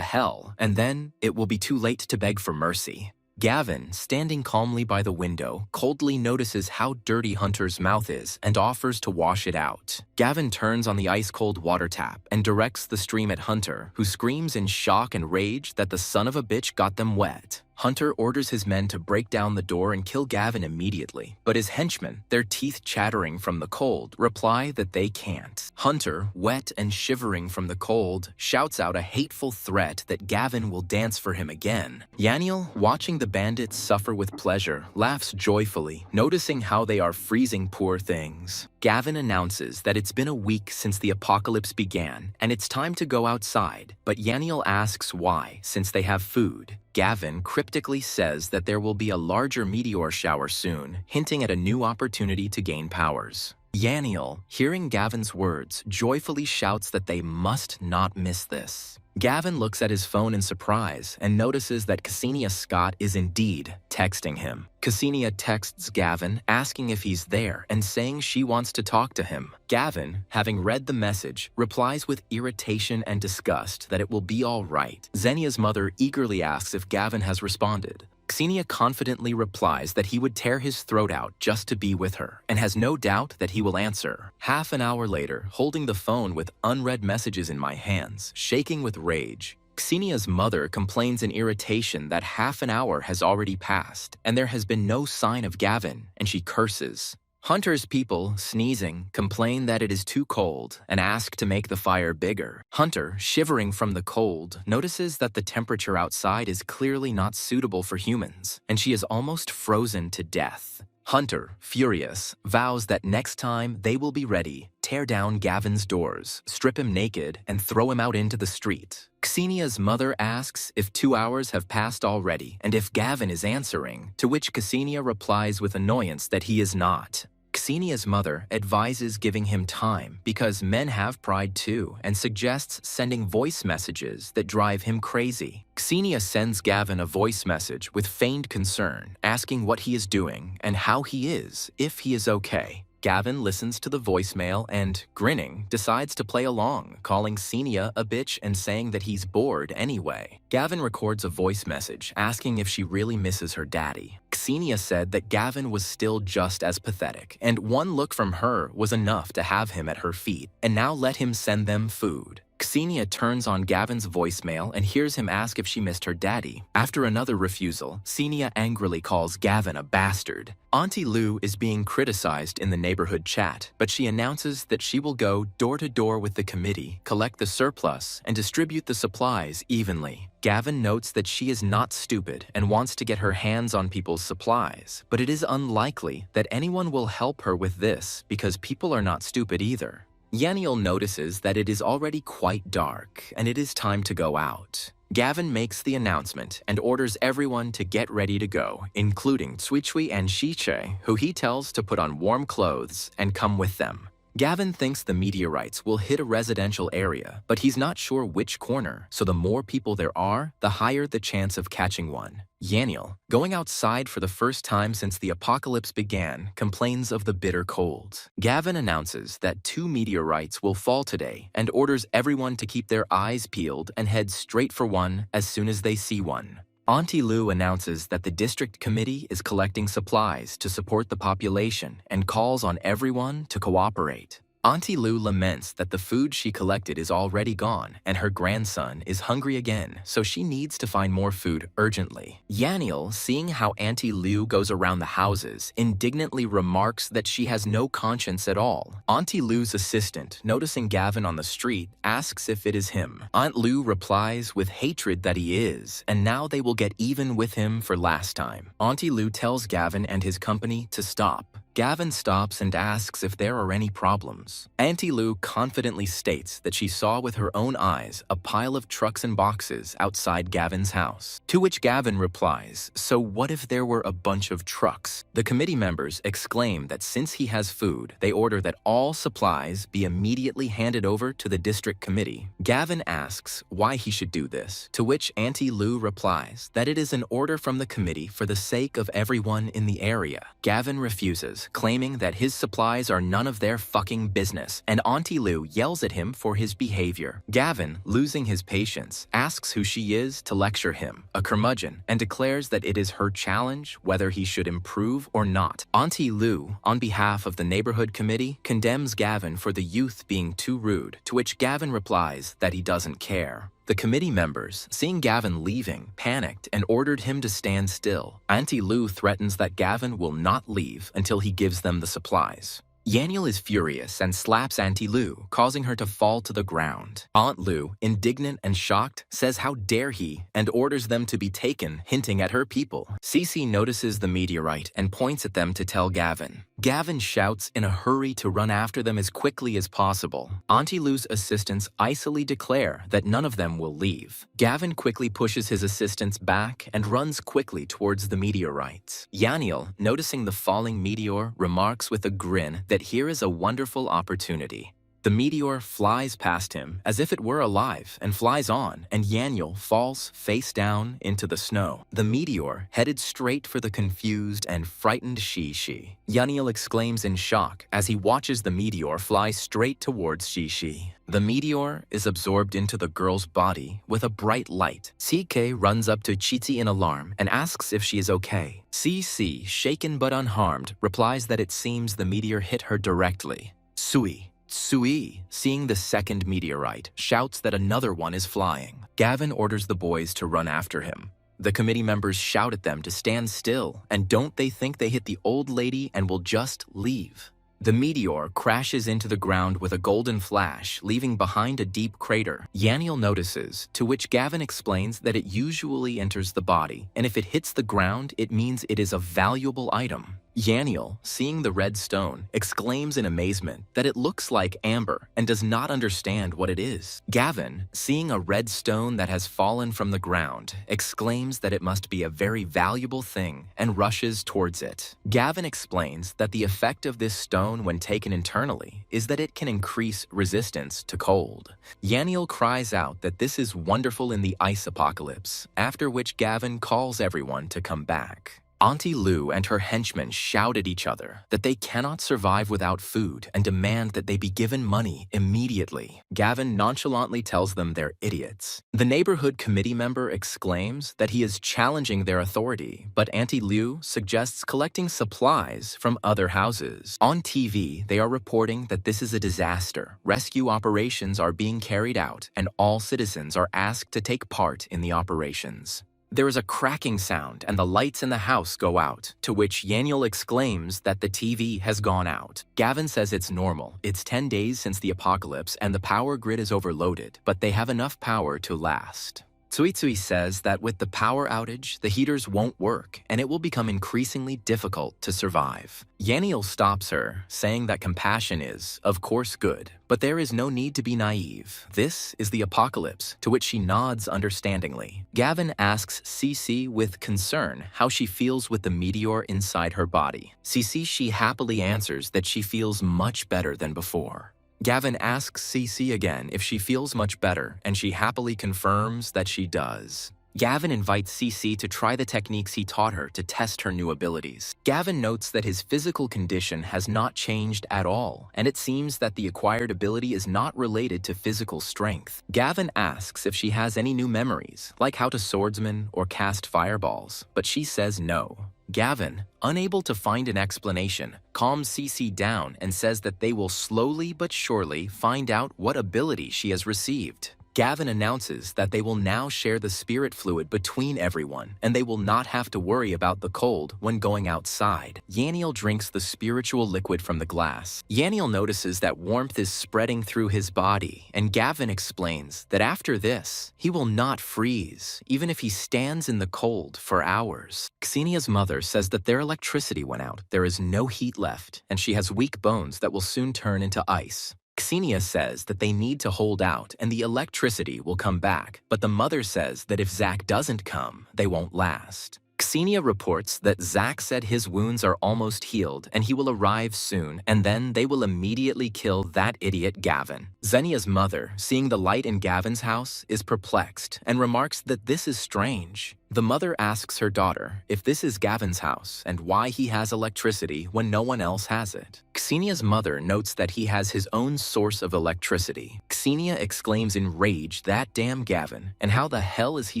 hell, and then it will be too late to beg for mercy. Gavin, standing calmly by the window, coldly notices how dirty Hunter's mouth is and offers to wash it out. Gavin turns on the ice-cold water tap and directs the stream at Hunter, who screams in shock and rage that the son of a bitch got them wet. Hunter orders his men to break down the door and kill Gavin immediately, but his henchmen, their teeth chattering from the cold, reply that they can't. Hunter, wet and shivering from the cold, shouts out a hateful threat that Gavin will dance for him again. Yahello, watching the bandits suffer with pleasure, laughs joyfully, noticing how they are freezing poor things. Gavin announces that it's been a week since the apocalypse began, and it's time to go outside, but Yahello asks why, since they have food. Gavin cryptically says that there will be a larger meteor shower soon, hinting at a new opportunity to gain powers. Yahello, hearing Gavin's words, joyfully shouts that they must not miss this. Gavin looks at his phone in surprise and notices that Xenia Scott is indeed texting him. Xenia texts Gavin, asking if he's there and saying she wants to talk to him. Gavin, having read the message, replies with irritation and disgust that it will be all right. Xenia's mother eagerly asks if Gavin has responded. Xenia confidently replies that he would tear his throat out just to be with her, and has no doubt that he will answer. Half an hour later, holding the phone with unread messages in my hands, shaking with rage, Xenia's mother complains in irritation that half an hour has already passed, and there has been no sign of Gavin, and she curses. Hunter's people, sneezing, complain that it is too cold and ask to make the fire bigger. Hunter, shivering from the cold, notices that the temperature outside is clearly not suitable for humans, and she is almost frozen to death. Hunter, furious, vows that next time they will be ready, tear down Gavin's doors, strip him naked, and throw him out into the street. Xenia's mother asks if 2 hours have passed already and if Gavin is answering, to which Xenia replies with annoyance that he is not. Xenia's mother advises giving him time because men have pride too and suggests sending voice messages that drive him crazy. Xenia sends Gavin a voice message with feigned concern, asking what he is doing and how he is, if he is okay. Gavin listens to the voicemail and, grinning, decides to play along, calling Xenia a bitch and saying that he's bored anyway. Gavin records a voice message asking if she really misses her daddy. Xenia said that Gavin was still just as pathetic, and one look from her was enough to have him at her feet, and now let him send them food. Xenia turns on Gavin's voicemail and hears him ask if she missed her daddy. After another refusal, Xenia angrily calls Gavin a bastard. Auntie Lou is being criticized in the neighborhood chat, but she announces that she will go door to door with the committee, collect the surplus, and distribute the supplies evenly. Gavin notes that she is not stupid and wants to get her hands on people's supplies, but it is unlikely that anyone will help her with this because people are not stupid either. Yahello notices that it is already quite dark and it is time to go out. Gavin makes the announcement and orders everyone to get ready to go, including Tsuichui and Shiche, who he tells to put on warm clothes and come with them. Gavin thinks the meteorites will hit a residential area, but he's not sure which corner, so the more people there are, the higher the chance of catching one. Yahello, going outside for the first time since the apocalypse began, complains of the bitter cold. Gavin announces that 2 meteorites will fall today and orders everyone to keep their eyes peeled and head straight for one as soon as they see one. Auntie Lou announces that the district committee is collecting supplies to support the population and calls on everyone to cooperate. Auntie Lou laments that the food she collected is already gone and her grandson is hungry again, so she needs to find more food urgently. Yahello, seeing how Auntie Lou goes around the houses, indignantly remarks that she has no conscience at all. Auntie Lou's assistant, noticing Gavin on the street, asks if it is him. Aunt Lou replies with hatred that he is, and now they will get even with him for last time. Auntie Lou tells Gavin and his company to stop. Gavin stops and asks if there are any problems. Auntie Lou confidently states that she saw with her own eyes a pile of trucks and boxes outside Gavin's house. To which Gavin replies, "So what if there were a bunch of trucks?" The committee members exclaim that since he has food, they order that all supplies be immediately handed over to the district committee. Gavin asks why he should do this, to which Auntie Lou replies that it is an order from the committee for the sake of everyone in the area. Gavin refuses, claiming that his supplies are none of their fucking business, and Auntie Lou yells at him for his behavior. Gavin, losing his patience, asks who she is to lecture him, a curmudgeon, and declares that it is her challenge whether he should improve or not. Auntie Lou, on behalf of the neighborhood committee, condemns Gavin for the youth being too rude, to which Gavin replies that he doesn't care. The committee members, seeing Gavin leaving, panicked and ordered him to stand still. Auntie Lou threatens that Gavin will not leave until he gives them the supplies. Yahello is furious and slaps Auntie Lou, causing her to fall to the ground. Aunt Lou, indignant and shocked, says how dare he and orders them to be taken, hinting at her people. Cece notices the meteorite and points at them to tell Gavin. Gavin shouts in a hurry to run after them as quickly as possible. Auntie Lou's assistants icily declare that none of them will leave. Gavin quickly pushes his assistants back and runs quickly towards the meteorites. Yahello, noticing the falling meteor, remarks with a grin that here is a wonderful opportunity. The meteor flies past him as if it were alive and flies on, and Yahello falls face down into the snow. The meteor headed straight for the confused and frightened Shishi. Yahello exclaims in shock as he watches the meteor fly straight towards Shishi. The meteor is absorbed into the girl's body with a bright light. CK runs up to Chiti in alarm and asks if she is okay. CC, shaken but unharmed, replies that it seems the meteor hit her directly. Tsui, seeing the second meteorite, shouts that another one is flying. Gavin orders the boys to run after him. The committee members shout at them to stand still, and don't they think they hit the old lady and will just leave. The meteor crashes into the ground with a golden flash, leaving behind a deep crater. Yahello notices, to which Gavin explains that it usually enters the body, and if it hits the ground, it means it is a valuable item. Yahello, seeing the red stone, exclaims in amazement that it looks like amber and does not understand what it is. Gavin, seeing a red stone that has fallen from the ground, exclaims that it must be a very valuable thing and rushes towards it. Gavin explains that the effect of this stone when taken internally is that it can increase resistance to cold. Yahello cries out that this is wonderful in the ice apocalypse, after which Gavin calls everyone to come back. Auntie Lou and her henchmen shout at each other that they cannot survive without food and demand that they be given money immediately. Gavin nonchalantly tells them they're idiots. The neighborhood committee member exclaims that he is challenging their authority, but Auntie Lou suggests collecting supplies from other houses. On TV, they are reporting that this is a disaster. Rescue operations are being carried out, and all citizens are asked to take part in the operations. There is a cracking sound and the lights in the house go out, to which Yahello exclaims that the TV has gone out. Gavin says it's normal. It's 10 days since the apocalypse and the power grid is overloaded, but they have enough power to last. Tsuitsui says that with the power outage, the heaters won't work and it will become increasingly difficult to survive. Yahello stops her, saying that compassion is, of course, good, but there is no need to be naive. This is the apocalypse, to which she nods understandingly. Gavin asks Cece with concern how she feels with the meteor inside her body. She happily answers that she feels much better than before. Gavin asks Cece again if she feels much better, and she happily confirms that she does. Gavin invites Cece to try the techniques he taught her to test her new abilities. Gavin notes that his physical condition has not changed at all, and it seems that the acquired ability is not related to physical strength. Gavin asks if she has any new memories, like how to swordsman or cast fireballs, but she says no. Gavin, unable to find an explanation, calms Cece down and says that they will slowly but surely find out what ability she has received. Gavin announces that they will now share the spirit fluid between everyone, and they will not have to worry about the cold when going outside. Yahello drinks the spiritual liquid from the glass. Yahello notices that warmth is spreading through his body, and Gavin explains that after this, he will not freeze, even if he stands in the cold for hours. Xenia's mother says that their electricity went out, there is no heat left, and she has weak bones that will soon turn into ice. Xenia says that they need to hold out and the electricity will come back, but the mother says that if Zack doesn't come, they won't last. Xenia reports that Zack said his wounds are almost healed and he will arrive soon, and then they will immediately kill that idiot Gavin. Xenia's mother, seeing the light in Gavin's house, is perplexed and remarks that this is strange. The mother asks her daughter if this is Gavin's house and why he has electricity when no one else has it. Xenia's mother notes that he has his own source of electricity. Xenia exclaims in rage that damn Gavin, and how the hell is he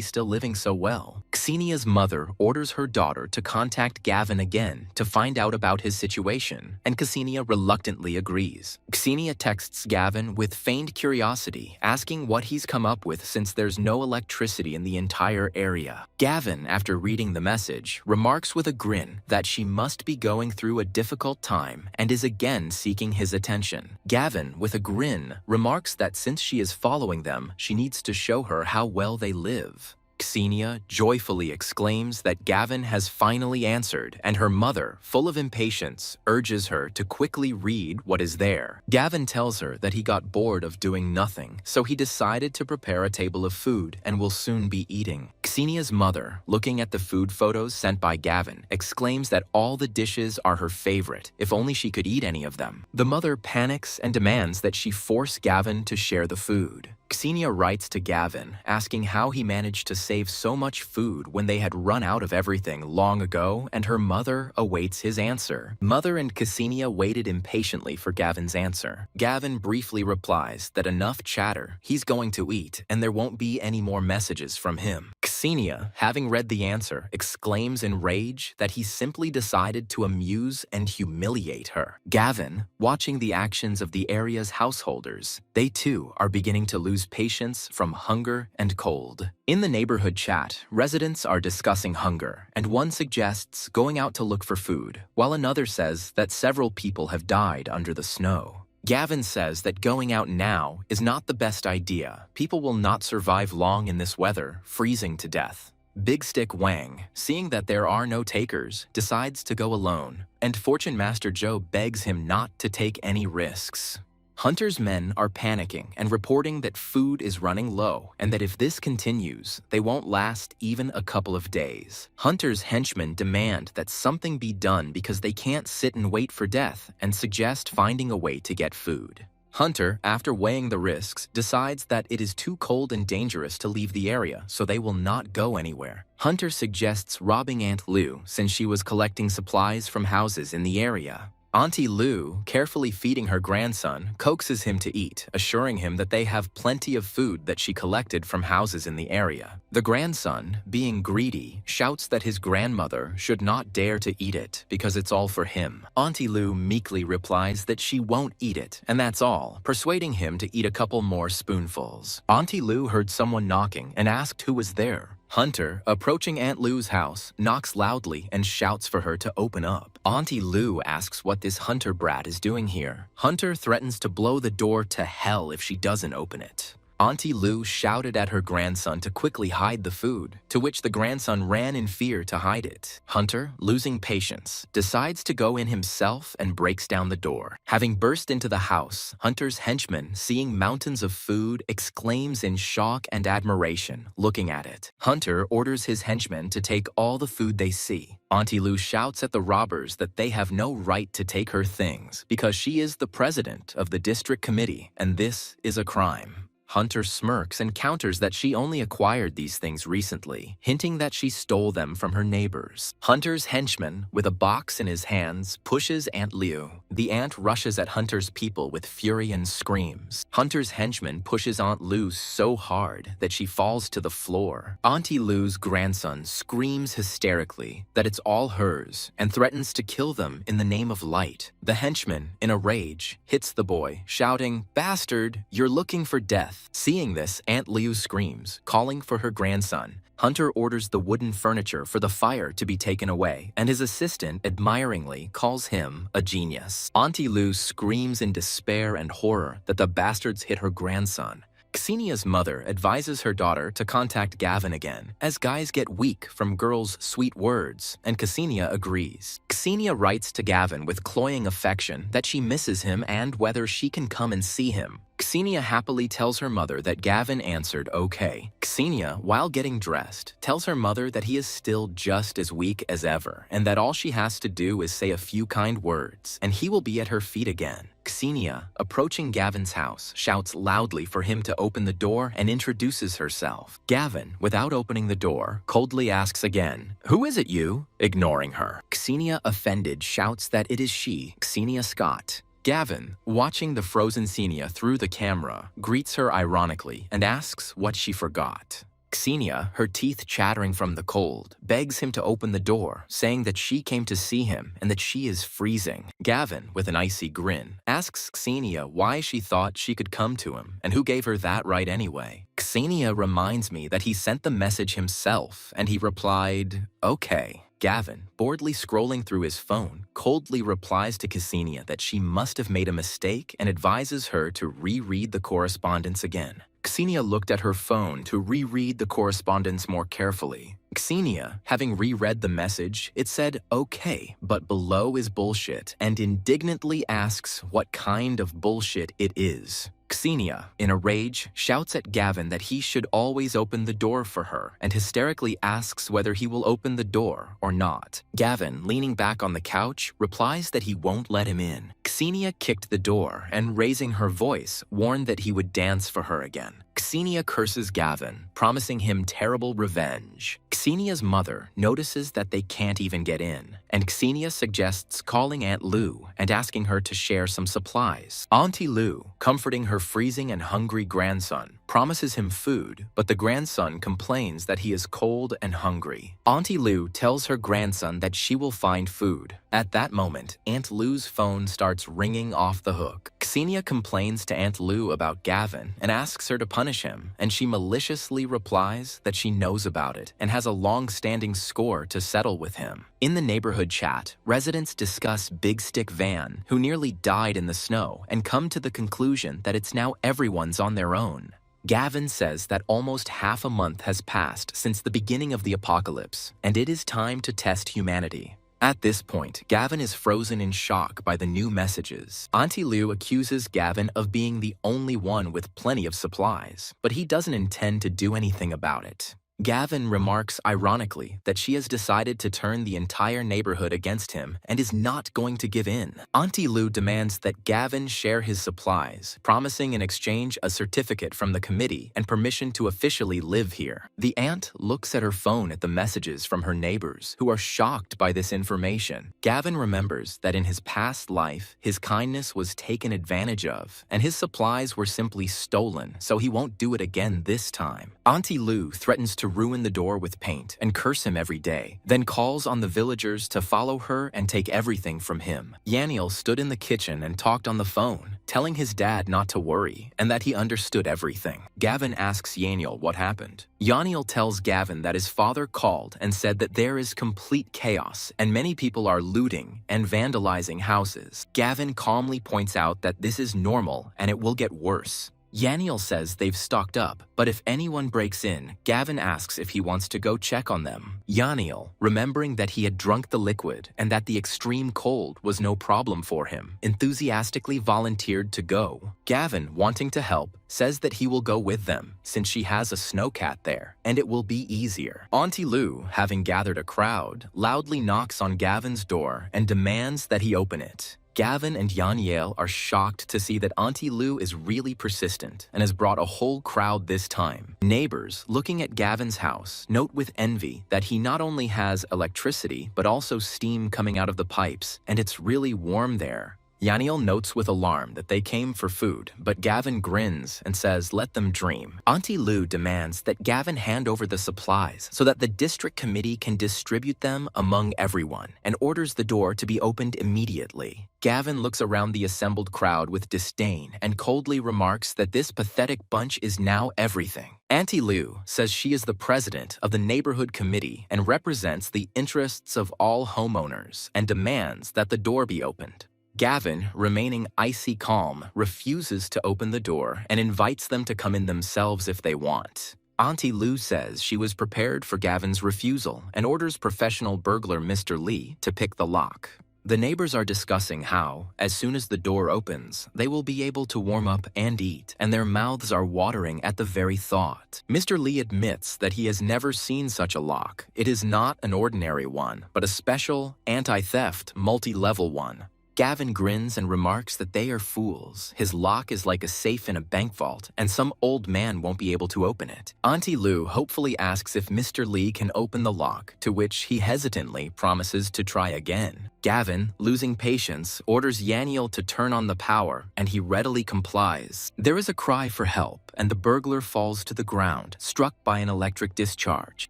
still living so well? Xenia's mother orders her daughter to contact Gavin again to find out about his situation, and Xenia reluctantly agrees. Xenia texts Gavin with feigned curiosity, asking what he's come up with since there's no electricity in the entire area. Gavin, after reading the message, remarks with a grin that she must be going through a difficult time and is again seeking his attention. Gavin, with a grin, remarks that since she is following them, she needs to show her how well they live. Xenia joyfully exclaims that Gavin has finally answered, and her mother, full of impatience, urges her to quickly read what is there. Gavin tells her that he got bored of doing nothing, so he decided to prepare a table of food and will soon be eating. Xenia's mother, looking at the food photos sent by Gavin, exclaims that all the dishes are her favorite, if only she could eat any of them. The mother panics and demands that she force Gavin to share the food. Xenia writes to Gavin, asking how he managed to save so much food when they had run out of everything long ago, and her mother awaits his answer. Mother and Xenia waited impatiently for Gavin's answer. Gavin briefly replies that enough chatter, he's going to eat, and there won't be any more messages from him. Xenia, having read the answer, exclaims in rage that he simply decided to amuse and humiliate her. Gavin, watching the actions of the area's householders, they too are beginning to lose patience from hunger and cold. In the neighborhood chat, residents are discussing hunger, and one suggests going out to look for food, while another says that several people have died under the snow. Gavin says that going out now is not the best idea. People will not survive long in this weather, freezing to death. Big Stick Wang, seeing that there are no takers, decides to go alone, and Fortune Master Joe begs him not to take any risks. Hunter's men are panicking and reporting that food is running low and that if this continues, they won't last even a couple of days. Hunter's henchmen demand that something be done because they can't sit and wait for death and suggest finding a way to get food. Hunter, after weighing the risks, decides that it is too cold and dangerous to leave the area, so they will not go anywhere. Hunter suggests robbing Aunt Lou since she was collecting supplies from houses in the area. Auntie Lou, carefully feeding her grandson, coaxes him to eat, assuring him that they have plenty of food that she collected from houses in the area. The grandson, being greedy, shouts that his grandmother should not dare to eat it because it's all for him. Auntie Lou meekly replies that she won't eat it, and that's all, persuading him to eat a couple more spoonfuls. Auntie Lou heard someone knocking and asked who was there. Hunter, approaching Aunt Lou's house, knocks loudly and shouts for her to open up. Auntie Lou asks what this Hunter brat is doing here. Hunter threatens to blow the door to hell if she doesn't open it. Auntie Lou shouted at her grandson to quickly hide the food, to which the grandson ran in fear to hide it. Hunter, losing patience, decides to go in himself and breaks down the door. Having burst into the house, Hunter's henchman, seeing mountains of food, exclaims in shock and admiration, looking at it. Hunter orders his henchmen to take all the food they see. Auntie Lou shouts at the robbers that they have no right to take her things because she is the president of the district committee, and this is a crime. Hunter smirks and counters that she only acquired these things recently, hinting that she stole them from her neighbors. Hunter's henchman, with a box in his hands, pushes Aunt Lou. The aunt rushes at Hunter's people with fury and screams. Hunter's henchman pushes Aunt Lou so hard that she falls to the floor. Auntie Lou's grandson screams hysterically that it's all hers and threatens to kill them in the name of light. The henchman, in a rage, hits the boy, shouting, "Bastard, you're looking for death." Seeing this, Aunt Lou screams, calling for her grandson. Hunter orders the wooden furniture for the fire to be taken away, and his assistant admiringly calls him a genius. Auntie Lou screams in despair and horror that the bastards hit her grandson. Ksenia's mother advises her daughter to contact Gavin again, as guys get weak from girls' sweet words, and Ksenia agrees. Ksenia writes to Gavin with cloying affection that she misses him and whether she can come and see him. Ksenia happily tells her mother that Gavin answered okay. Ksenia, while getting dressed, tells her mother that he is still just as weak as ever and that all she has to do is say a few kind words and he will be at her feet again. Ksenia, approaching Gavin's house, shouts loudly for him to open the door and introduces herself. Gavin, without opening the door, coldly asks again, "Who is it, you?" ignoring her. Ksenia, offended, shouts that it is she, Ksenia Scott. Gavin, watching the frozen Ksenia through the camera, greets her ironically and asks what she forgot. Ksenia, her teeth chattering from the cold, begs him to open the door, saying that she came to see him and that she is freezing. Gavin, with an icy grin, asks Ksenia why she thought she could come to him and who gave her that right anyway. Ksenia reminds me that he sent the message himself, and he replied, "Okay." Gavin, boredly scrolling through his phone, coldly replies to Ksenia that she must have made a mistake and advises her to reread the correspondence again. Ksenia looked at her phone to reread the correspondence more carefully. Ksenia, having reread the message, it said, "Okay, but below is bullshit," and indignantly asks what kind of bullshit it is. Ksenia, in a rage, shouts at Gavin that he should always open the door for her and hysterically asks whether he will open the door or not. Gavin, leaning back on the couch, replies that he won't let him in. Ksenia kicked the door and, raising her voice, warned that he would dance for her again. Ksenia curses Gavin, promising him terrible revenge. Ksenia's mother notices that they can't even get in, and Ksenia suggests calling Aunt Lou and asking her to share some supplies. Auntie Lou, comforting her freezing and hungry grandson, promises him food, but the grandson complains that he is cold and hungry. Auntie Lou tells her grandson that she will find food. At that moment, Aunt Lou's phone starts ringing off the hook. Ksenia complains to Aunt Lou about Gavin and asks her to punish him, and she maliciously replies that she knows about it and has a long-standing score to settle with him. In the neighborhood chat, residents discuss Big Stick Van, who nearly died in the snow, and come to the conclusion that it's now everyone's on their own. Gavin says that almost half a month has passed since the beginning of the apocalypse, and it is time to test humanity. At this point, Gavin is frozen in shock by the new messages. Auntie Lou accuses Gavin of being the only one with plenty of supplies, but he doesn't intend to do anything about it. Gavin remarks ironically that she has decided to turn the entire neighborhood against him and is not going to give in. Auntie Lou demands that Gavin share his supplies, promising in exchange a certificate from the committee and permission to officially live here. The aunt looks at her phone at the messages from her neighbors, who are shocked by this information. Gavin remembers that in his past life, his kindness was taken advantage of, and his supplies were simply stolen, so he won't do it again this time. Auntie Lou threatens to ruin the door with paint and curse him every day, then calls on the villagers to follow her and take everything from him. Yahello stood in the kitchen and talked on the phone, telling his dad not to worry and that he understood everything. Gavin asks Yahello what happened. Yahello tells Gavin that his father called and said that there is complete chaos and many people are looting and vandalizing houses. Gavin calmly points out that this is normal and it will get worse. Yahello says they've stocked up, but if anyone breaks in, Gavin asks if he wants to go check on them. Yahello, remembering that he had drunk the liquid and that the extreme cold was no problem for him, enthusiastically volunteered to go. Gavin, wanting to help, says that he will go with them since she has a snowcat there, and it will be easier. Auntie Lou, having gathered a crowd, loudly knocks on Gavin's door and demands that he open it. Gavin and Yahello are shocked to see that Auntie Lou is really persistent and has brought a whole crowd this time. Neighbors, looking at Gavin's house, note with envy that he not only has electricity but also steam coming out of the pipes, and it's really warm there. Yahello notes with alarm that they came for food, but Gavin grins and says let them dream. Auntie Lou demands that Gavin hand over the supplies so that the district committee can distribute them among everyone and orders the door to be opened immediately. Gavin looks around the assembled crowd with disdain and coldly remarks that this pathetic bunch is now everything. Auntie Lou says she is the president of the neighborhood committee and represents the interests of all homeowners and demands that the door be opened. Gavin, remaining icy calm, refuses to open the door and invites them to come in themselves if they want. Auntie Lou says she was prepared for Gavin's refusal and orders professional burglar Mr. Lee to pick the lock. The neighbors are discussing how, as soon as the door opens, they will be able to warm up and eat, and their mouths are watering at the very thought. Mr. Lee admits that he has never seen such a lock. It is not an ordinary one, but a special, anti-theft, multi-level one. Gavin grins and remarks that they are fools. His lock is like a safe in a bank vault, and some old man won't be able to open it. Auntie Lou hopefully asks if Mr. Lee can open the lock, to which he hesitantly promises to try again. Gavin, losing patience, orders Yahello to turn on the power, and he readily complies. There is a cry for help, and the burglar falls to the ground, struck by an electric discharge.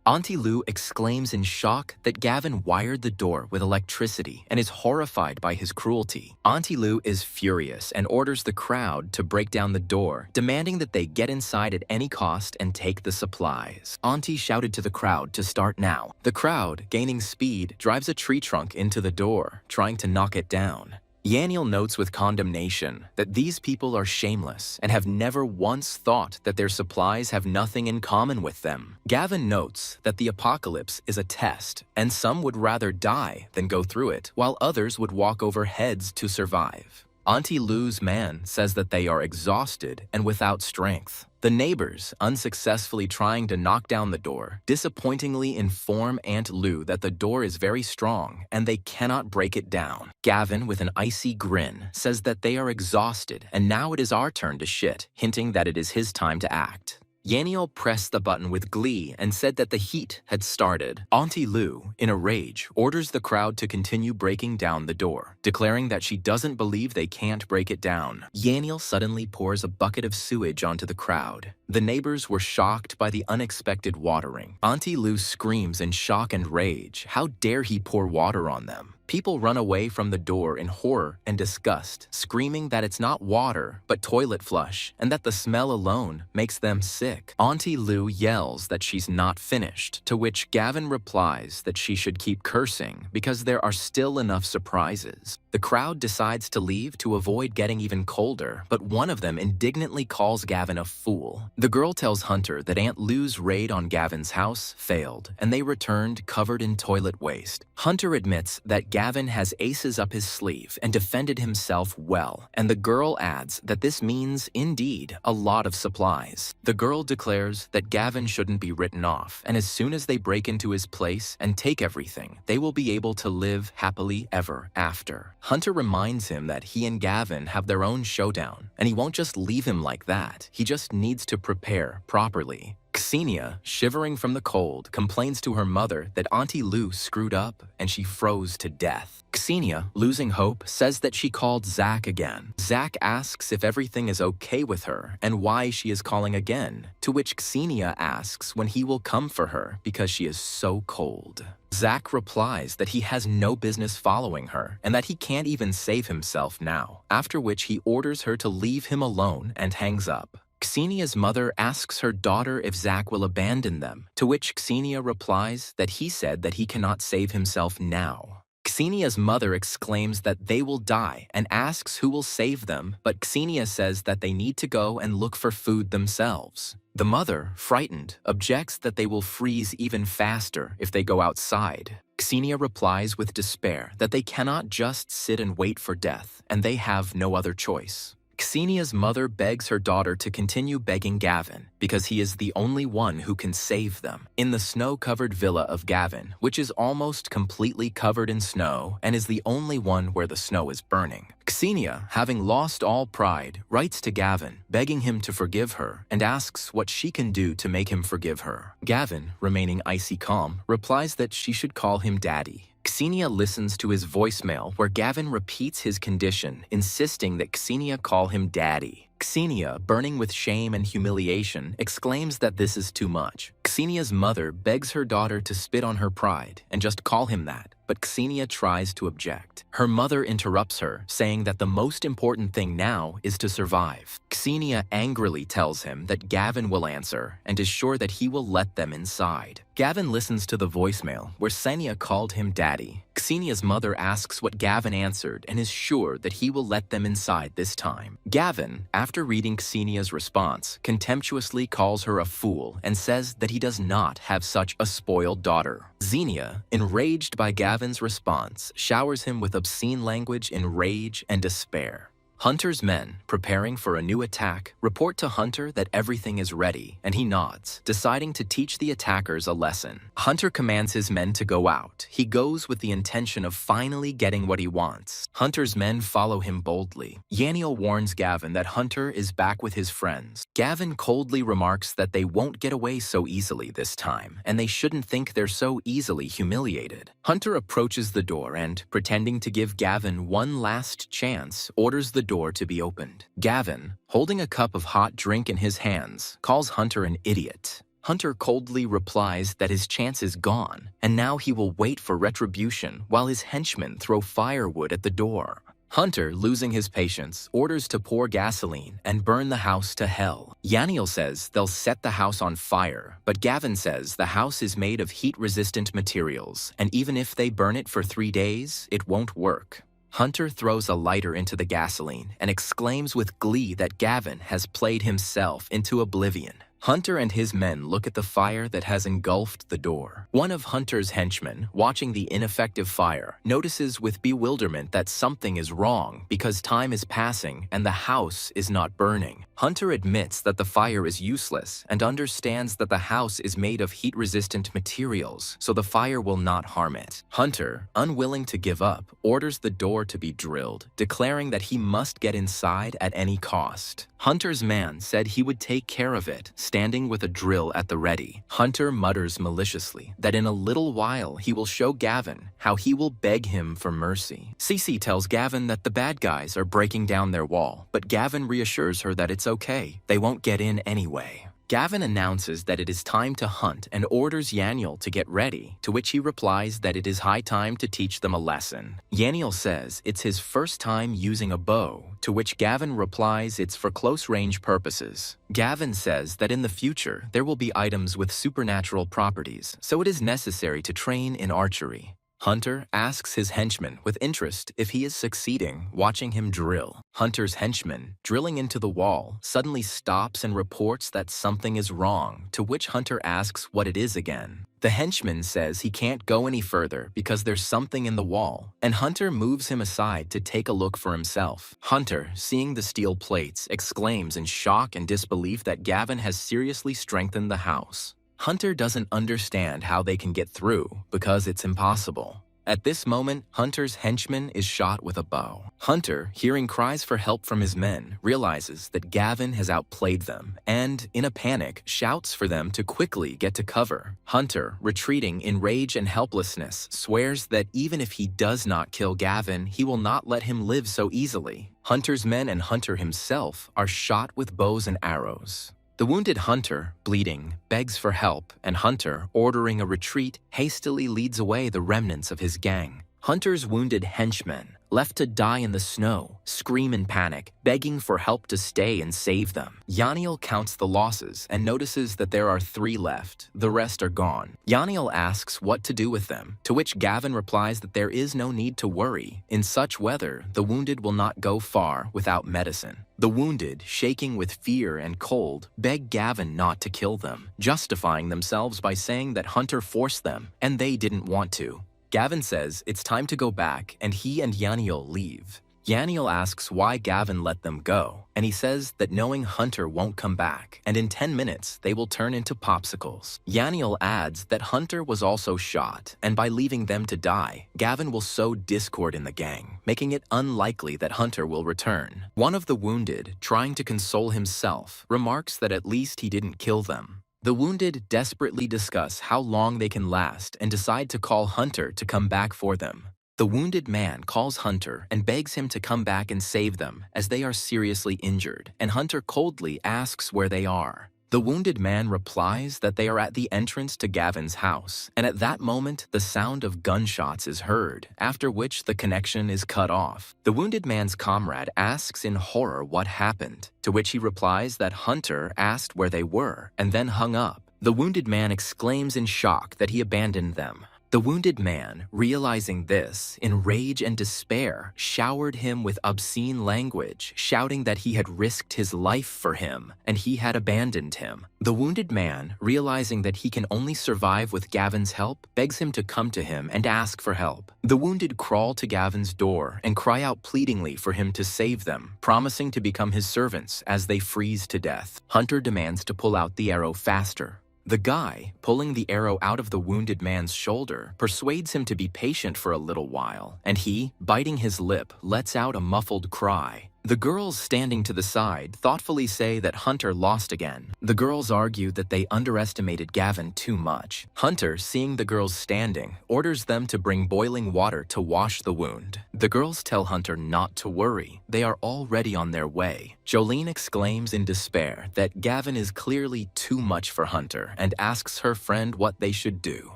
Auntie Lou exclaims in shock that Gavin wired the door with electricity and is horrified by his cruelty. Auntie Lou is furious and orders the crowd to break down the door, demanding that they get inside at any cost and take the supplies. Auntie shouted to the crowd to start now. The crowd, gaining speed, drives a tree trunk into the door, trying to knock it down. Yahello notes with condemnation that these people are shameless and have never once thought that their supplies have nothing in common with them. Gavin notes that the apocalypse is a test, and some would rather die than go through it, while others would walk over heads to survive. Auntie Lou's man says that they are exhausted and without strength. The neighbors, unsuccessfully trying to knock down the door, disappointingly inform Aunt Lou that the door is very strong and they cannot break it down. Gavin, with an icy grin, says that they are exhausted and now it is our turn to shit, hinting that it is his time to act. Yahello pressed the button with glee and said that the heat had started. Auntie Lou, in a rage, orders the crowd to continue breaking down the door, declaring that she doesn't believe they can't break it down. Yahello suddenly pours a bucket of sewage onto the crowd. The neighbors were shocked by the unexpected watering. Auntie Lou screams in shock and rage. How dare he pour water on them? People run away from the door in horror and disgust, screaming that it's not water, but toilet flush, and that the smell alone makes them sick. Auntie Lou yells that she's not finished, to which Gavin replies that she should keep cursing because there are still enough surprises. The crowd decides to leave to avoid getting even colder, but one of them indignantly calls Gavin a fool. The girl tells Hunter that Aunt Lou's raid on Gavin's house failed, and they returned covered in toilet waste. Hunter admits that Gavin has aces up his sleeve and defended himself well, and the girl adds that this means, indeed, a lot of supplies. The girl declares that Gavin shouldn't be written off, and as soon as they break into his place and take everything, they will be able to live happily ever after. Hunter reminds him that he and Gavin have their own showdown, and he won't just leave him like that. He just needs to prepare properly. Xenia, shivering from the cold, complains to her mother that Auntie Lou screwed up and she froze to death. Xenia, losing hope, says that she called Zach again. Zach asks if everything is okay with her and why she is calling again, to which Xenia asks when he will come for her because she is so cold. Zach replies that he has no business following her and that he can't even save himself now, after which he orders her to leave him alone and hangs up. Xenia's mother asks her daughter if Zach will abandon them, to which Xenia replies that he said that he cannot save himself now. Xenia's mother exclaims that they will die and asks who will save them, but Xenia says that they need to go and look for food themselves. The mother, frightened, objects that they will freeze even faster if they go outside. Xenia replies with despair that they cannot just sit and wait for death, and they have no other choice. Xenia's mother begs her daughter to continue begging Gavin because he is the only one who can save them. In the snow-covered villa of Gavin, which is almost completely covered in snow and is the only one where the snow is burning, Xenia, having lost all pride, writes to Gavin, begging him to forgive her and asks what she can do to make him forgive her. Gavin, remaining icy calm, replies that she should call him Daddy. Xenia listens to his voicemail where Gavin repeats his condition, insisting that Xenia call him Daddy. Xenia, burning with shame and humiliation, exclaims that this is too much. Xenia's mother begs her daughter to spit on her pride and just call him that, but Xenia tries to object. Her mother interrupts her, saying that the most important thing now is to survive. Xenia angrily tells him that Gavin will answer and is sure that he will let them inside. Gavin listens to the voicemail where Xenia called him Daddy. Xenia's mother asks what Gavin answered and is sure that he will let them inside this time. Gavin, after reading Xenia's response, contemptuously calls her a fool and says that he does not have such a spoiled daughter. Xenia, enraged by Gavin's response, showers him with obscene language in rage and despair. Hunter's men, preparing for a new attack, report to Hunter that everything is ready, and he nods, deciding to teach the attackers a lesson. Hunter commands his men to go out. He goes with the intention of finally getting what he wants. Hunter's men follow him boldly. Yahello warns Gavin that Hunter is back with his friends. Gavin coldly remarks that they won't get away so easily this time, and they shouldn't think they're so easily humiliated. Hunter approaches the door and, pretending to give Gavin one last chance, orders the door to be opened. Gavin, holding a cup of hot drink in his hands, calls Hunter an idiot. Hunter coldly replies that his chance is gone, and now he will wait for retribution while his henchmen throw firewood at the door. Hunter, losing his patience, orders to pour gasoline and burn the house to hell. Yahello says they'll set the house on fire, but Gavin says the house is made of heat-resistant materials, and even if they burn it for 3 days, it won't work. Hunter throws a lighter into the gasoline and exclaims with glee that Gavin has played himself into oblivion. Hunter and his men look at the fire that has engulfed the door. One of Hunter's henchmen, watching the ineffective fire, notices with bewilderment that something is wrong because time is passing and the house is not burning. Hunter admits that the fire is useless and understands that the house is made of heat-resistant materials, so the fire will not harm it. Hunter, unwilling to give up, orders the door to be drilled, declaring that he must get inside at any cost. Hunter's man said he would take care of it, standing with a drill at the ready. Hunter mutters maliciously that in a little while he will show Gavin how he will beg him for mercy. Cece tells Gavin that the bad guys are breaking down their wall, but Gavin reassures her that it's okay. They won't get in anyway. Gavin announces that it is time to hunt and orders Yahello to get ready, to which he replies that it is high time to teach them a lesson. Yahello says it's his first time using a bow, to which Gavin replies it's for close-range purposes. Gavin says that in the future there will be items with supernatural properties, so it is necessary to train in archery. Hunter asks his henchman with interest if he is succeeding, watching him drill. Hunter's henchman, drilling into the wall, suddenly stops and reports that something is wrong, to which Hunter asks what it is again. The henchman says he can't go any further because there's something in the wall, and Hunter moves him aside to take a look for himself. Hunter, seeing the steel plates, exclaims in shock and disbelief that Gavin has seriously strengthened the house. Hunter doesn't understand how they can get through because it's impossible. At this moment, Hunter's henchman is shot with a bow. Hunter, hearing cries for help from his men, realizes that Gavin has outplayed them and, in a panic, shouts for them to quickly get to cover. Hunter, retreating in rage and helplessness, swears that even if he does not kill Gavin, he will not let him live so easily. Hunter's men and Hunter himself are shot with bows and arrows. The wounded Hunter, bleeding, begs for help, and Hunter, ordering a retreat, hastily leads away the remnants of his gang. Hunter's wounded henchmen, left to die in the snow, scream in panic, begging for help to stay and save them. Yahello counts the losses and notices that there are 3 left. The rest are gone. Yahello asks what to do with them, to which Gavin replies that there is no need to worry. In such weather, the wounded will not go far without medicine. The wounded, shaking with fear and cold, beg Gavin not to kill them, justifying themselves by saying that Hunter forced them and they didn't want to. Gavin says it's time to go back, and he and Yahello leave. Yahello asks why Gavin let them go, and he says that knowing Hunter won't come back, and in 10 minutes they will turn into popsicles. Yahello adds that Hunter was also shot, and by leaving them to die, Gavin will sow discord in the gang, making it unlikely that Hunter will return. One of the wounded, trying to console himself, remarks that at least he didn't kill them. The wounded desperately discuss how long they can last and decide to call Hunter to come back for them. The wounded man calls Hunter and begs him to come back and save them as they are seriously injured, and Hunter coldly asks where they are. The wounded man replies that they are at the entrance to Gavin's house, and at that moment the sound of gunshots is heard, after which the connection is cut off. The wounded man's comrade asks in horror what happened, to which he replies that Hunter asked where they were and then hung up. The wounded man exclaims in shock that he abandoned them. The wounded man, realizing this, in rage and despair, showered him with obscene language, shouting that he had risked his life for him, and he had abandoned him. The wounded man, realizing that he can only survive with Gavin's help, begs him to come to him and ask for help. The wounded crawl to Gavin's door and cry out pleadingly for him to save them, promising to become his servants as they freeze to death. Hunter demands to pull out the arrow faster. The guy, pulling the arrow out of the wounded man's shoulder, persuades him to be patient for a little while, and he, biting his lip, lets out a muffled cry. The girls standing to the side thoughtfully say that Hunter lost again. The girls argue that they underestimated Gavin too much. Hunter, seeing the girls standing, orders them to bring boiling water to wash the wound. The girls tell Hunter not to worry. They are already on their way. Jolene exclaims in despair that Gavin is clearly too much for Hunter and asks her friend what they should do.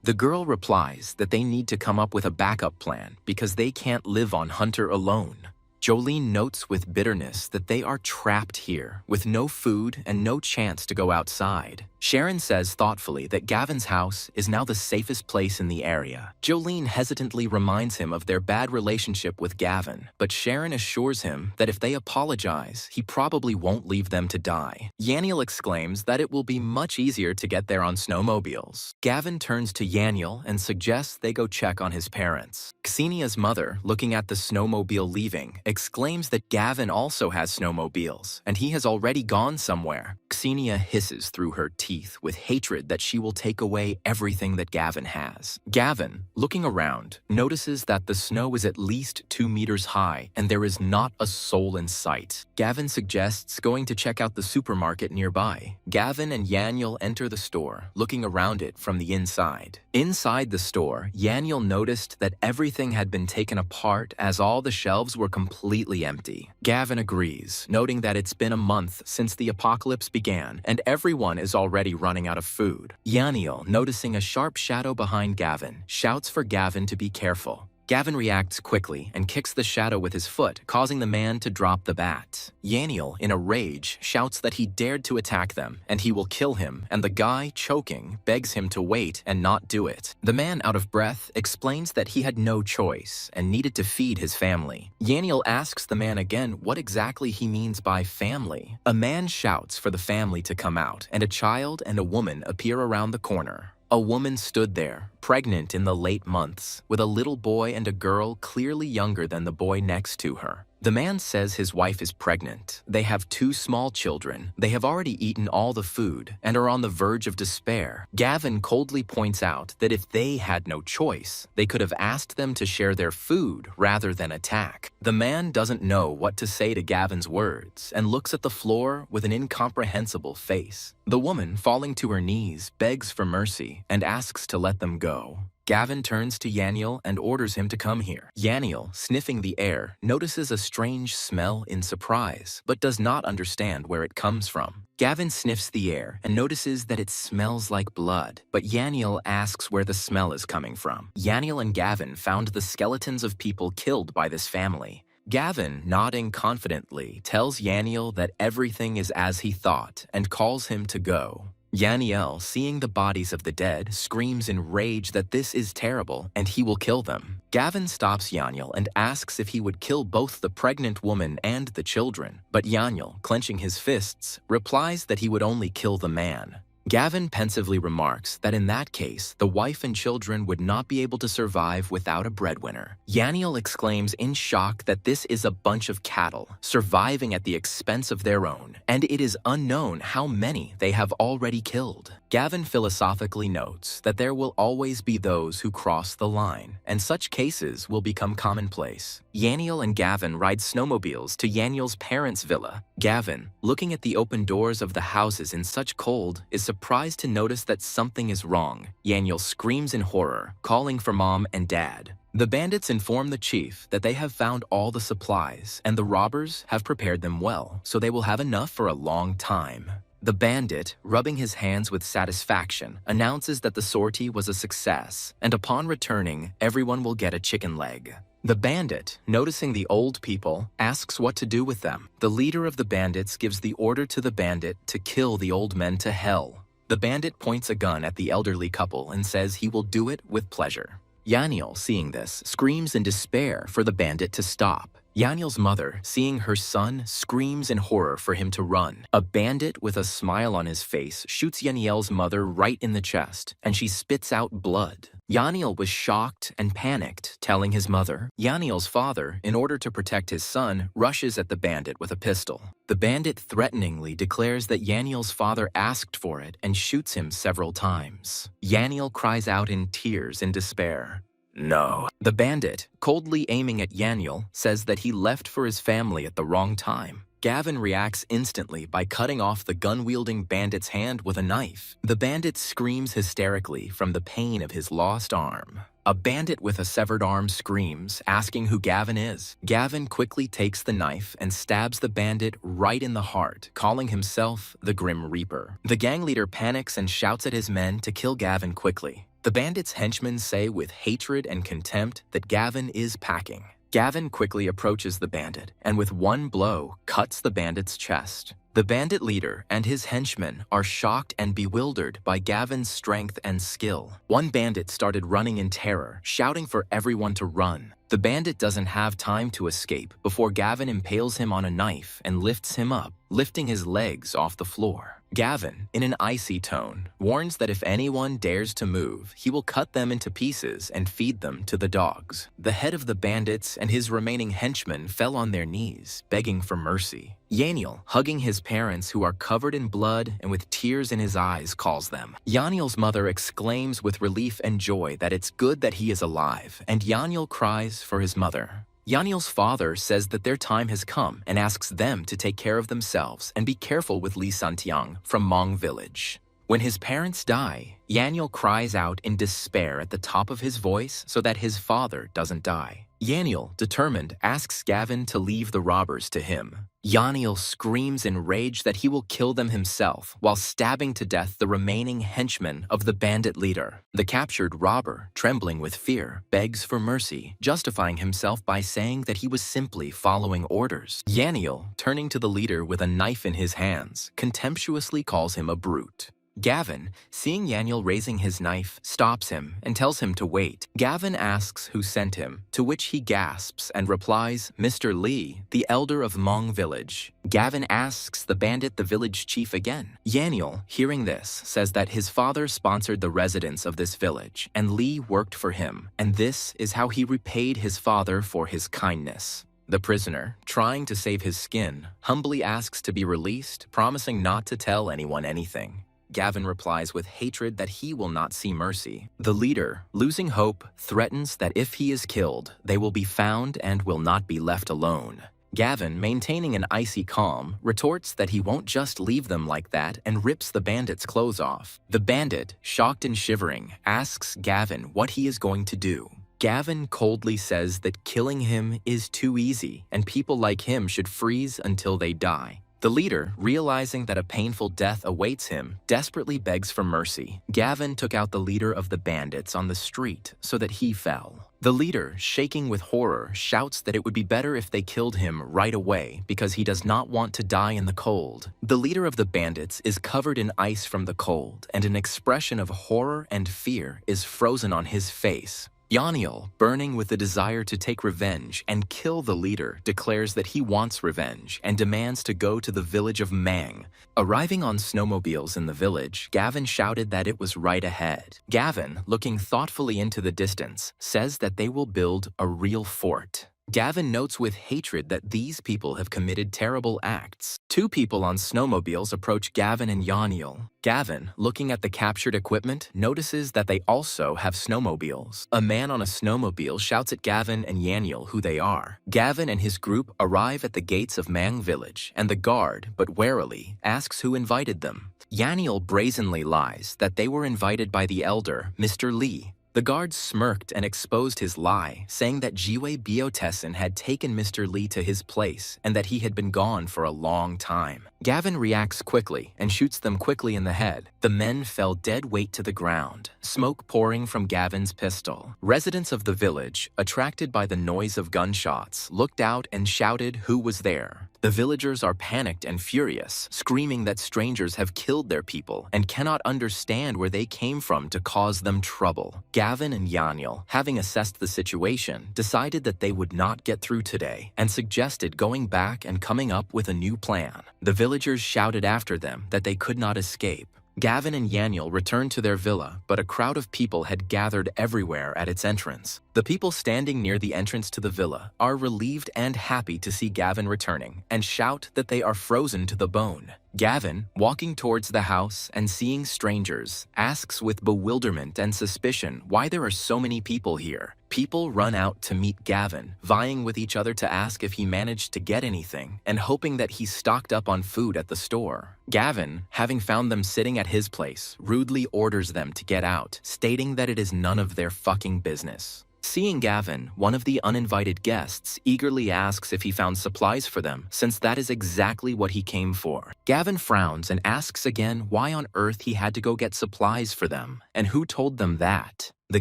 The girl replies that they need to come up with a backup plan because they can't live on Hunter alone. Jolene notes with bitterness that they are trapped here, with no food and no chance to go outside. Sharon says thoughtfully that Gavin's house is now the safest place in the area. Jolene hesitantly reminds him of their bad relationship with Gavin, but Sharon assures him that if they apologize, he probably won't leave them to die. Yahello exclaims that it will be much easier to get there on snowmobiles. Gavin turns to Yahello and suggests they go check on his parents. Ksenia's mother, looking at the snowmobile leaving, exclaims that Gavin also has snowmobiles, and he has already gone somewhere. Ksenia hisses through her teeth with hatred that she will take away everything that Gavin has. Gavin, looking around, notices that the snow is at least 2 meters high and there is not a soul in sight. Gavin suggests going to check out the supermarket nearby. Gavin and Yahello enter the store, looking around it from the inside. Inside the store, Yahello noticed that everything had been taken apart as all the shelves were completely empty. Gavin agrees, noting that it's been a month since the apocalypse began and everyone is already running out of food. Yahello, noticing a sharp shadow behind Gavin, shouts for Gavin to be careful. Gavin reacts quickly and kicks the shadow with his foot, causing the man to drop the bat. Yahello, in a rage, shouts that he dared to attack them and he will kill him, and the guy, choking, begs him to wait and not do it. The man, out of breath, explains that he had no choice and needed to feed his family. Yahello asks the man again what exactly he means by family. A man shouts for the family to come out, and a child and a woman appear around the corner. A woman stood there, pregnant in the late months, with a little boy and a girl clearly younger than the boy next to her. The man says his wife is pregnant. They have 2 small children. They have already eaten all the food and are on the verge of despair. Gavin coldly points out that if they had no choice, they could have asked them to share their food rather than attack. The man doesn't know what to say to Gavin's words and looks at the floor with an incomprehensible face. The woman, falling to her knees, begs for mercy and asks to let them go. Gavin turns to Yahello and orders him to come here. Yahello, sniffing the air, notices a strange smell in surprise, but does not understand where it comes from. Gavin sniffs the air and notices that it smells like blood, but Yahello asks where the smell is coming from. Yahello and Gavin found the skeletons of people killed by this family. Gavin, nodding confidently, tells Yahello that everything is as he thought and calls him to go. Yahello, seeing the bodies of the dead, screams in rage that this is terrible and he will kill them. Gavin stops Yahello and asks if he would kill both the pregnant woman and the children, but Yahello, clenching his fists, replies that he would only kill the man. Gavin pensively remarks that in that case, the wife and children would not be able to survive without a breadwinner. Yahello exclaims in shock that this is a bunch of cattle, surviving at the expense of their own, and it is unknown how many they have already killed. Gavin philosophically notes that there will always be those who cross the line, and such cases will become commonplace. Yahello and Gavin ride snowmobiles to Yahello's parents' villa. Gavin, looking at the open doors of the houses in such cold, is surprised to notice that something is wrong. Yahello screams in horror, calling for mom and dad. The bandits inform the chief that they have found all the supplies, and the robbers have prepared them well, so they will have enough for a long time. The bandit, rubbing his hands with satisfaction, announces that the sortie was a success, and upon returning, everyone will get a chicken leg. The bandit, noticing the old people, asks what to do with them. The leader of the bandits gives the order to the bandit to kill the old men to hell. The bandit points a gun at the elderly couple and says he will do it with pleasure. Yahello, seeing this, screams in despair for the bandit to stop. Yahello's mother, seeing her son, screams in horror for him to run. A bandit with a smile on his face shoots Yahello's mother right in the chest, and she spits out blood. Yahello was shocked and panicked, telling his mother. Yahello's father, in order to protect his son, rushes at the bandit with a pistol. The bandit threateningly declares that Yahello's father asked for it and shoots him several times. Yahello cries out in tears in despair. No. The bandit, coldly aiming at Yahello, says that he left for his family at the wrong time. Gavin reacts instantly by cutting off the gun-wielding bandit's hand with a knife. The bandit screams hysterically from the pain of his lost arm. A bandit with a severed arm screams, asking who Gavin is. Gavin quickly takes the knife and stabs the bandit right in the heart, calling himself the Grim Reaper. The gang leader panics and shouts at his men to kill Gavin quickly. The bandit's henchmen say with hatred and contempt that Gavin is packing. Gavin quickly approaches the bandit and with one blow cuts the bandit's chest. The bandit leader and his henchmen are shocked and bewildered by Gavin's strength and skill. One bandit started running in terror, shouting for everyone to run. The bandit doesn't have time to escape before Gavin impales him on a knife and lifts him up, lifting his legs off the floor. Gavin, in an icy tone, warns that if anyone dares to move, he will cut them into pieces and feed them to the dogs. The head of the bandits and his remaining henchmen fell on their knees, begging for mercy. Yahello, hugging his parents who are covered in blood and with tears in his eyes, calls them. Yahello's mother exclaims with relief and joy that it's good that he is alive, and Yahello cries for his mother. Yahello's father says that their time has come and asks them to take care of themselves and be careful with Li Santiang from Mong village. When his parents die, Yahello cries out in despair at the top of his voice so that his father doesn't die. Yaniel, determined, asks Gavin to leave the robbers to him. Yaniel screams in rage that he will kill them himself while stabbing to death the remaining henchmen of the bandit leader. The captured robber, trembling with fear, begs for mercy, justifying himself by saying that he was simply following orders. Yaniel, turning to the leader with a knife in his hands, contemptuously calls him a brute. Gavin, seeing Yaniel raising his knife, stops him and tells him to wait. Gavin asks who sent him, to which he gasps and replies, "Mr. Lee, the elder of Mong village." Gavin asks the bandit the village chief again. Yaniel, hearing this, says that his father sponsored the residents of this village, and Lee worked for him, and this is how he repaid his father for his kindness. The prisoner, trying to save his skin, humbly asks to be released, promising not to tell anyone anything. Gavin replies with hatred that he will not see mercy. The leader, losing hope, threatens that if he is killed, they will be found and will not be left alone. Gavin, maintaining an icy calm, retorts that he won't just leave them like that and rips the bandit's clothes off. The bandit, shocked and shivering, asks Gavin what he is going to do. Gavin coldly says that killing him is too easy and people like him should freeze until they die. The leader, realizing that a painful death awaits him, desperately begs for mercy. Gavin took out the leader of the bandits on the street so that he fell. The leader, shaking with horror, shouts that it would be better if they killed him right away because he does not want to die in the cold. The leader of the bandits is covered in ice from the cold, and an expression of horror and fear is frozen on his face. Yaniel, burning with the desire to take revenge and kill the leader, declares that he wants revenge and demands to go to the village of Mang. Arriving on snowmobiles in the village, Gavin shouted that it was right ahead. Gavin, looking thoughtfully into the distance, says that they will build a real fort. Gavin notes with hatred that these people have committed terrible acts. Two people on snowmobiles approach Gavin and Yaniel. Gavin, looking at the captured equipment, notices that they also have snowmobiles. A man on a snowmobile shouts at Gavin and Yaniel who they are. Gavin and his group arrive at the gates of Mang village, and the guard, but warily, asks who invited them. Yaniel brazenly lies that they were invited by the elder, Mr. Lee. The guard smirked and exposed his lie, saying that Jiwei Biotessen had taken Mr. Lee to his place and that he had been gone for a long time. Gavin reacts quickly and shoots them quickly in the head. The men fell dead weight to the ground, smoke pouring from Gavin's pistol. Residents of the village, attracted by the noise of gunshots, looked out and shouted who was there. The villagers are panicked and furious, screaming that strangers have killed their people and cannot understand where they came from to cause them trouble. Gavin and Yaniel, having assessed the situation, decided that they would not get through today and suggested going back and coming up with a new plan. The villagers shouted after them that they could not escape. Gavin and Yaniel returned to their villa, but a crowd of people had gathered everywhere at its entrance. The people standing near the entrance to the villa are relieved and happy to see Gavin returning and shout that they are frozen to the bone. Gavin, walking towards the house and seeing strangers, asks with bewilderment and suspicion why there are so many people here. People run out to meet Gavin, vying with each other to ask if he managed to get anything and hoping that he stocked up on food at the store. Gavin, having found them sitting at his place, rudely orders them to get out, stating that it is none of their fucking business. Seeing Gavin, one of the uninvited guests eagerly asks if he found supplies for them, since that is exactly what he came for. Gavin frowns and asks again why on earth he had to go get supplies for them, and who told them that. The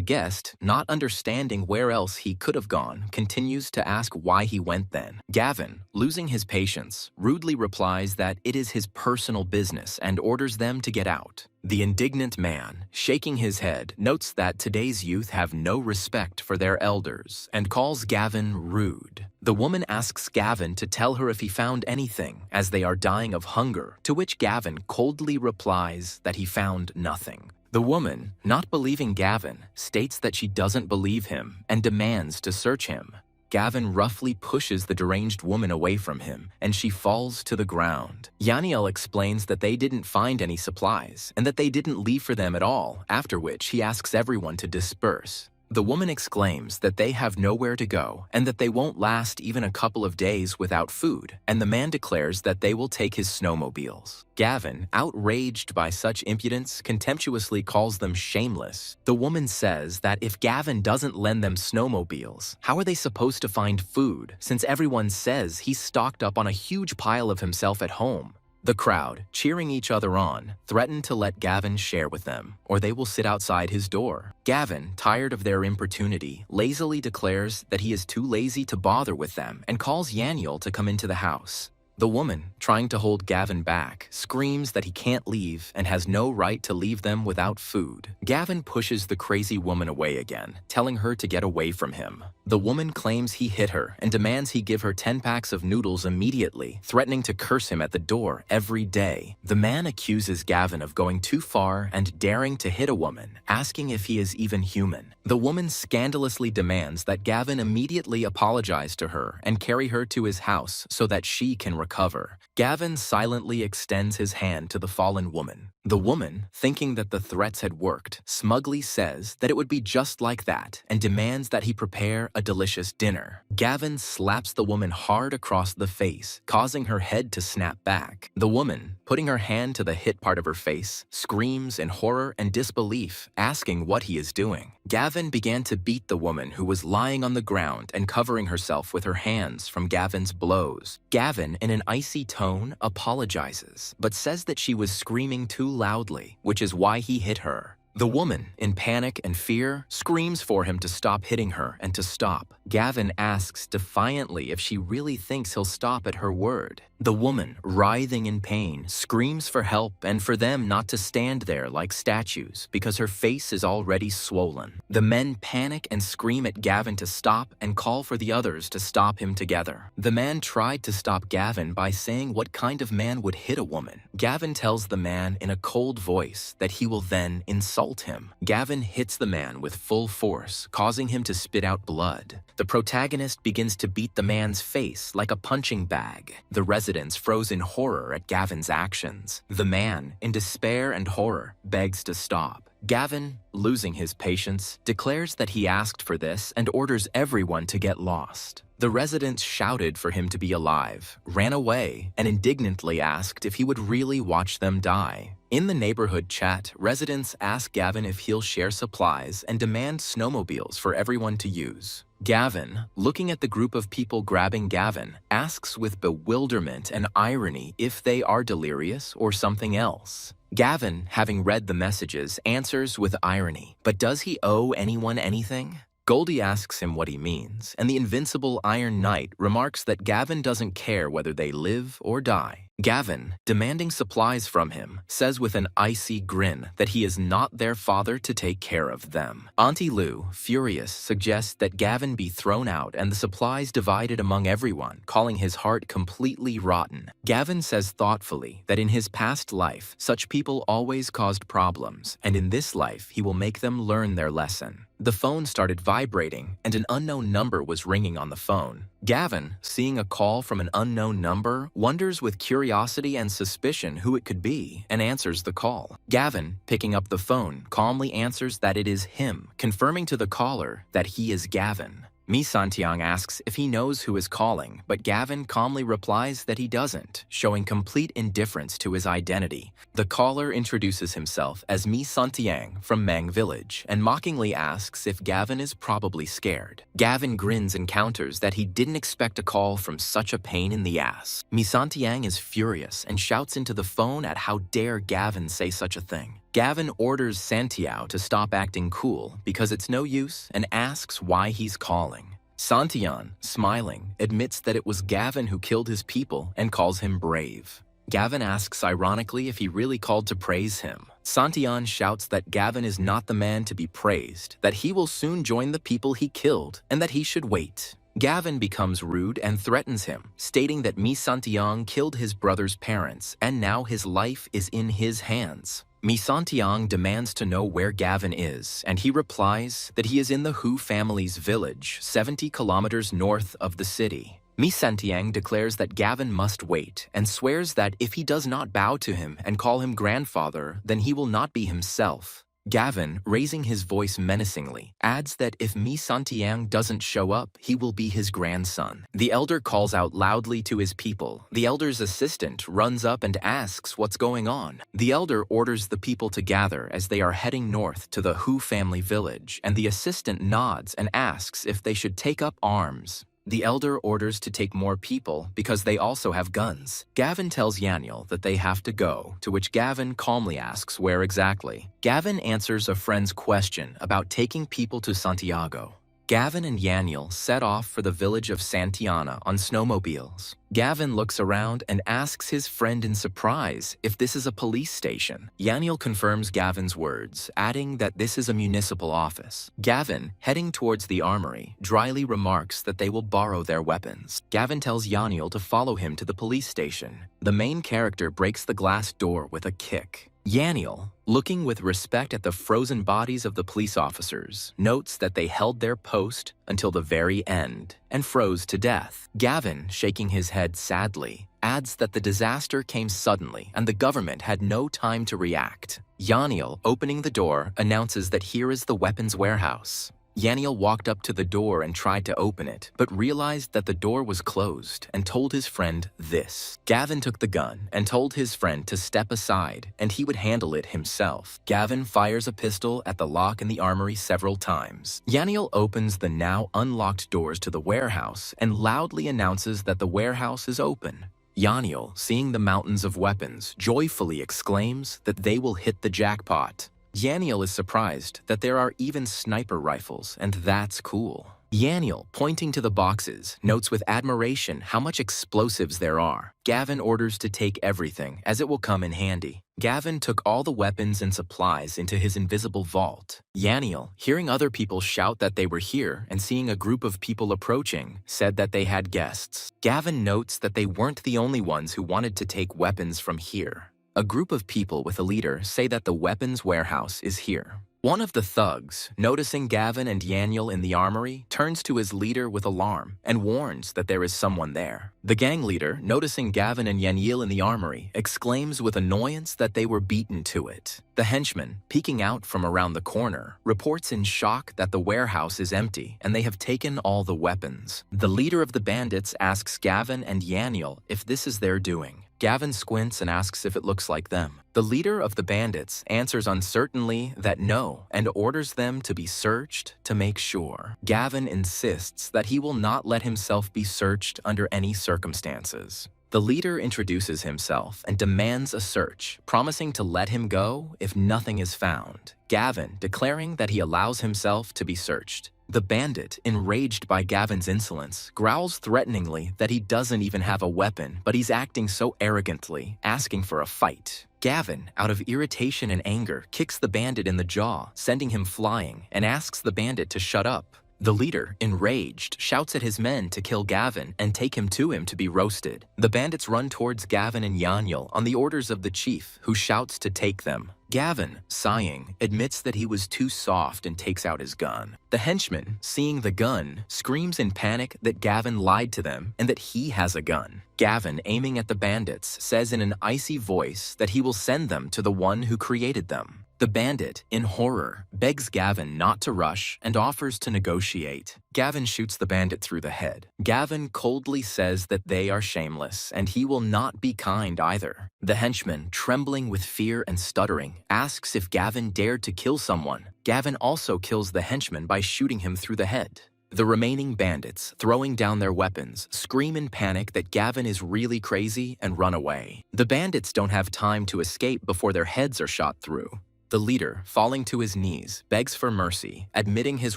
guest, not understanding where else he could have gone, continues to ask why he went then. Gavin, losing his patience, rudely replies that it is his personal business and orders them to get out. The indignant man, shaking his head, notes that today's youth have no respect for their elders and calls Gavin rude. The woman asks Gavin to tell her if he found anything, as they are dying of hunger, to which Gavin coldly replies that he found nothing. The woman, not believing Gavin, states that she doesn't believe him and demands to search him. Gavin roughly pushes the deranged woman away from him, and she falls to the ground. Yaniel explains that they didn't find any supplies and that they didn't leave for them at all, after which he asks everyone to disperse. The woman exclaims that they have nowhere to go and that they won't last even a couple of days without food, and the man declares that they will take his snowmobiles. Gavin, outraged by such impudence, contemptuously calls them shameless. The woman says that if Gavin doesn't lend them snowmobiles, how are they supposed to find food, since everyone says he's stocked up on a huge pile of himself at home? The crowd, cheering each other on, threaten to let Gavin share with them, or they will sit outside his door. Gavin, tired of their importunity, lazily declares that he is too lazy to bother with them and calls Yahello to come into the house. The woman, trying to hold Gavin back, screams that he can't leave and has no right to leave them without food. Gavin pushes the crazy woman away again, telling her to get away from him. The woman claims he hit her and demands he give her 10 packs of noodles immediately, threatening to curse him at the door every day. The man accuses Gavin of going too far and daring to hit a woman, asking if he is even human. The woman scandalously demands that Gavin immediately apologize to her and carry her to his house so that she can recover. Gavin silently extends his hand to the fallen woman. The woman, thinking that the threats had worked, smugly says that it would be just like that and demands that he prepare a delicious dinner. Gavin slaps the woman hard across the face, causing her head to snap back. The woman, putting her hand to the hit part of her face, screams in horror and disbelief, asking what he is doing. Gavin began to beat the woman who was lying on the ground and covering herself with her hands from Gavin's blows. Gavin, in an icy tone, apologizes, but says that she was screaming too loudly, which is why he hit her. The woman, in panic and fear, screams for him to stop hitting her and to stop. Gavin asks defiantly if she really thinks he'll stop at her word. The woman, writhing in pain, screams for help and for them not to stand there like statues because her face is already swollen. The men panic and scream at Gavin to stop and call for the others to stop him together. The man tried to stop Gavin by saying what kind of man would hit a woman. Gavin tells the man in a cold voice that he will then insult him. Gavin hits the man with full force, causing him to spit out blood. The protagonist begins to beat the man's face like a punching bag. The residents froze in horror at Gavin's actions. The man, in despair and horror, begs to stop. Gavin, losing his patience, declares that he asked for this and orders everyone to get lost. The residents shouted for him to be alive, ran away, and indignantly asked if he would really watch them die. In the neighborhood chat, residents ask Gavin if he'll share supplies and demand snowmobiles for everyone to use. Gavin, looking at the group of people grabbing Gavin, asks with bewilderment and irony if they are delirious or something else. Gavin, having read the messages, answers with irony, but does he owe anyone anything? Goldie asks him what he means, and the invincible Iron Knight remarks that Gavin doesn't care whether they live or die. Gavin, demanding supplies from him, says with an icy grin that he is not their father to take care of them. Auntie Lou, furious, suggests that Gavin be thrown out and the supplies divided among everyone, calling his heart completely rotten. Gavin says thoughtfully that in his past life, such people always caused problems, and in this life he will make them learn their lesson. The phone started vibrating, and an unknown number was ringing on the phone. Gavin, seeing a call from an unknown number, wonders with curiosity and suspicion who it could be and answers the call. Gavin, picking up the phone, calmly answers that it is him, confirming to the caller that he is Gavin. Mi Santiang asks if he knows who is calling, but Gavin calmly replies that he doesn't, showing complete indifference to his identity. The caller introduces himself as Mi Santiang from Mang Village and mockingly asks if Gavin is probably scared. Gavin grins and counters that he didn't expect a call from such a pain in the ass. Mi Santiang is furious and shouts into the phone at how dare Gavin say such a thing. Gavin orders Santiao to stop acting cool because it's no use and asks why he's calling. Santian, smiling, admits that it was Gavin who killed his people and calls him brave. Gavin asks ironically if he really called to praise him. Santian shouts that Gavin is not the man to be praised, that he will soon join the people he killed, and that he should wait. Gavin becomes rude and threatens him, stating that Mi Santiang killed his brother's parents and now his life is in his hands. Mi Santiang demands to know where Gavin is, and he replies that he is in the Hu family's village, 70 kilometers north of the city. Mi Santiang declares that Gavin must wait and swears that if he does not bow to him and call him grandfather, then he will not be himself. Gavin, raising his voice menacingly, adds that if Mi Santiang doesn't show up, he will be his grandson. The elder calls out loudly to his people. The elder's assistant runs up and asks what's going on. The elder orders the people to gather as they are heading north to the Hu family village, and the assistant nods and asks if they should take up arms. The elder orders to take more people because they also have guns. Gavin tells Yahello that they have to go, to which Gavin calmly asks where exactly. Gavin answers a friend's question about taking people to Santiago. Gavin and Yahello set off for the village of Santiana on snowmobiles. Gavin looks around and asks his friend in surprise if this is a police station. Yahello confirms Gavin's words, adding that this is a municipal office. Gavin, heading towards the armory, dryly remarks that they will borrow their weapons. Gavin tells Yahello to follow him to the police station. The main character breaks the glass door with a kick. Yahello, looking with respect at the frozen bodies of the police officers, notes that they held their post until the very end and froze to death. Gavin, shaking his head sadly, adds that the disaster came suddenly and the government had no time to react. Yahello, opening the door, announces that here is the weapons warehouse. Yahello walked up to the door and tried to open it, but realized that the door was closed and told his friend this. Gavin took the gun and told his friend to step aside and he would handle it himself. Gavin fires a pistol at the lock in the armory several times. Yahello opens the now unlocked doors to the warehouse and loudly announces that the warehouse is open. Yahello, seeing the mountains of weapons, joyfully exclaims that they will hit the jackpot. Yahello is surprised that there are even sniper rifles, and that's cool. Yahello, pointing to the boxes, notes with admiration how much explosives there are. Gavin orders to take everything, as it will come in handy. Gavin took all the weapons and supplies into his invisible vault. Yahello, hearing other people shout that they were here and seeing a group of people approaching, said that they had guests. Gavin notes that they weren't the only ones who wanted to take weapons from here. A group of people with a leader say that the weapons warehouse is here. One of the thugs, noticing Gavin and Yahello in the armory, turns to his leader with alarm and warns that there is someone there. The gang leader, noticing Gavin and Yahello in the armory, exclaims with annoyance that they were beaten to it. The henchman, peeking out from around the corner, reports in shock that the warehouse is empty and they have taken all the weapons. The leader of the bandits asks Gavin and Yahello if this is their doing. Gavin squints and asks if it looks like them. The leader of the bandits answers uncertainly that no and orders them to be searched to make sure. Gavin insists that he will not let himself be searched under any circumstances. The leader introduces himself and demands a search, promising to let him go if nothing is found. Gavin declaring that he allows himself to be searched. The bandit, enraged by Gavin's insolence, growls threateningly that he doesn't even have a weapon, but he's acting so arrogantly, asking for a fight. Gavin, out of irritation and anger, kicks the bandit in the jaw, sending him flying, and asks the bandit to shut up. The leader, enraged, shouts at his men to kill Gavin and take him to be roasted. The bandits run towards Gavin and Yahello on the orders of the chief, who shouts to take them. Gavin, sighing, admits that he was too soft and takes out his gun. The henchman, seeing the gun, screams in panic that Gavin lied to them and that he has a gun. Gavin, aiming at the bandits, says in an icy voice that he will send them to the one who created them. The bandit, in horror, begs Gavin not to rush and offers to negotiate. Gavin shoots the bandit through the head. Gavin coldly says that they are shameless and he will not be kind either. The henchman, trembling with fear and stuttering, asks if Gavin dared to kill someone. Gavin also kills the henchman by shooting him through the head. The remaining bandits, throwing down their weapons, scream in panic that Gavin is really crazy and run away. The bandits don't have time to escape before their heads are shot through. The leader, falling to his knees, begs for mercy, admitting his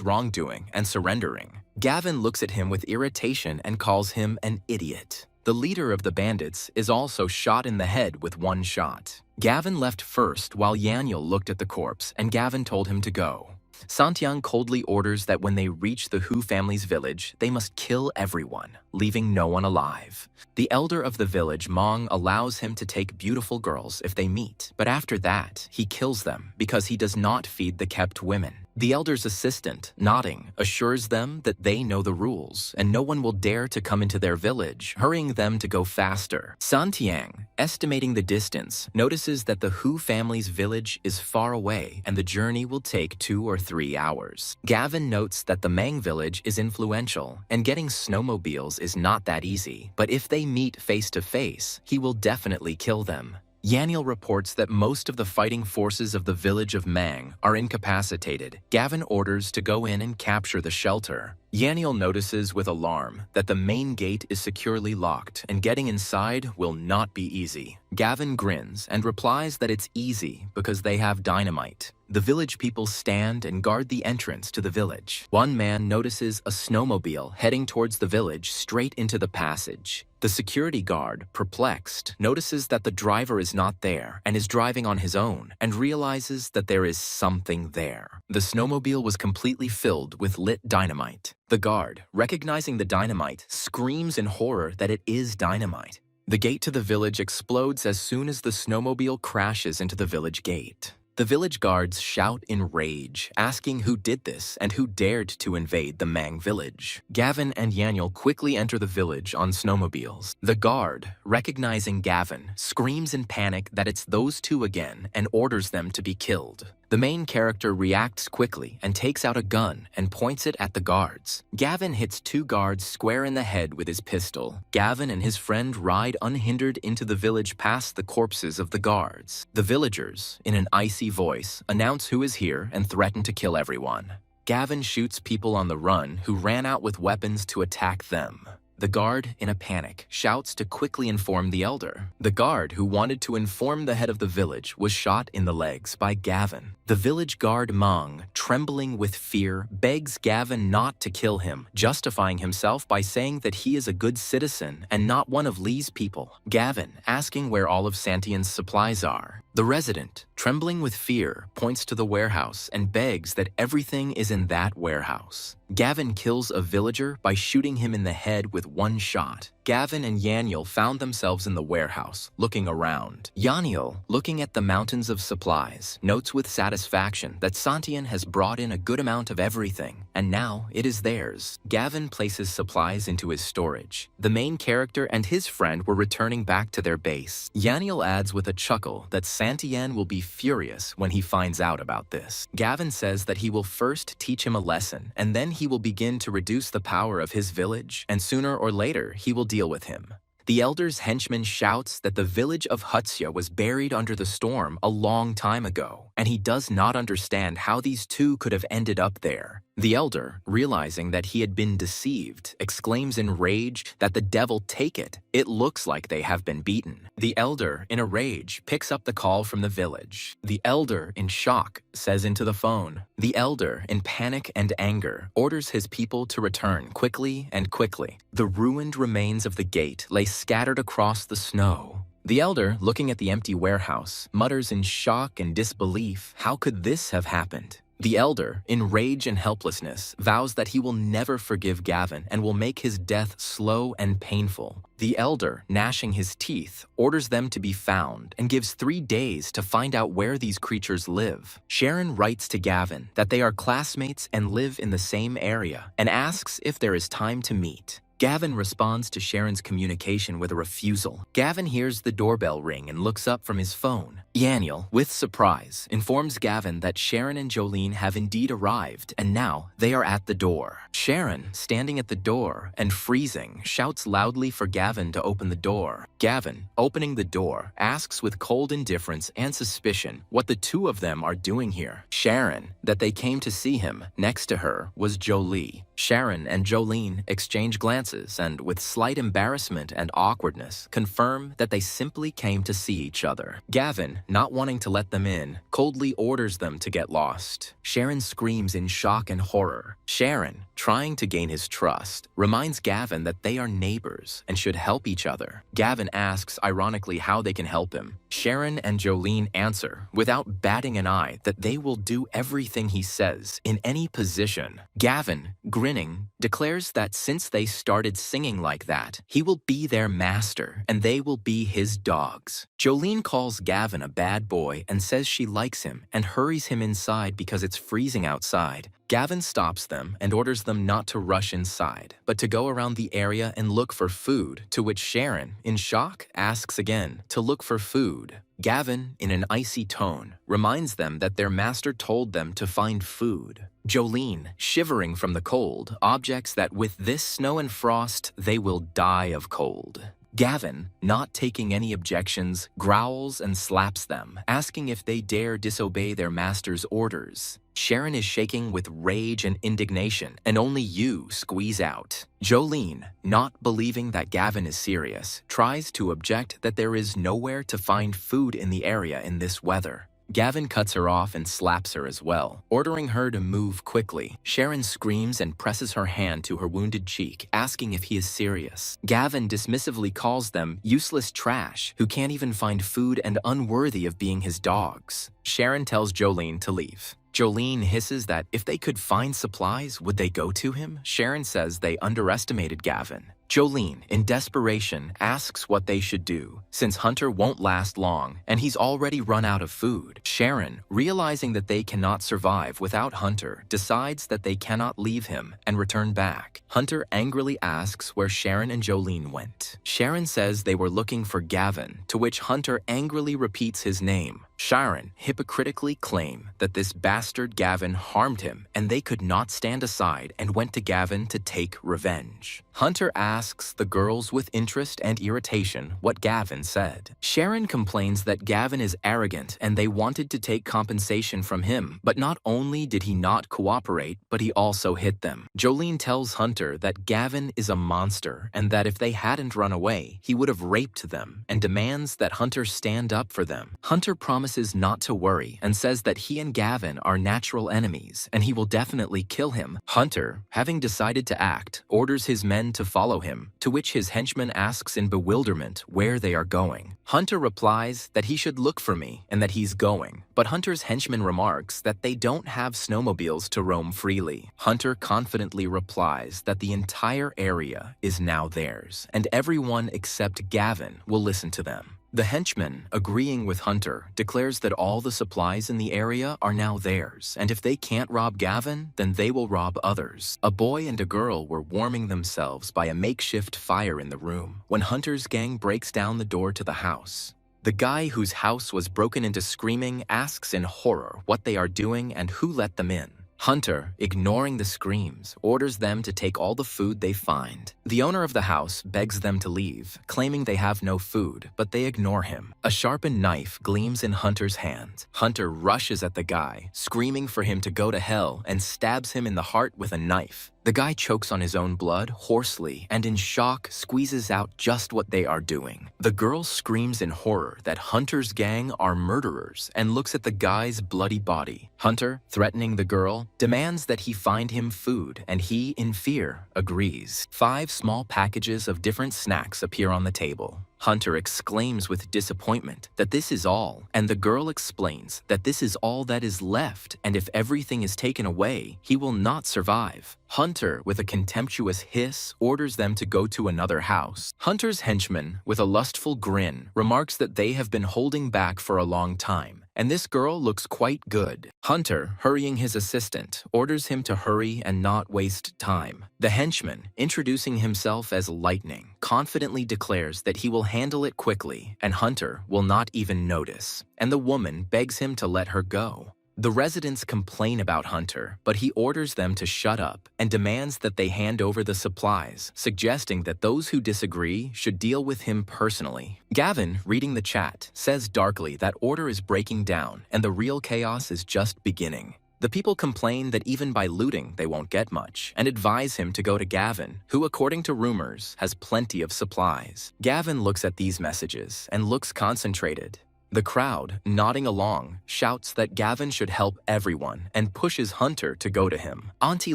wrongdoing and surrendering. Gavin looks at him with irritation and calls him an idiot. The leader of the bandits is also shot in the head with one shot. Gavin left first while Yahello looked at the corpse, and Gavin told him to go. Santiang coldly orders that when they reach the Hu family's village, they must kill everyone, leaving no one alive. The elder of the village, Manga, allows him to take beautiful girls if they meet, but after that, he kills them because he does not feed the kept women. The elder's assistant, nodding, assures them that they know the rules and no one will dare to come into their village, hurrying them to go faster. Santiang, estimating the distance, notices that the Hu family's village is far away and the journey will take 2 or 3 hours. Gavin notes that the Mang village is influential and getting snowmobiles is not that easy, but if they meet face to face, he will definitely kill them. Yahello reports that most of the fighting forces of the village of Mang are incapacitated. Gavin orders to go in and capture the shelter. Yahello notices with alarm that the main gate is securely locked and getting inside will not be easy. Gavin grins and replies that it's easy because they have dynamite. The village people stand and guard the entrance to the village. One man notices a snowmobile heading towards the village straight into the passage. The security guard, perplexed, notices that the driver is not there and is driving on his own and realizes that there is something there. The snowmobile was completely filled with lit dynamite. The guard, recognizing the dynamite, screams in horror that it is dynamite. The gate to the village explodes as soon as the snowmobile crashes into the village gate. The village guards shout in rage, asking who did this and who dared to invade the Mang village. Gavin and Yahello quickly enter the village on snowmobiles. The guard, recognizing Gavin, screams in panic that it's those two again and orders them to be killed. The main character reacts quickly and takes out a gun and points it at the guards. Gavin hits 2 guards square in the head with his pistol. Gavin and his friend ride unhindered into the village past the corpses of the guards. The villagers, in an icy voice, announce who is here and threaten to kill everyone. Gavin shoots people on the run who ran out with weapons to attack them. The guard, in a panic, shouts to quickly inform the elder. The guard who wanted to inform the head of the village was shot in the legs by Gavin. The village guard Mang, trembling with fear, begs Gavin not to kill him, justifying himself by saying that he is a good citizen and not one of Lee's people. Gavin, asking where all of Santian's supplies are. The resident, trembling with fear, points to the warehouse and begs that everything is in that warehouse. Gavin kills a villager by shooting him in the head with 1 shot. Gavin and Yahello found themselves in the warehouse, looking around. Yahello, looking at the mountains of supplies, notes with satisfaction that Santian has brought in a good amount of everything, and now it is theirs. Gavin places supplies into his storage. The main character and his friend were returning back to their base. Yahello adds with a chuckle that Santian will be furious when he finds out about this. Gavin says that he will first teach him a lesson, and then he will begin to reduce the power of his village, and sooner or later he will deal with him. The elder's henchman shouts that the village of Hutsya was buried under the storm a long time ago, and he does not understand how these two could have ended up there. The elder, realizing that he had been deceived, exclaims in rage that the devil take it. It looks like they have been beaten. The elder, in a rage, picks up the call from the village. The elder, in shock, says into the phone. The elder, in panic and anger, orders his people to return quickly and quickly. The ruined remains of the gate lay scattered across the snow. The elder, looking at the empty warehouse, mutters in shock and disbelief, how could this have happened? The elder, in rage and helplessness, vows that he will never forgive Gavin and will make his death slow and painful. The elder, gnashing his teeth, orders them to be found and gives 3 days to find out where these creatures live. Sharon writes to Gavin that they are classmates and live in the same area and asks if there is time to meet. Gavin responds to Sharon's communication with a refusal. Gavin hears the doorbell ring and looks up from his phone. Yahello, with surprise, informs Gavin that Sharon and Jolene have indeed arrived, and now they are at the door. Sharon, standing at the door and freezing, shouts loudly for Gavin to open the door. Gavin, opening the door, asks with cold indifference and suspicion what the two of them are doing here. Sharon, that they came to see him. Next to her was Jolie. Sharon and Jolene exchange glances and, with slight embarrassment and awkwardness, confirm that they simply came to see each other. Gavin, not wanting to let them in, coldly orders them to get lost. Sharon screams in shock and horror. Sharon, trying to gain his trust, reminds Gavin that they are neighbors and should help each other. Gavin asks ironically how they can help him. Sharon and Jolene answer, without batting an eye, that they will do everything he says, in any position. Gavin, grinning grinning, declares that since they started singing like that, he will be their master and they will be his dogs. Jolene calls Gavin a bad boy and says she likes him and hurries him inside because it's freezing outside. Gavin stops them and orders them not to rush inside, but to go around the area and look for food, to which Sharon, in shock, asks again to look for food. Gavin, in an icy tone, reminds them that their master told them to find food. Jolene, shivering from the cold, objects that with this snow and frost, they will die of cold. Gavin, not taking any objections, growls and slaps them, asking if they dare disobey their master's orders. Sharon is shaking with rage and indignation, and only you squeeze out. Jolene, not believing that Gavin is serious, tries to object that there is nowhere to find food in the area in this weather. Gavin cuts her off and slaps her as well, ordering her to move quickly. Sharon screams and presses her hand to her wounded cheek, asking if he is serious. Gavin dismissively calls them useless trash who can't even find food and unworthy of being his dogs. Sharon tells Jolene to leave. Jolene hisses that if they could find supplies, would they go to him? Sharon says they underestimated Gavin. Jolene, in desperation, asks what they should do, since Hunter won't last long and he's already run out of food. Sharon, realizing that they cannot survive without Hunter, decides that they cannot leave him and return back. Hunter angrily asks where Sharon and Jolene went. Sharon says they were looking for Gavin, to which Hunter angrily repeats his name. Sharon hypocritically claim that this bastard Gavin harmed him and they could not stand aside and went to Gavin to take revenge. Hunter asks the girls with interest and irritation what Gavin said. Sharon complains that Gavin is arrogant and they wanted to take compensation from him, but not only did he not cooperate, but he also hit them. Jolene tells Hunter that Gavin is a monster and that if they hadn't run away, he would have raped them, and demands that Hunter stand up for them. Hunter promises not to worry and says that he and Gavin are natural enemies and he will definitely kill him. Hunter, having decided to act, orders his men to follow him, to which his henchman asks in bewilderment where they are going. Hunter replies that he should look for me and that he's going, but Hunter's henchman remarks that they don't have snowmobiles to roam freely. Hunter confidently replies that the entire area is now theirs and everyone except Gavin will listen to them. The henchman, agreeing with Hunter, declares that all the supplies in the area are now theirs, and if they can't rob Gavin, then they will rob others. A boy and a girl were warming themselves by a makeshift fire in the room when Hunter's gang breaks down the door to the house. The guy whose house was broken into screaming asks in horror what they are doing and who let them in. Hunter, ignoring the screams, orders them to take all the food they find. The owner of the house begs them to leave, claiming they have no food, but they ignore him. A sharpened knife gleams in Hunter's hand. Hunter rushes at the guy, screaming for him to go to hell, and stabs him in the heart with a knife. The guy chokes on his own blood hoarsely and in shock squeezes out just what they are doing. The girl screams in horror that Hunter's gang are murderers and looks at the guy's bloody body. Hunter, threatening the girl, demands that he find him food and he, in fear, agrees. 5 small packages of different snacks appear on the table. Hunter exclaims with disappointment that this is all, and the girl explains that this is all that is left, and if everything is taken away, he will not survive. Hunter, with a contemptuous hiss, orders them to go to another house. Hunter's henchman, with a lustful grin, remarks that they have been holding back for a long time, and this girl looks quite good. Hunter, hurrying his assistant, orders him to hurry and not waste time. The henchman, introducing himself as Lightning, confidently declares that he will handle it quickly and Hunter will not even notice, and the woman begs him to let her go. The residents complain about Hunter, but he orders them to shut up and demands that they hand over the supplies, suggesting that those who disagree should deal with him personally. Gavin, reading the chat, says darkly that order is breaking down and the real chaos is just beginning. The people complain that even by looting they won't get much, and advise him to go to Gavin, who, according to rumors, has plenty of supplies. Gavin looks at these messages and looks concentrated. The crowd, nodding along, shouts that Gavin should help everyone and pushes Hunter to go to him. Auntie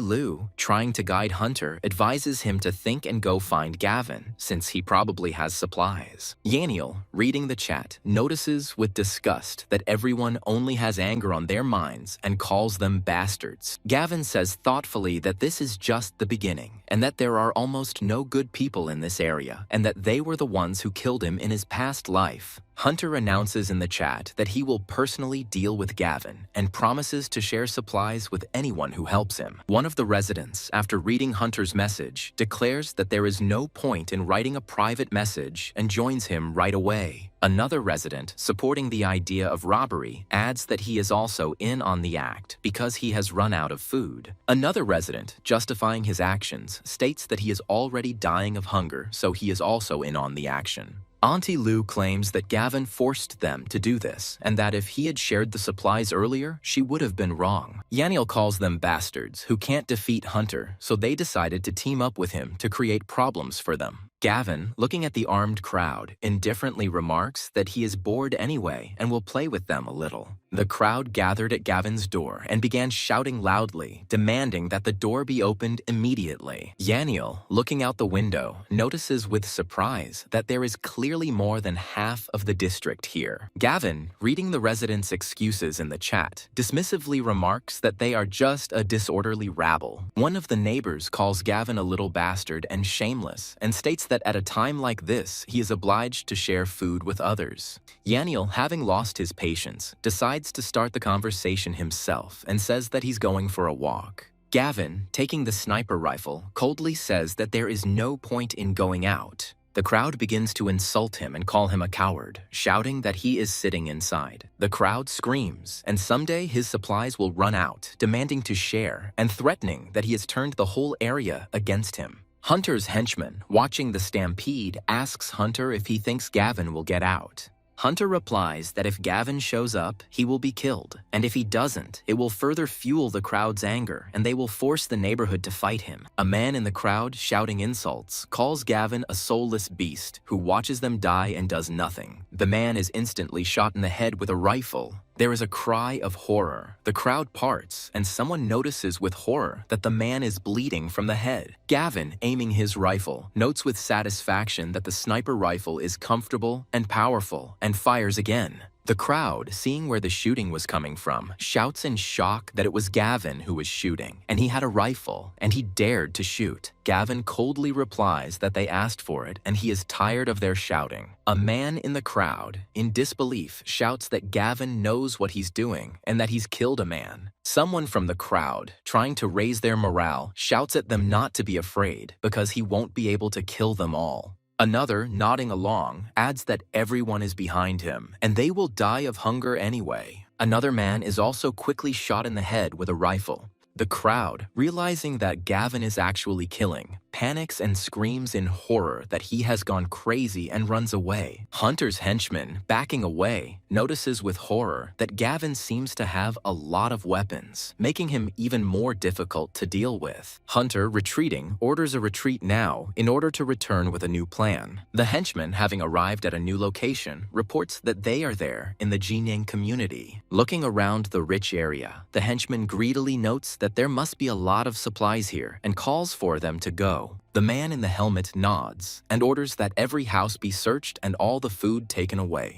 Lou, trying to guide Hunter, advises him to think and go find Gavin, since he probably has supplies. Yahello, reading the chat, notices with disgust that everyone only has anger on their minds and calls them bastards. Gavin says thoughtfully that this is just the beginning, and that there are almost no good people in this area, and that they were the ones who killed him in his past life. Hunter announces in the chat that he will personally deal with Gavin and promises to share supplies with anyone who helps him. One of the residents, after reading Hunter's message, declares that there is no point in writing a private message and joins him right away. Another resident, supporting the idea of robbery, adds that he is also in on the act because he has run out of food. Another resident, justifying his actions, states that he is already dying of hunger, so he is also in on the action. Auntie Lou claims that Gavin forced them to do this, and that if he had shared the supplies earlier, she would have been wrong. Yahello calls them bastards who can't defeat Hunter, so they decided to team up with him to create problems for them. Gavin, looking at the armed crowd, indifferently remarks that he is bored anyway and will play with them a little. The crowd gathered at Gavin's door and began shouting loudly, demanding that the door be opened immediately. Yahello, looking out the window, notices with surprise that there is clearly more than half of the district here. Gavin, reading the residents' excuses in the chat, dismissively remarks that they are just a disorderly rabble. One of the neighbors calls Gavin a little bastard and shameless and states that at a time like this, he is obliged to share food with others. Yahello, having lost his patience, decides to start the conversation himself and says that he's going for a walk. Gavin, taking the sniper rifle, coldly says that there is no point in going out. The crowd begins to insult him and call him a coward, shouting that he is sitting inside. The crowd screams, and someday his supplies will run out, demanding to share and threatening that he has turned the whole area against him. Hunter's henchman, watching the stampede, asks Hunter if he thinks Gavin will get out. Hunter replies that if Gavin shows up, he will be killed, and if he doesn't, it will further fuel the crowd's anger, and they will force the neighborhood to fight him. A man in the crowd, shouting insults, calls Gavin a soulless beast who watches them die and does nothing. The man is instantly shot in the head with a rifle. There is a cry of horror. The crowd parts, and someone notices with horror that the man is bleeding from the head. Gavin, aiming his rifle, notes with satisfaction that the sniper rifle is comfortable and powerful, and fires again. The crowd, seeing where the shooting was coming from, shouts in shock that it was Gavin who was shooting, and he had a rifle, and he dared to shoot. Gavin coldly replies that they asked for it, and he is tired of their shouting. A man in the crowd, in disbelief, shouts that Gavin knows what he's doing, and that he's killed a man. Someone from the crowd, trying to raise their morale, shouts at them not to be afraid, because he won't be able to kill them all. Another, nodding along, adds that everyone is behind him, and they will die of hunger anyway. Another man is also quickly shot in the head with a rifle. The crowd, realizing that Gavin is actually killing, panics and screams in horror that he has gone crazy and runs away. Hunter's henchman, backing away, notices with horror that Gavin seems to have a lot of weapons, making him even more difficult to deal with. Hunter, retreating, orders a retreat now in order to return with a new plan. The henchman, having arrived at a new location, reports that they are there in the Jinyang community. Looking around the rich area, the henchman greedily notes that there must be a lot of supplies here and calls for them to go. The man in the helmet nods and orders that every house be searched and all the food taken away.